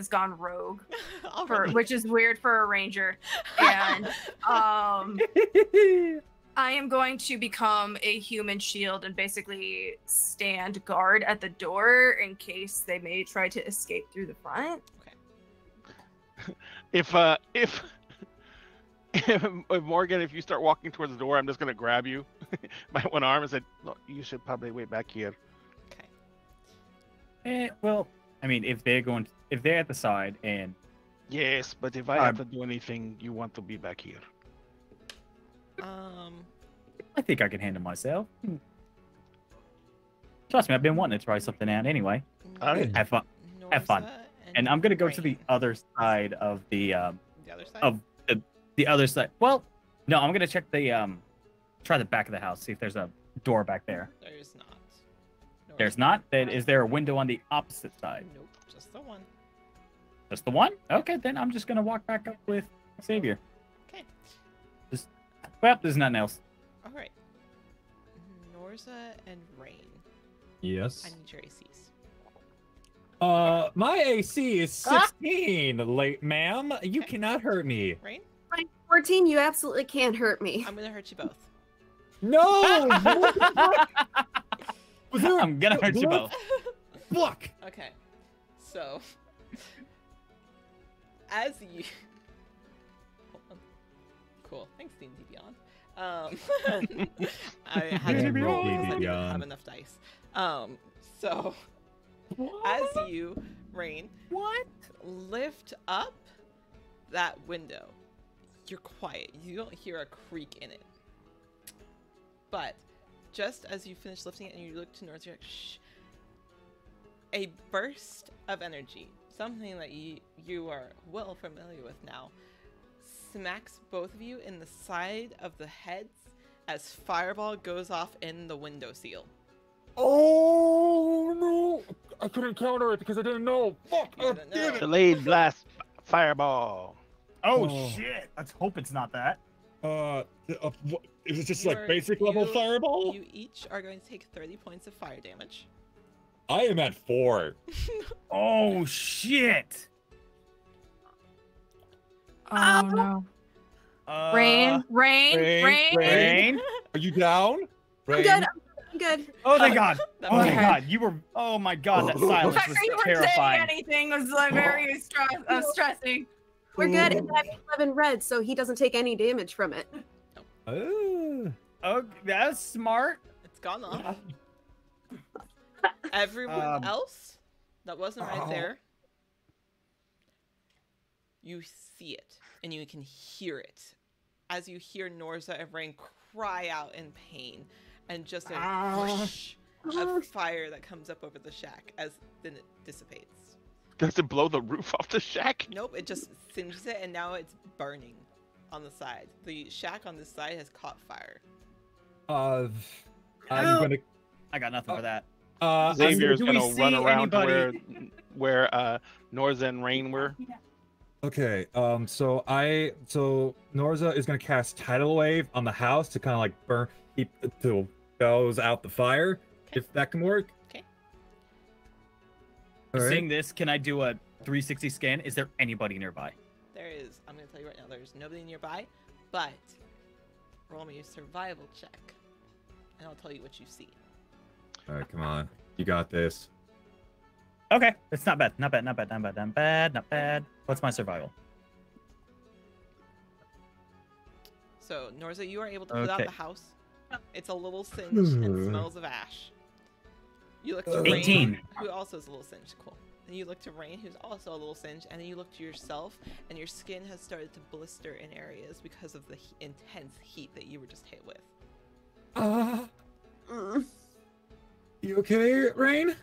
it, gone rogue, Already. which is weird for a ranger. And I am going to become a human shield and basically stand guard at the door in case they may try to escape through the front. If Morgan, if you start walking towards the door, I'm just gonna grab you by one arm and say, "Look, you should probably wait back here." Well, I mean, if they're at the side and Yes, but if I have to do anything, you want to be back here. I think I can handle myself. Trust me, I've been wanting to try something out anyway. All right. Have fun. Have fun. Norza And I'm gonna go to the Rain. other side of the The other side. of the other side. Well, no, I'm gonna check the try the back of the house, see if there's a door back there. There's not. There's not. Then is there a window on the opposite side? Nope, just the one. Just the one? Okay, then I'm just gonna walk back up with Xavier. Okay. Well, there's nothing else. All right. Norza and Rain. Yes. I need your ACs. My AC is 16, late ma'am. You Okay. cannot hurt me. Rain, 14, you absolutely can't hurt me. I'm gonna hurt you both. No! What the fuck? Was there a- I'm gonna hurt you what? both. Fuck! Okay. So, as you. Hold on. Cool. Thanks, D&D Beyond. I had to D&D roll because I didn't Beyond. have enough dice. So, as you, Rain, lift up that window, you're quiet. You don't hear a creak in it. But just as you finish lifting it and you look to North, you're like, shh. a burst of energy, something that you are well familiar with now, smacks both of you in the side of the heads as fireball goes off in the window seal. Oh no! I couldn't counter it because I didn't know. Fuck! You didn't know. Delayed blast fireball. Oh, Oh. shit! Let's hope it's not that. Is it just You like are- basic level you- fireball? You each are going to take 30 points of fire damage. I am at 4. Oh shit! Oh no. Rain. Rain. Are you down? I'm Rain? good. I'm good. Oh thank God! That Oh was my okay. God! You were. Oh my God! That The silence fact was that you weren't saying terrifying. anything was like very stressing. We're good. And I have 11 red, so he doesn't take any damage from it. Oh. Oh, that's smart. It's gone off. Everyone else that wasn't right there, you see it and you can hear it as you hear Norza and Rain cry out in pain, and just a whoosh of fire that comes up over the shack as then it dissipates. Does it blow the roof off the shack? Nope, it just singes it and now it's burning on the side. The shack on this side has caught fire. I'm Help. gonna. I got nothing for that. Xavier's do we gonna run see around to anybody- where Norza and Rain were. Okay. So Norza is gonna cast Tidal Wave on the house to kind of like to douse out the fire, if that can work. Okay. All right. Seeing this, can I do a 360 scan? Is there anybody nearby? There is, I'm going to tell you right now, there's nobody nearby, but roll me a survival check, and I'll tell you what you see. All right, come on. You got this. Okay, it's not bad. Not bad. Not bad. Not bad. Not bad. Not bad. What's my survival? So, Norza, you are able to put out Okay. the house. It's a little singed and smells of ash. You look to Rain, 18. who also is a little singed. Cool. And you look to Rain, who's also a little singed, and then you look to yourself, and your skin has started to blister in areas because of the intense heat that you were just hit with. Mm. You okay, Rain?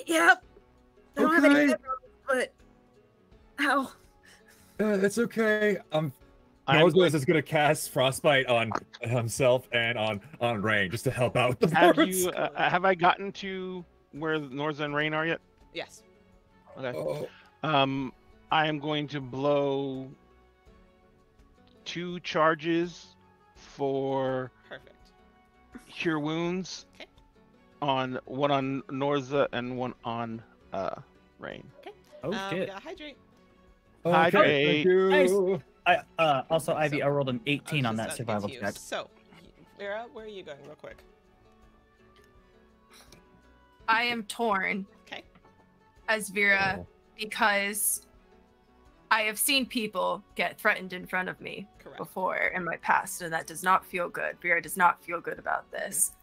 Yep. I don't have any Okay. red, but ow. It's okay. I'm Norza going- is just gonna cast Frostbite on himself and on Rain just to help out with the Have force. you? Have I gotten to where Norza and Rain are yet? Yes. Okay. Oh. I am going to blow 2 charges for Perfect. Cure Wounds. Okay. One on Norza and one on Rain. Oh We shit. got Hydrate. Okay, Hydrate. thank you. Nice. Also, Ivy, I rolled an 18 on I that was just about survival to get to you. check. So, Vera, where are you going real quick? I am torn Okay. as Vera Oh. because I have seen people get threatened in front of me Correct. before in my past, and that does not feel good. Vera does not feel good about this.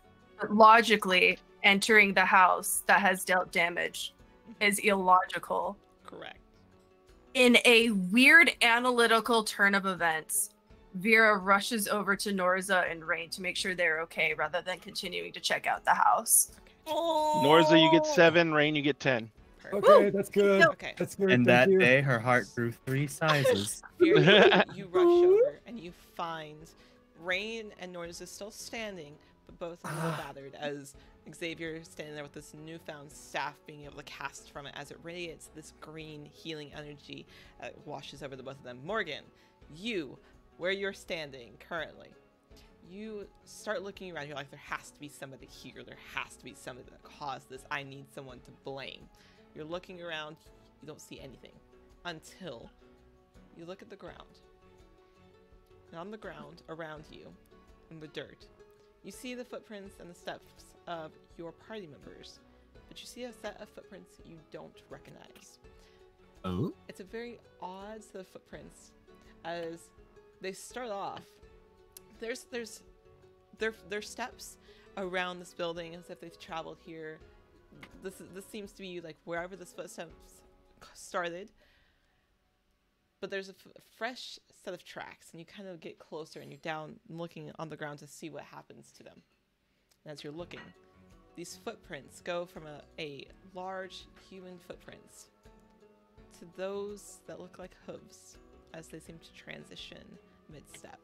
But logically, entering the house that has dealt damage is illogical. Correct. In a weird analytical turn of events, Vera rushes over to Norza and Rain to make sure they're okay rather than continuing to check out the house. Norza, you get 7. Rain, you get 10. Perfect. Okay, that's good. Okay. That's good. And thank that you. day, her heart grew 3 sizes. Vera, you rush over and you find Rain and Norza still standing, but both of them are battered as Xavier is standing there with this newfound staff being able to cast from it as it radiates this green healing energy that washes over the both of them. Morgan, you, where you're standing currently, you start looking around. You're like, there has to be somebody here. There has to be somebody that caused this. I need someone to blame. You're looking around. You don't see anything until you look at the ground. And on the ground around you, in the dirt, you see the footprints and the steps of your party members, but you see a set of footprints you don't recognize. Oh. It's a very odd set of footprints, as they start off. There's steps around this building as if they've traveled here. This seems to be like wherever this footsteps started. But there's a fresh set of tracks, and you kind of get closer, and you're down looking on the ground to see what happens to them. And as you're looking, these footprints go from a large human footprints to those that look like hooves as they seem to transition mid-step.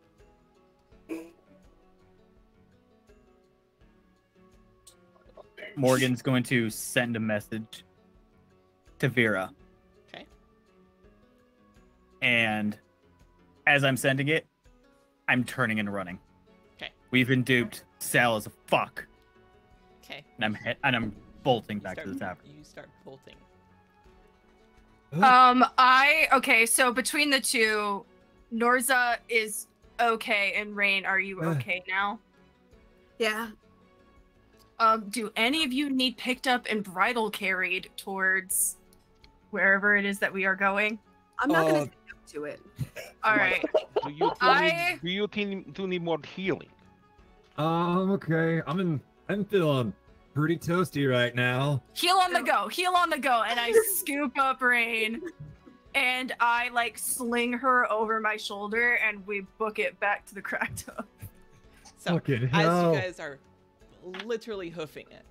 Morgan's going to send a message to Vera. Okay. And as I'm sending it, I'm turning and running. Okay. We've been duped. Sal is a fuck. Okay. And I'm bolting You back to the tavern. You start bolting. Okay, so between the two, Norza is okay, and Rain, are you okay now? Yeah. Do any of you need picked up and bridle carried towards wherever it is that we are going? I'm not gonna stick up to it. All right. Do you need more healing? Okay. I'm feeling pretty toasty right now. Heal on the go. Heal on the go. And I scoop up Rain and I like sling her over my shoulder and we book it back to the cracked up. So Fucking as hell. you guys are literally hoofing it,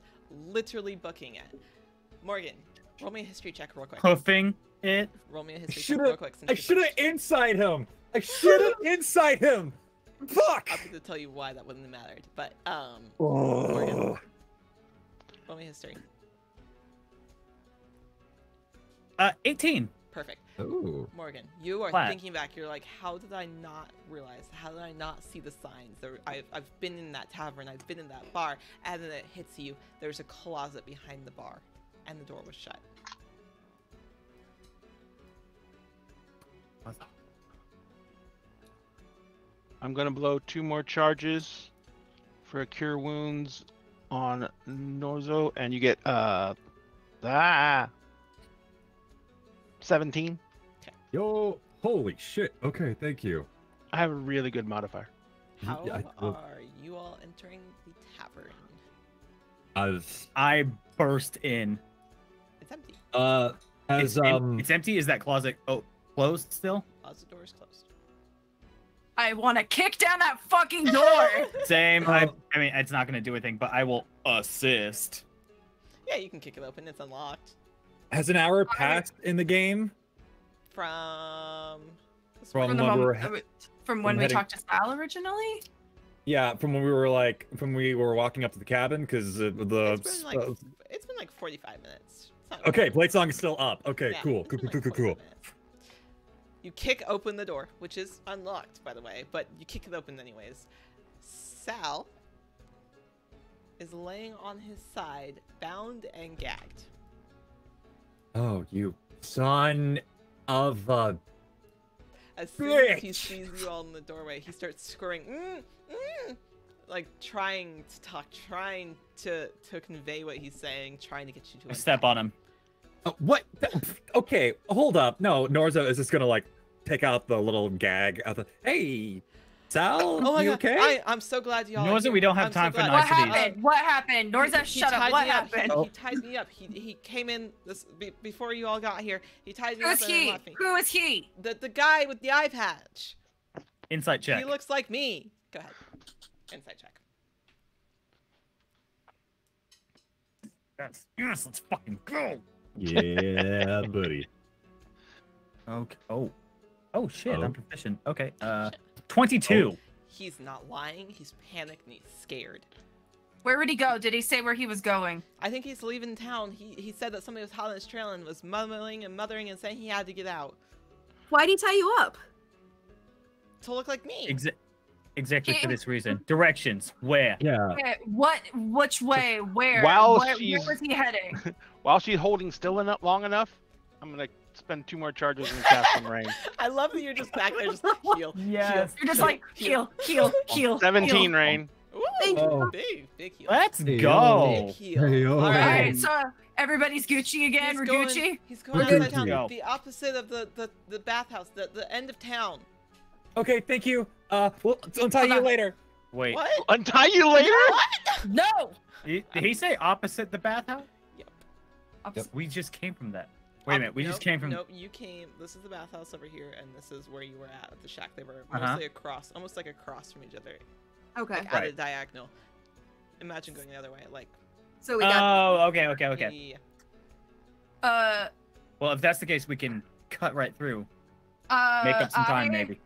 literally booking it, Morgan, roll me a history check real quick. Hoofing it. Roll me a history check real quick. I should have inside him. I should have inside him. Fuck. I'm going to tell you why that wouldn't have mattered, but Oh. Morgan, roll me history. 18. Perfect. Ooh. Morgan, you are Flat. thinking back. You're like, how did I not realize? How did I not see the signs? I've been in that tavern. I've been in that bar. And then it hits you. There's a closet behind the bar, and the door was shut. I'm gonna blow 2 more charges for a cure wounds on Norzo, and you get 17. Yo, holy shit. Okay, thank you. I have a really good modifier. How Yeah, are you all entering the tavern? I burst in. It's empty. It's empty. Is that closet closed still? The door is closed. I want to kick down that fucking door. Same. I mean, it's not going to do anything, but I will assist. Yeah, you can kick it open. It's unlocked. Has an hour passed in the game? From From the when we were moment, from when we heading- talked to Sal originally? Yeah, from when we were walking up to the cabin, because it's been like 45 minutes. It's not okay, long. plate song is still up. Okay, Yeah, cool, it's cool, been cool, like cool, cool. 45 minutes. You kick open the door, which is unlocked, by the way, but you kick it open anyways. Sal is laying on his side, bound and gagged. Oh, you son of a... As soon as he Bitch. sees you all in the doorway, he starts scurrying, like trying to talk, trying to convey what he's saying, trying to get you to I step on him. What? Okay, hold up. No, Norza is just gonna like take out the little gag of the. Hey, Sal, Oh my you god! okay? I'm so glad y'all. Norza, we don't have time for glad. What niceties. happened? What happened? Norza, shut up. tied What me up. happened? He tied me up. He came in before you all got here. He tied me Who's up and then he? left me. Who is he? The guy with the eye patch. Insight check. He looks like me. Go ahead. Insight check. Yes, let's fucking go. Yeah, buddy. Okay. Oh shit, Oh. I'm proficient. Okay. 22. He's not lying. He's panicked and he's scared. Where would he go? Did he say where he was going? I think he's leaving town. He said that somebody was hot on his trail and was mumbling and mothering and saying he had to get out. Why'd he tie you up? To look like me. Exactly for this reason. Directions. Where? Yeah. Okay, which way? Where? While where she's- was he heading? While she's holding still enough long enough, I'm gonna spend 2 more charges and cast some rain. I love that you're just back there, just heal. Yes. You're just like heal. 17 heal. rain. Ooh, Thank you. big heal. Let's Hey, go. Big heal. Hey, yo. All All right. right, so everybody's Gucci again. He's We're going, Gucci. He's going We're outside town. Gucci. The opposite of the bathhouse, the end of town. Okay, thank you. Well, I'll tell Hold you on. later. Wait. What? Untie you later? No. Did he say opposite the bathhouse? Yep. We just came from that. Wait a minute. We just came from. Nope, you came. This is the bathhouse over here, and this is where you were at the shack. They were Uh-huh. mostly across, almost like across from each other, Okay. like at a diagonal. Imagine going the other way, like So we got. Oh, okay. Yeah. Well, if that's the case, we can cut right through. Uh, Make up some time, I- maybe.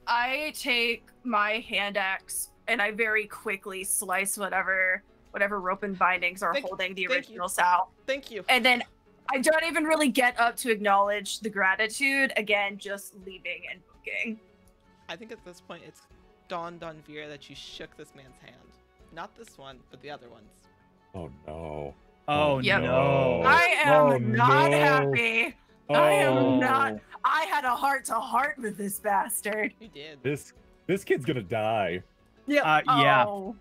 I take my hand axe and I very quickly slice whatever rope and bindings are Thank- holding the thank you. original Sal. Thank you. And then I don't even really get up to acknowledge the gratitude. Again, just leaving and booking. I think at this point it's dawned on Vera that you shook this man's hand. Not this one, but the other ones. Oh no. Oh Yep. no. I am Oh, not no. happy. Oh. I am not. I had a heart-to-heart with this bastard. You did. This kid's gonna die. Yeah. Oh,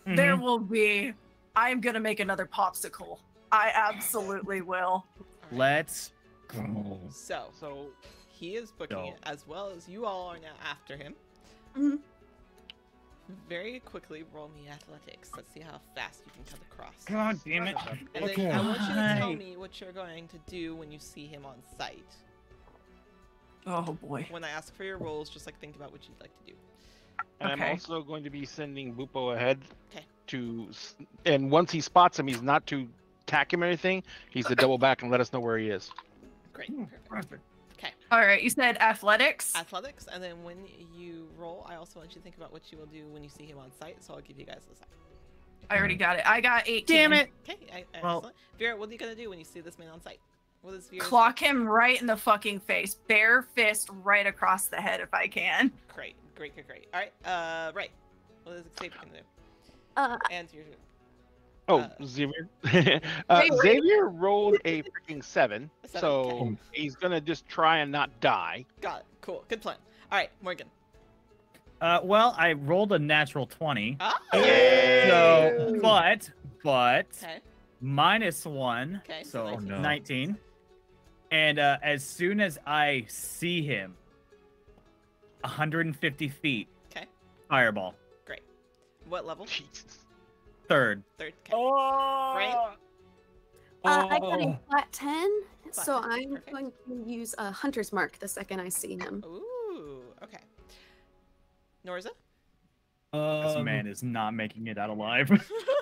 there will be. I am gonna make another popsicle. I absolutely will. All right. Let's go. So he is booking Go. it as well as you all are now after him. Mhm. Very quickly roll me athletics. Let's see how fast you can cut across. God damn it. And Okay. then I want you to tell Hi. me what you're going to do when you see him on site. Oh boy. When I ask for your rolls, just like think about what you'd like to do. And I'm Okay. also going to be sending Bupo ahead. Okay. And once he spots him, he's not to attack him or anything. He's to double back and let us know where he is. Great. Perfect. Okay. All right, you said athletics. Athletics, and then when you roll, I also want you to think about what you will do when you see him on site. So I'll give you guys the site. I already got it. I got 18. Damn it. Okay. Well- Excellent. Vera, what are you gonna do when you see this man on site? What is Vera's? Clock him right in the fucking face. Bare fist right across the head if I can. Great. All right. Right. What is Xavier gonna do? And your. Oh, Uh, Xavier. Xavier. Xavier rolled a freaking 7, A 7, so okay. he's gonna just try and not die. Got it. Cool. Good plan. All right, Morgan. Well, I rolled a natural 20. Ah. So, but Okay. -1, Okay, so so 19. no. 19. And as soon as I see him, 150 feet, Okay. fireball, What level? Jesus. third. Third. Okay. Oh, Right? I got a flat 10, Flat so 10, I'm perfect. going to use a hunter's mark the second I see him. Ooh. Okay. Norza. This man is not making it out alive.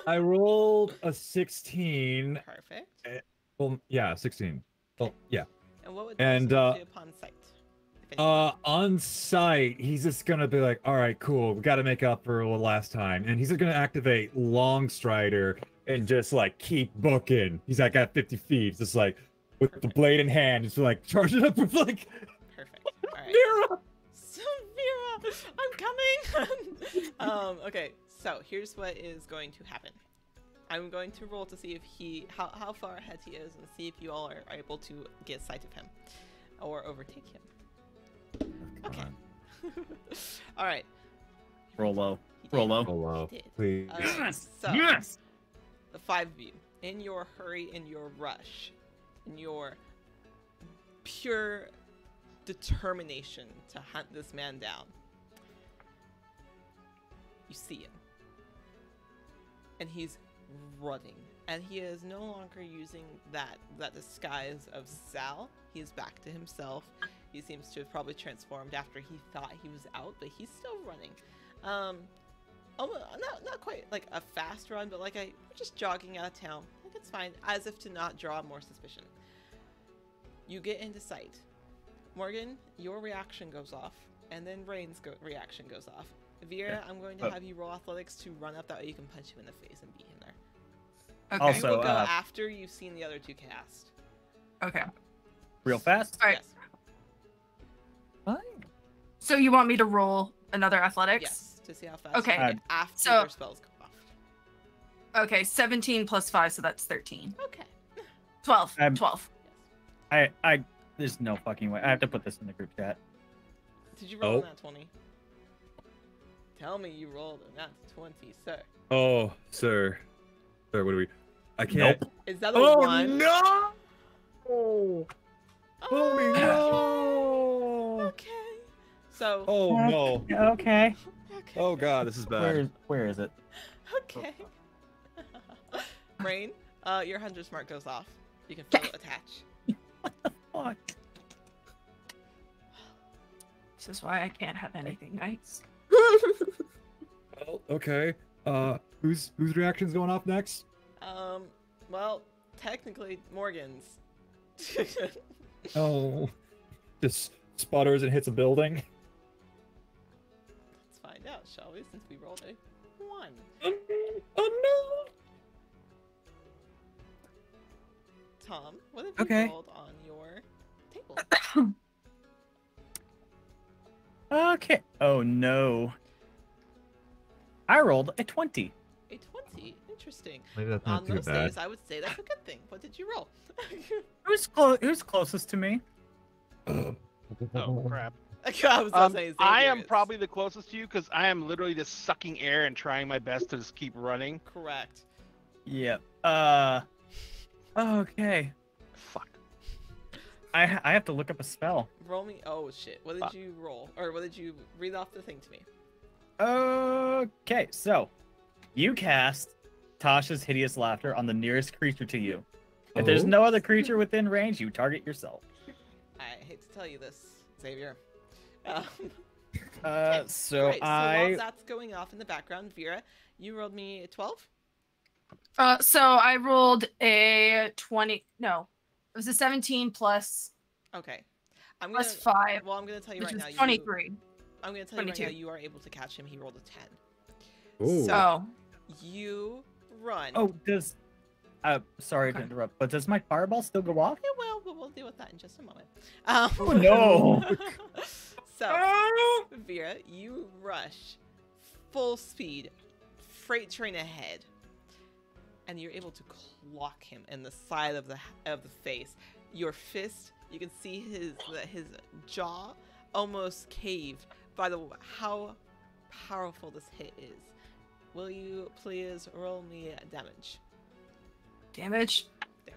I rolled a 16. Perfect. Well, yeah, 16. Well, yeah. And what would And, Norza do upon sight? If anything? On site, he's just gonna be like, all right, cool, we gotta make up for the last time. And he's just gonna activate Long Strider and just like keep booking. He's like at 50 feet, just like with the blade in hand, just like charging up with like Perfect. All right. Vera. So, Vera, I'm coming. Okay. So here's what is going to happen. I'm going to roll to see if how far ahead he is, and see if you all are able to get sight of him, or overtake him. Okay. All right. Roll low. He did. Roll low. Oh wow, He did. please. Yes. So, Yes. the 5 of you, in your hurry, in your rush, in your pure determination to hunt this man down, you see him. And he's running. And he is no longer using that disguise of Sal. He is back to himself. He seems to have probably transformed after he thought he was out, but he's still running. Almost, not quite like a fast run, but like we're just jogging out of town. Like it's fine, as if to not draw more suspicion. You get into sight. Morgan, your reaction goes off, and then Rain's reaction goes off. Vera, I'm going to have you roll athletics to run up, that way you can punch him in the face and beat him there. Okay. Also- You will go uh, after you've seen the other two cast. Okay. Real fast. All right. Yes. So you want me to roll another athletics? Yes, to see how fast Okay. you get after so- their spells go off. Okay, 17 plus 5, so that's 13. Okay. 12. Um, 12. There's no fucking way. I have to put this in the group chat. Did you roll Oh. that 20? Tell me you rolled a nat 20, sir. Oh, sir. Sir, what do we? I can't. Nope. Is that a Oh 1? no! Oh, Oh, no! Okay. So, Oh no! Okay. okay. Oh god, this is bad. Where is it? Okay. Rain, your hunter's mark goes off. You can feel it attach. Fuck. This is why I can't have anything nice. Well, okay. Whose reaction's going off next? Well, technically Morgan's. Oh, just sputters and hits a building. Let's find out, shall we? Since we rolled a 1. Oh Tom, what have you Okay. rolled on your table? Okay. Oh no. I rolled a 20. A 20. Interesting. Maybe that's On not too those bad. days, I would say that's a good thing. What did you roll? Who's closest to me? Oh crap. I was gonna say I Xavier am is. probably the closest to you because I am literally just sucking air and trying my best to just keep running. Correct. Yep. Okay. Fuck. I have to look up a spell. Roll me. Oh shit. What did Fuck. you roll? Or what did you read off the thing to me? Okay, so you cast Tasha's Hideous Laughter on the nearest creature to you. If there's Oh. no other creature within range, you target yourself. I hate to tell you this, Xavier. Um, So right, so while that's going off in the background, Vera, you rolled me a 12? So I rolled a 20. No, it was a 17 plus Okay. I'm gonna, 5, well, I'm going to tell you which right is now. 23. I'm going to tell you right 22. now, you are able to catch him. He rolled a 10. Ooh. So Oh, you run. Oh, does sorry to Okay. interrupt, but does my fireball still go off? Yeah, well, we'll deal with that in just a moment. Oh, no. So, Vera, you rush full speed, freight train ahead, and you're able to clock him in the side of the face. Your fist, you can see his jaw almost caved by how powerful this hit is. Will you please roll me damage? damage.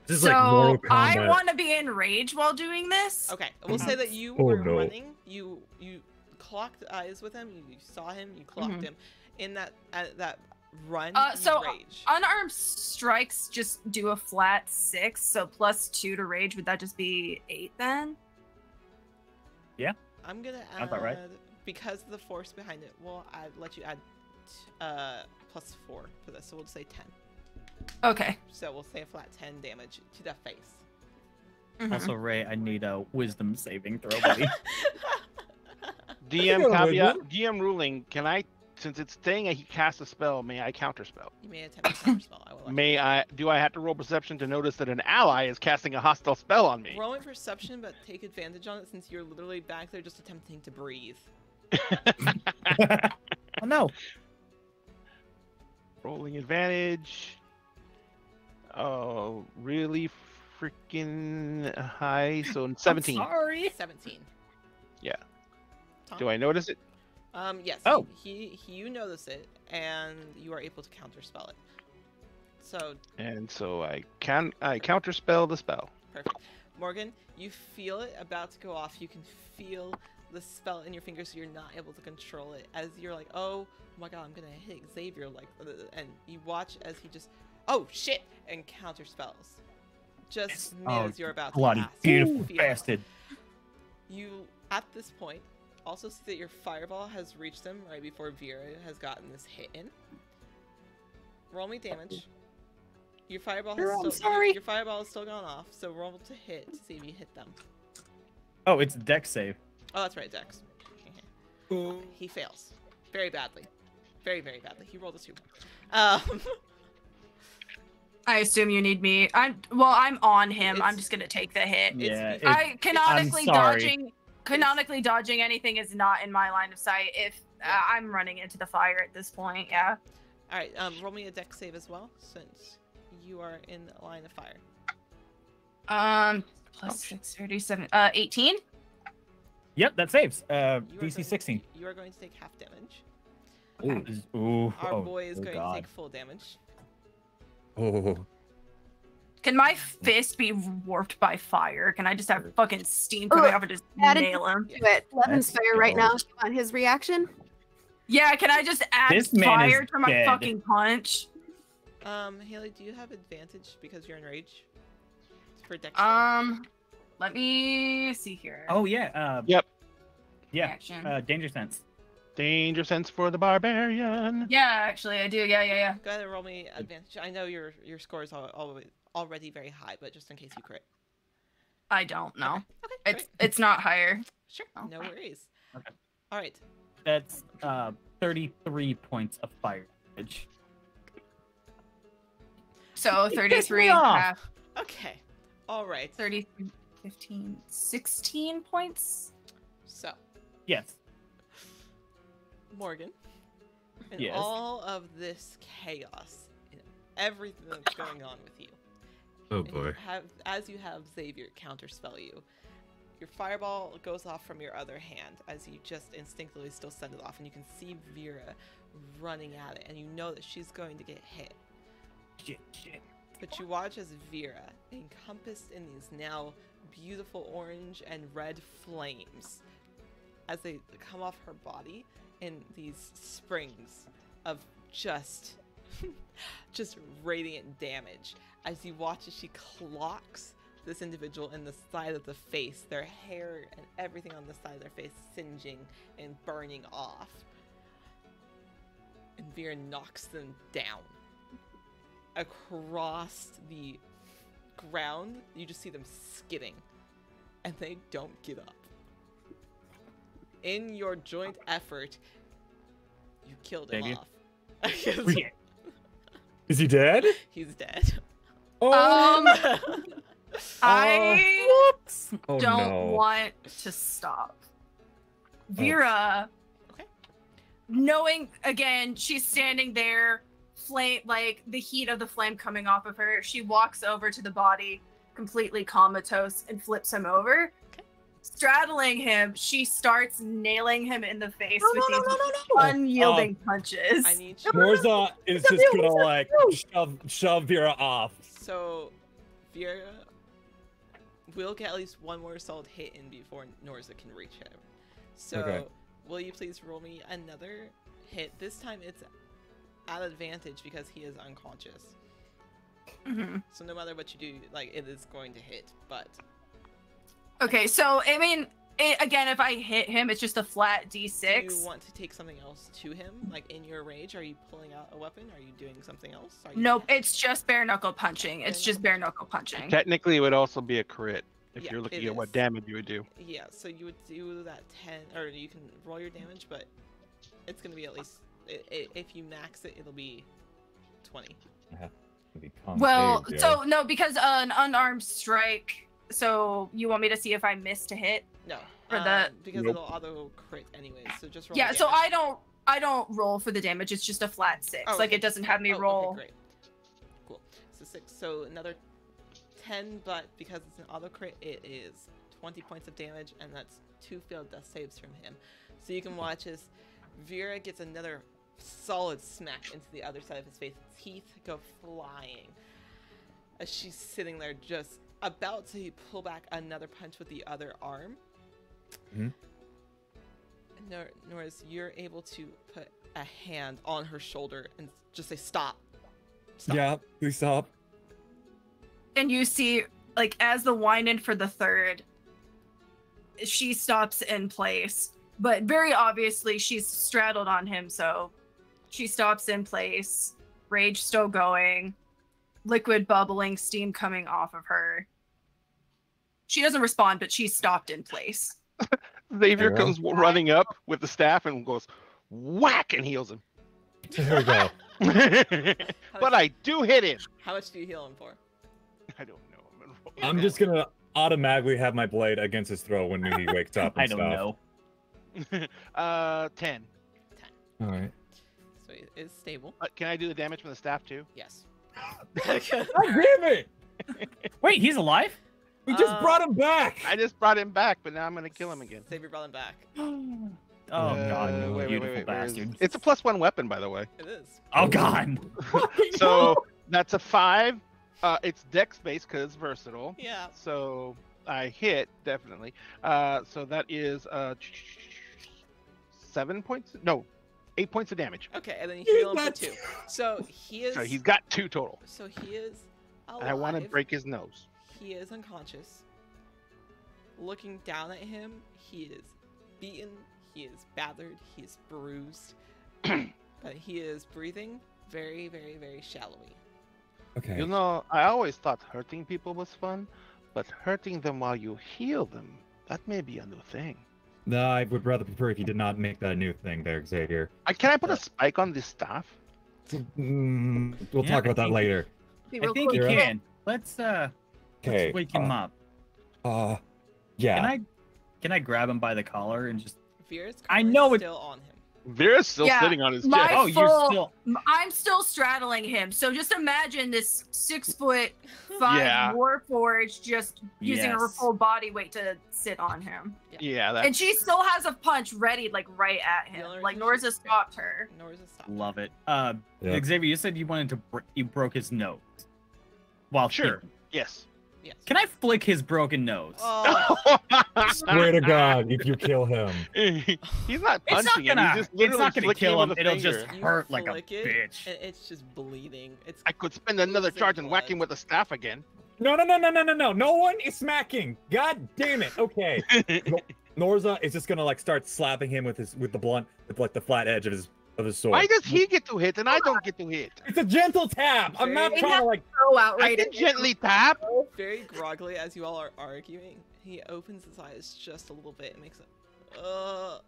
This is So like Mortal I Kombat. want to be in rage while doing this. Okay, we'll say that you Oh, were no. running. You clocked eyes with him. You saw him. You clocked Mhm. him. In that run, So, you rage. Unarmed strikes just do a flat 6, so plus 2 to rage. Would that just be 8 then? I'm gonna add Sounds about right. because of the force behind it. Let you add plus 4 for this, so we'll say 10. Okay. So we'll say a flat 10 damage to the face. Mhm. Also, Ray, I need a wisdom saving throw, buddy. DM Yeah, caveat, maybe. DM ruling. Can I, since it's saying he cast a spell, may I counterspell? You may attempt to counterspell. I will let May I? Do I have to roll perception to notice that an ally is casting a hostile spell on me? roll in perception, but take advantage on it since you're literally back there just attempting to breathe. Oh no. Rolling advantage. Oh, really freaking high. So 17. Sorry. 17. Yeah. Tom? Do I notice it? Yes. Oh. You notice it, and you are able to counterspell it. So And so I counterspell the spell. perfect. Morgan, you feel it about to go off. You can feel the spell in your fingers, so you're not able to control it. As you're like, oh my god, I'm gonna hit Xavier, like, and you watch as he just, oh shit, and counterspells. Just as you're about to Bloody cast. You beautiful feel it. bastard. You, at this point, also see that your fireball has reached him right before Vera has gotten this hit in. Roll me damage. Your fireball has I'm still, sorry. your fireball has still gone off, so roll to hit to see if you hit them. Oh, it's dex save. Oh, that's right, Dex. He fails. Very badly. Very, very badly. He rolled a 2. I assume you need me. I'm on him. I'm It's- just gonna take the hit. Yeah. It's- I canonically sorry. dodging anything is not in my line of sight. If I'm running into the fire at this point, yeah. Alright, roll me a Dex save as well, since you are in the line of fire. Plus 6, 37, 18. Yep, that saves. You are DC going- 16. You are going to take half damage. Ooh. Our Oh, boy is oh going God. to take full damage. Oh. Can my fist be warped by fire? Can I just have fucking steam coming off and just Added nail him? Do it. Levin's Let's fire right go. now. You want his reaction? Yeah, can I just add This man fire is to my dead. fucking punch? Haley, do you have advantage because you're in rage? For Dex save? Let me see here. Oh yeah. Yep. Yeah. Action. Danger sense. Danger sense for the barbarian. Yeah, actually, I do. Yeah. Go ahead and roll me advantage. I know your score is already very high, but just in case you crit. I don't know. Okay, great. It's not higher. Sure, Oh. no worries. Okay. All right. That's 33 points of fire damage. So 33 me off. half Okay. All right. 30, 15, 16 points. So, Yes. Morgan, in Yes. all of this chaos, in everything that's going on with you, Oh and you as you have Xavier counterspell you, your fireball goes off from your other hand as you just instinctively still send it off, and you can see Vera running at it, and you know that she's going to get hit. Shit. But you watch as Vera, encompassed in these now beautiful orange and red flames, as they come off her body in these springs of just radiant damage. As you watch as she clocks this individual in the side of the face, their hair and everything on the side of their face singeing and burning off. And Vera knocks them down. Across the ground, you just see them skidding, and they don't get up. In your joint effort, you killed him Xavier? off. Is he dead? He's dead. I Oh, don't no. want to stop. Vera, Okay. knowing again, she's standing there, flame, like the heat of the flame coming off of her. She walks over to the body, completely comatose, and flips him over. Okay. Straddling him, she starts nailing him in the face with these no. unyielding punches. I need you. Morza is just gonna like shove Vera off. So, Vera will get at least one more solid hit in before Norza can reach him. So, Okay. will you please roll me another hit? This time it's at advantage because he is unconscious. Mhm. So no matter what you do, like, it is going to hit, but... Okay, so I mean, again, if I hit him, it's just a flat D6. Do you want to take something else to him? Like, in your rage, are you pulling out a weapon? Are you doing something else? Are you... Nope, it's just bare knuckle punching. It's just bare knuckle punching. Technically, it would also be a crit if Yeah, you're looking it at what is. damage you would do. Yeah, so you would do that 10, or you can roll your damage, but it's going to be at least... if you max it, it'll be 20. Well, so no, because an unarmed strike. So you want me to see if I miss to hit? No, For the- because Nope. it'll auto crit anyways. So just roll. Yeah. the So damage. I don't roll for the damage. It's just a flat 6. Oh, Like okay. it doesn't have me Oh, roll. Okay, great. Cool. So 6. So another 10, but because it's an auto crit, it is 20 points of damage, and that's 2 failed death saves from him. So you can watch as Vera gets another solid smack into the other side of his face. Teeth go flying as she's sitting there just about to pull back another punch with the other arm. Mhm. Norris, you're able to put a hand on her shoulder and just say, stop. Stop. Yeah, please stop. And you see, like, as the wind in for the third, she stops in place. But very obviously, she's straddled on him, so she stops in place. Rage still going. Liquid bubbling, steam coming off of her. She doesn't respond, but she's stopped in place. Xavier Yeah. comes running up with the staff and goes whack and heals him. There we go. But I do hit him. How much do you heal him for? I don't know. I'm gonna roll. I'm just gonna automatically have my blade against his throat when he wakes up and I don't stuff. know. 10. All right. So it is stable. Can I do the damage from the staff too? Yes. God damn it! Wait, he's alive? We just brought him back. I just brought him back, but now I'm gonna kill him again. Xavier brought him back. Oh god, you wait, beautiful where is bastard. it? It's a +1 weapon, by the way. It is. Oh god. So that's a 5. It's dex based because it's versatile. Yeah. So I hit definitely. So that is 7 points. No, 8 points of damage. Okay, and then you heal him for 2. So he is. So he's got 2 total. So he is alive. And I want to break his nose. He is unconscious. Looking down at him, he is beaten, he is battered, he is bruised, but he is breathing very, very, very shallowly. Okay. You know, I always thought hurting people was fun, but hurting them while you heal them, that may be a new thing. No, I would rather prefer if you did not make that a new thing there, Xavier. Can I put a spike on this staff? We'll Yeah, talk about I that think- later. Be I real think you quick. can. Let's Okay. wake him up. Yeah. Can I grab him by the collar and just? Veer's I collar know is it- still on him. Vera's still Yeah, sitting on his my- chest. Oh, you're full- still. I'm still straddling him. So just imagine this 6'5" Yeah. Warforged just using her Yes. full body weight to sit on him. Yeah, that's And she still has a punch ready, like right at him. Yellow Like is- Norza stopped her. Norza stopped. Love it. Yeah. Xavier, you said you wanted to. You broke his nose. While Sure. sleeping. yes. Yes. Can I flick his broken nose? Oh, Swear to God, if you kill him. He's not It's not punching him. gonna. He's just It's literally not gonna flicking kill him. with a It'll finger. just you hurt like a flick it, bitch. and it's just bleeding. It's I could spend another Losing charge and whack blood. him with a staff again. No. No one is smacking. God damn it. Okay. Norza is just gonna like start slapping him with the blunt, with like the flat edge of his sword. Why does he get to hit and I don't get to hit? It's a gentle tap. I'm not Very- trying to like. So I outright. can gently tap. very groggily as you all are arguing. He opens his eyes just a little bit and makes a.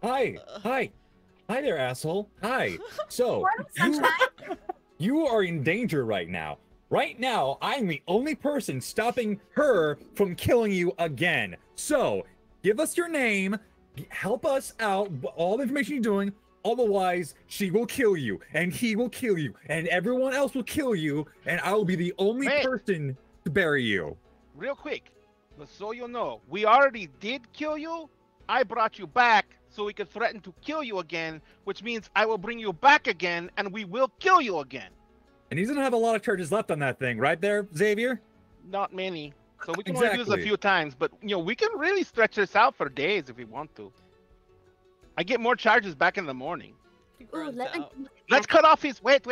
Hi there, asshole. Hi. So you are in danger right now. Right now, I'm the only person stopping her from killing you again. So give us your name, help us out, all the information you're doing. Otherwise, she will kill you, and he will kill you, and everyone else will kill you, and I will be the only Wait. person to bury you. Real quick, but so you know, we already did kill you. I brought you back so we could threaten to kill you again, which means I will bring you back again, and we will kill you again. And he's gonna have a lot of charges left on that thing, right there, Xavier? Not many, so we can only do this a Exactly. few times. But you know, we can really stretch this out for days if we want to. I get more charges back in the morning. He Ooh, grunts let me. out. Let's cut off his wait.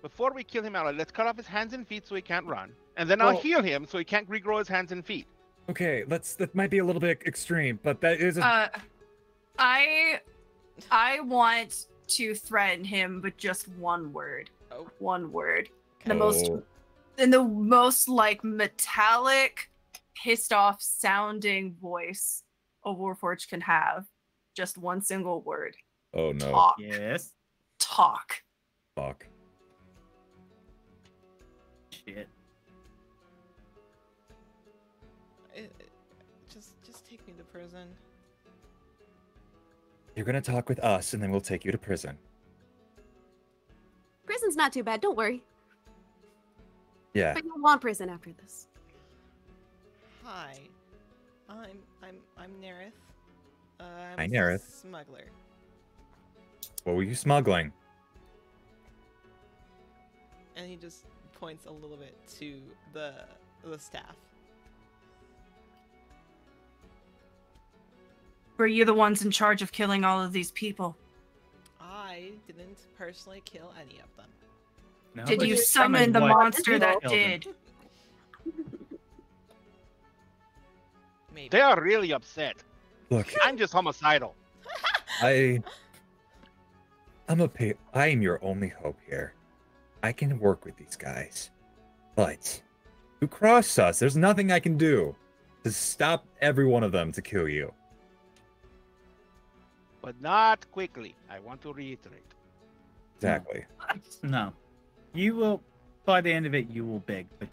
Before we kill him out, let's cut off his hands and feet so he can't run, and then I'll Well- heal him so he can't regrow his hands and feet. Okay, that might be a little bit extreme, but that is a I want to threaten him with just one word. Oh. One word. Okay. The most Oh. in the most like metallic, pissed off sounding voice a Warforged can have. Just one single word. Oh no. Talk. Yes. Talk. Fuck. Shit. Just take me to prison. You're gonna talk with us, and then we'll take you to prison. Prison's not too bad. Don't worry. Yeah. But you'll want prison after this. Hi, I'm Nerith. I'm Hi, a Nerith. Smuggler. What were you smuggling? And he just points a little bit to the staff. Were you the ones in charge of killing all of these people? I didn't personally kill any of them. No, Did but you just summon the what monster that killed him. did? Maybe. They are really upset. Look, I'm just homicidal. I am your only hope here. I can work with these guys. But you cross us, there's nothing I can do to stop every one of them to kill you. But not quickly. I want to reiterate. Exactly. No. You will. By the end of it, you will beg. But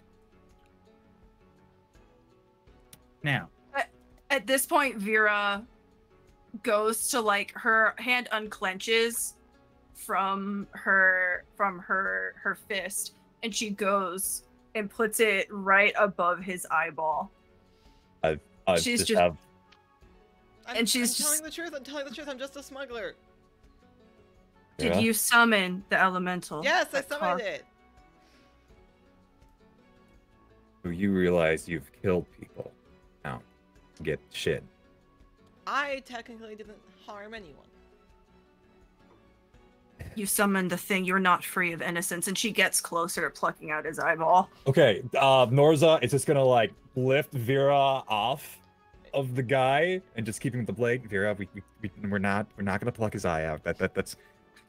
now, At this point, Vera goes to like her hand unclenches from her fist, and she goes and puts it right above his eyeball. She's just- And she's I'm just- telling the truth. I'm telling the truth. I'm just a smuggler. Did Yeah. you summon the elemental? Yes, I that summoned carved- it. So you realize you've killed people. Now, get shit. I technically didn't harm anyone. You summoned the thing. You're not free of innocence. And she gets closer, plucking out his eyeball. Okay, Norza is just gonna like lift Vera off of the guy and just keep him with the blade. Vera, we're not gonna pluck his eye out. That's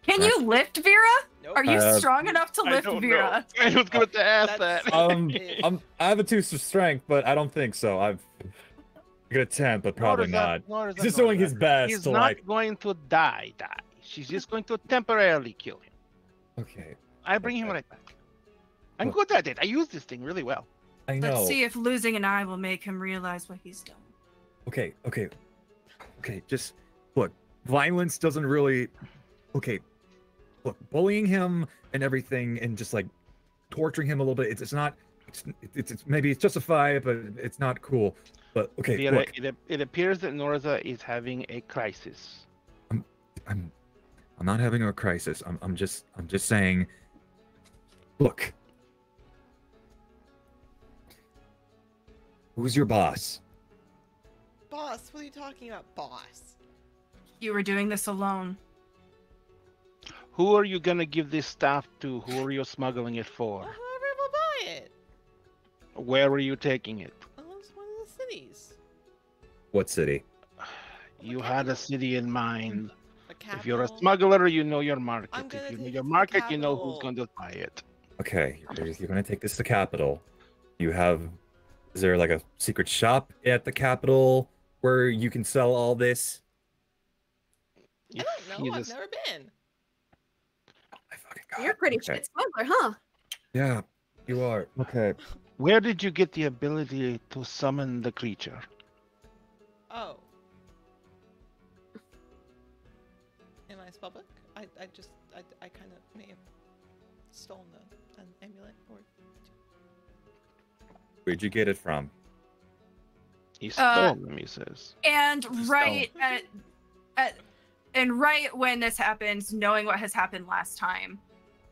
Can you lift Vera? Nope. Are you strong enough to I lift don't Vera? know. I was going to ask That's- that. I have a 2 strength, but I don't think so. I've good attempt, but probably not. He's just doing his best He's to not like. going to die. She's just going to temporarily kill him. Okay, I bring him Okay. right back. I'm Look. good at it. I use this thing really well. I know. Let's see if losing an eye will make him realize what he's done. Okay. Just look. Violence doesn't really. Okay. Look, bullying him and everything, and just like torturing him a little bit. It's not. It's maybe it's justified, but it's not cool. But okay, Vera, look. it appears that Norza is having a crisis. I'm not having a crisis. I'm just saying. Look. Who's your boss? Boss, what are you talking about, boss? You were doing this alone. Who are you gonna give this stuff to? Who are you smuggling it for? Well, whoever will buy it. Where are you taking it? Well, it's one of the cities. What city? You had a city in mind. The If you're a capital. smoggler, you know your market. I'm gonna If you know take your it to the market, you know who's capital. going to buy it. Okay, you're gonna take this to the capital. You have. Is there like a secret shop at the capital where you can sell all this? I don't know. I've never been. Oh my fucking god. You're a pretty Okay. shit smuggler, huh? Yeah, you are. Okay. Where did you get the ability to summon the creature? Oh. In my spellbook? I kind of may have stolen an amulet or Where'd you get it from? He stole them, he says. And Just right and right when this happens, knowing what has happened last time,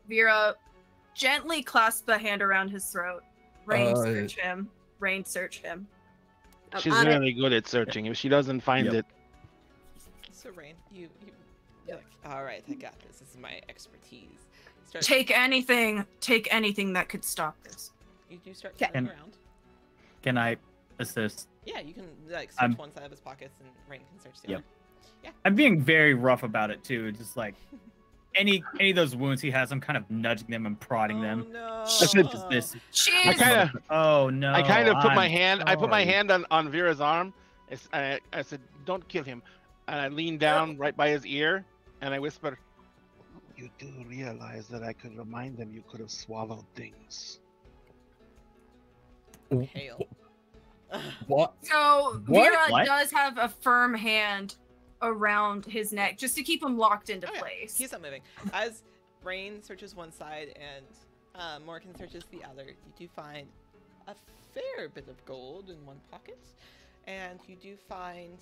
Vera gently clasps a hand around his throat. Rain search him. Rain search him. She's on it. really good at searching. If she doesn't find Yep. it, So Rain, you're like, all right, I got this. This is my expertise. Start, Take anything that could stop this. you do start Okay. feeling around. Can I assist? Yeah, you can like search I'm- one side of his pockets, and Rain can search the Yep. other. I'm being very rough about it too. Just like any of those wounds he has, I'm kind of nudging them and prodding them. Oh no! Just this. I She's kind of, Oh no! I kind of put my I'm hand, I put my sorry. hand on Vera's arm. I said, "Don't kill him," and I leaned down right by his ear, and I whispered, "You do realize that I could remind them you could have swallowed things." Hail. What? So What? Vera What? does have a firm hand around his neck just to keep him locked into Okay, place. He's not moving. As Rain searches one side and Morgan searches the other, you do find a fair bit of gold in one pocket, and you do find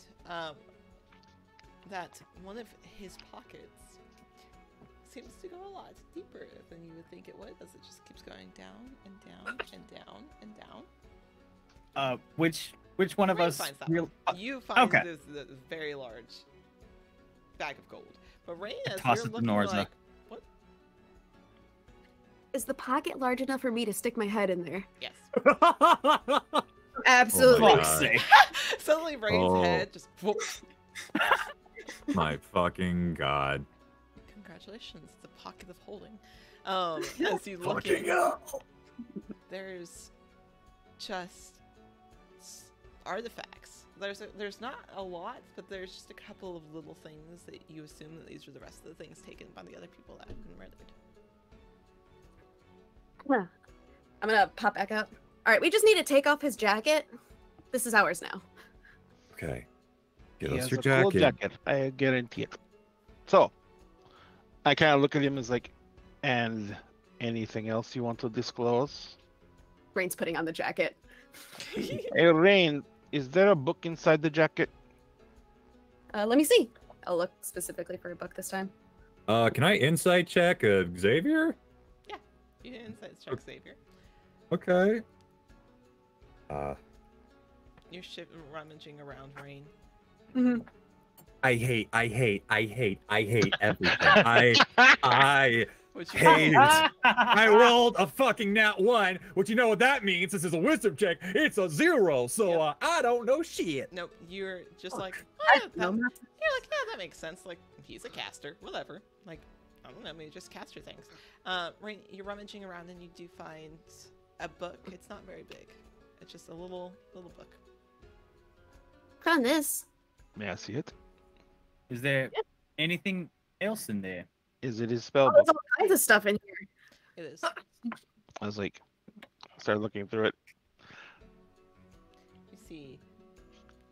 that one of his pockets seems to go a lot deeper than you would think it would, as it just keeps going down and down and down and down. Which one of Rain us? finds that Real, one. You find okay. this very large bag of gold, but Rain, as toss you're it to looking, you're Norza. like, what? Is the pocket large enough for me to stick my head in there? Yes. Absolutely. Oh my fuck's God. sake. Suddenly, Rain's Oh. head just. Whoop. My fucking god. Congratulations, it's a pocket of holding. As you look Fucking in, hell. there's just artifacts. There's not a lot, but there's just a couple of little things that you assume that these are the rest of the things taken by the other people that have been murdered. I'm gonna pop back up. All right, we just need to take off his jacket. This is ours now. Okay. Give He us has your a cool jacket. jacket, I guarantee it. So, I kind of look at him as like, and anything else you want to disclose? Rain's putting on the jacket. Hey, Rain, is there a book inside the jacket? Let me see. I'll look specifically for a book this time. Can I insight check Xavier? You didn't insight check Xavier. Okay. You're rummaging around Rain. Mm-hmm. I hate everything. I Which you hate it. I rolled a fucking nat 1, which you know what that means. This is a wisdom check. It's a 0, so I don't know shit. Nope, you're just like, I oh, know you're that. like, yeah, that makes sense. Like, he's a caster, whatever. Like, I don't know, maybe just caster things. Right, you're rummaging around and you do find a book. It's not very big. It's just a little book. Found this. May I see it? Is there anything else in there? Is it his spell Oh, there's book? all kinds of stuff in here. It is. I was like, started looking through it. You see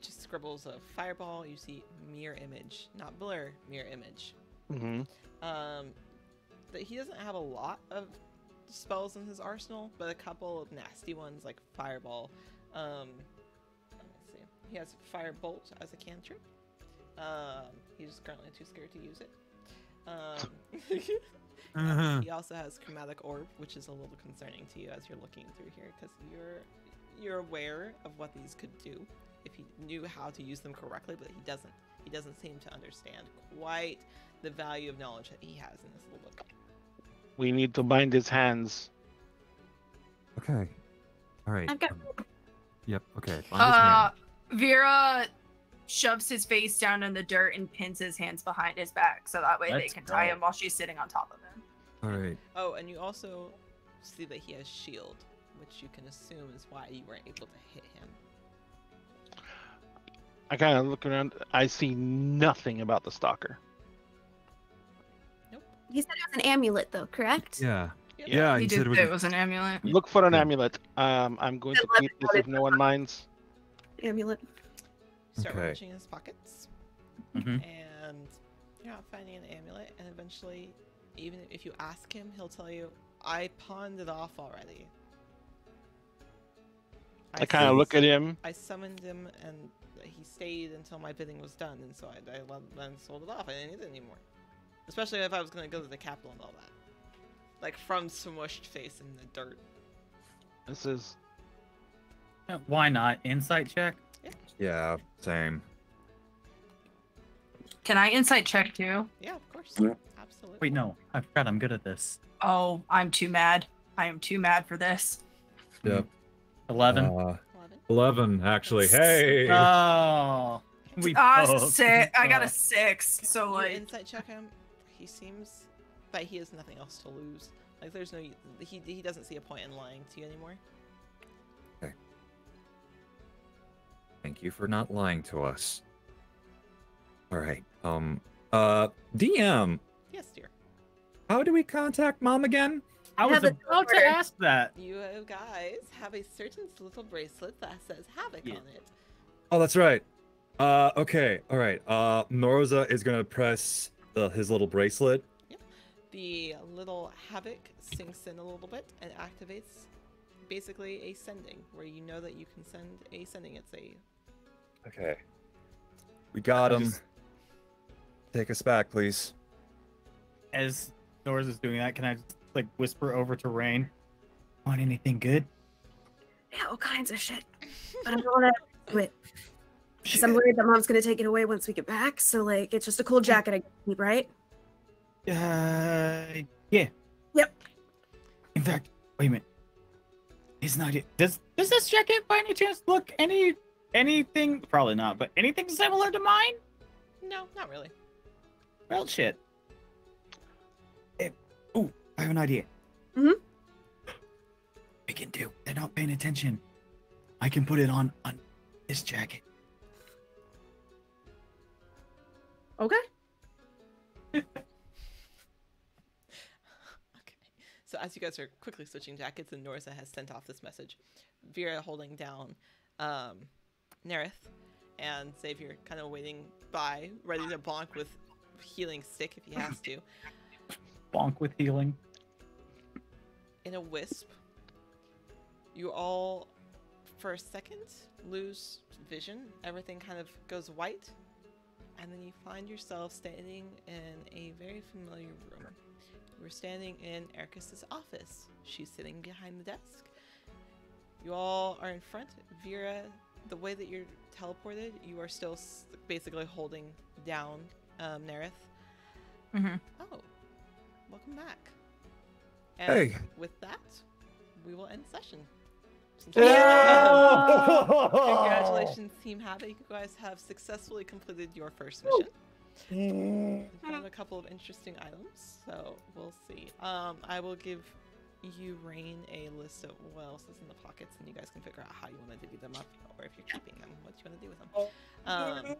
just scribbles of fireball. You see mirror image, not blur, mirror image. Mm-hmm. That he doesn't have a lot of spells in his arsenal, but a couple of nasty ones like fireball. Let me see. He has firebolt as a cantrip. He's currently too scared to use it. He also has chromatic orb, which is a little concerning to you as you're looking through here, because you're aware of what these could do if he knew how to use them correctly, but he doesn't. He doesn't seem to understand quite the value of knowledge that he has in this little book. We need to bind his hands. Okay. All right. I've got. Yep. Okay. Find his hand. Vera shoves his face down in the dirt and pins his hands behind his back, so that way they Let's can tie go. him while she's sitting on top of him. All right. Oh, and you also see that he has shield, which you can assume is why you weren't able to hit him. I kind of look around. I see nothing about the stalker. He said it was an amulet, though, correct? Yeah. Yep. Yeah. He He did said it was. say it was an amulet. Look for an Yeah. amulet. I'm going to I love keep it. this if no one minds. Amulet. Start Okay. rummaging in his pockets, Mhm. and you're not finding an amulet. And eventually, even if you ask him, he'll tell you, "I pawned it off already." I kind of look at him. I summoned him, and he stayed until my bidding was done, and so I then sold it off. I didn't need it anymore. Especially if I was going to go to the capital and all that. Like, from smushed face in the dirt. This is Why not? Insight check? Yeah. Same. Can I insight check too? Yeah, of course. Yeah. Absolutely. Wait, no. I forgot I'm good at this. Oh, I'm too mad. I am too mad for this. Yep. 11. 11. 11 actually. Hey. Oh. We both. I got a Oh. 6. So You like, insight check him. He seems that he has nothing else to lose. Like, there's no... He doesn't see a point in lying to you anymore. Thank you for not lying to us. All right. DM, Yes, dear. how do we contact Mom again? I was Have it about to ordered. ask that. You guys have a certain little bracelet that says Havoc Yeah. on it. Oh, that's right. Okay. All right. Norza is gonna press his little bracelet. The little Havoc sinks in a little bit and activates basically a sending, where you know that you can send a sending. It's a... Okay. We got I him. just- Take us back, please. As Norris is doing that, can I just, like, whisper over to Rain? Want anything good? Yeah, all kinds of shit. But I don't want to do it. Because I'm worried that Mom's going to take it away once we get back. So, like, it's just a cool jacket I can keep, right? Yeah. Yep. In fact, wait a minute. It's not it. Does this jacket by any chance look anything? Probably not, but anything similar to mine? No, not really. Well, shit. Oh, I have an idea. Mhm. We can do. They're not paying attention. I can put it on this jacket. Okay. Okay. So as you guys are quickly switching jackets, and Norza has sent off this message, Vera holding down Nerith, and Xavier kind of waiting by, ready to bonk with healing stick if he has to. Bonk with healing. In a wisp, you all, for a second, lose vision. Everything kind of goes white, and then you find yourself standing in a very familiar room. We're standing in Ericus's office. She's sitting behind the desk. You all are in front. Vera, the way that you're teleported, you are still basically holding down Nerith. Mm-hmm. Oh, welcome back. And Hey. with that, we will end session. Yeah! Congratulations, Team Havoc. You guys have successfully completed your first mission. Found a couple of interesting items, so we'll see. I will give you, Rain, a list of what else is in the pockets, and you guys can figure out how you want to divvy them up, or if you're keeping them, what you want to do with them.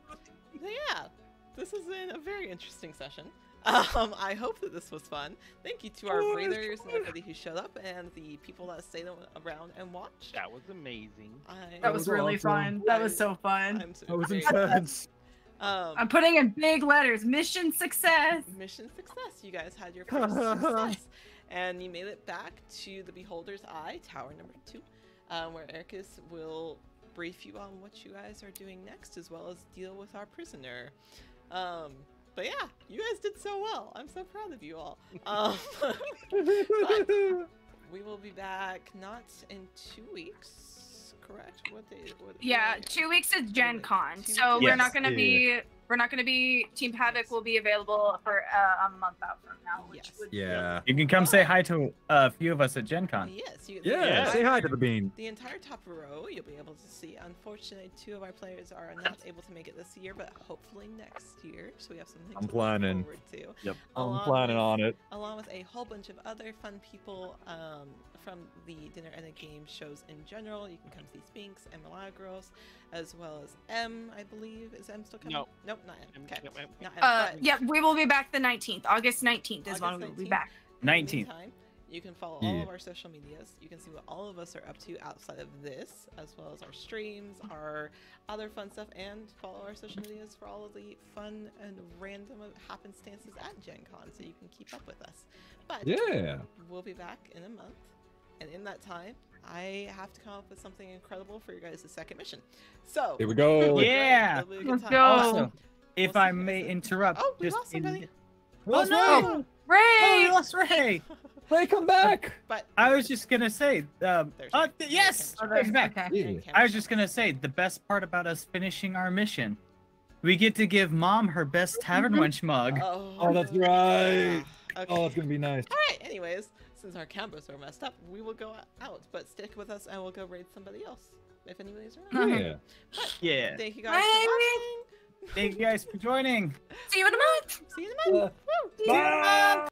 But yeah, this has been a very interesting session. I hope that this was fun. Thank you to our raiders and everybody who showed up, and the people that stayed around and watched. That was amazing. That was really fun. That was so fun. That was intense. I'm putting in big letters. Mission success. Mission success. You guys had your first success. And you made it back to the Beholder's Eye, Tower number 2, where Ericus will brief you on what you guys are doing next, as well as deal with our prisoner. But yeah, you guys did so well. I'm so proud of you all. But we will be back not in 2 weeks, correct? What day? Yeah, 2 weeks is Gen Con, so we're not gonna be. We're not gonna be. Team Havoc will be available for a month out from now. Which would You can come say hi to a few of us at Gen Con. Yes. Say hi to the bean. The entire top row you'll be able to see. Unfortunately, 2 of our players are not able to make it this year, but hopefully next year. So we have something to look forward to. Yep. I'm planning on it. Along with a whole bunch of other fun people from the Dinner and a Game shows in general. You can come see Spinks and Milagros, as well as M, I believe. Is M still coming? No. Nope, not M. Okay. Not M, but yeah, we will be back the 19th. August 19th is when we will be back. 19th. You can follow all of our social medias. You can see what all of us are up to outside of this, as well as our streams, our other fun stuff, and follow our social medias for all of the fun and random happenstances at Gen Con, so you can keep up with us. But we'll be back in a month, and in that time, I have to come up with something incredible for you guys' second mission. So here we go. Yeah. Let's go. Also, if I may interrupt, oh, we lost somebody. Oh no, Ray! Oh, we lost Ray. Ray, come back. But I was just gonna say, yes, there's Ray's back. okay. I was just gonna say the best part about us finishing our mission, we get to give Mom her best Tavern Wench mug. Oh, that's right. Okay. Oh, it's gonna be nice. All right. Anyways, since our cameras are messed up, we will go out. But stick with us, and we'll go raid somebody else if anybody's around. Yeah. But Yeah. thank you guys for watching. Thank you guys for joining. See you in a month. See you in a month. Woo. Bye.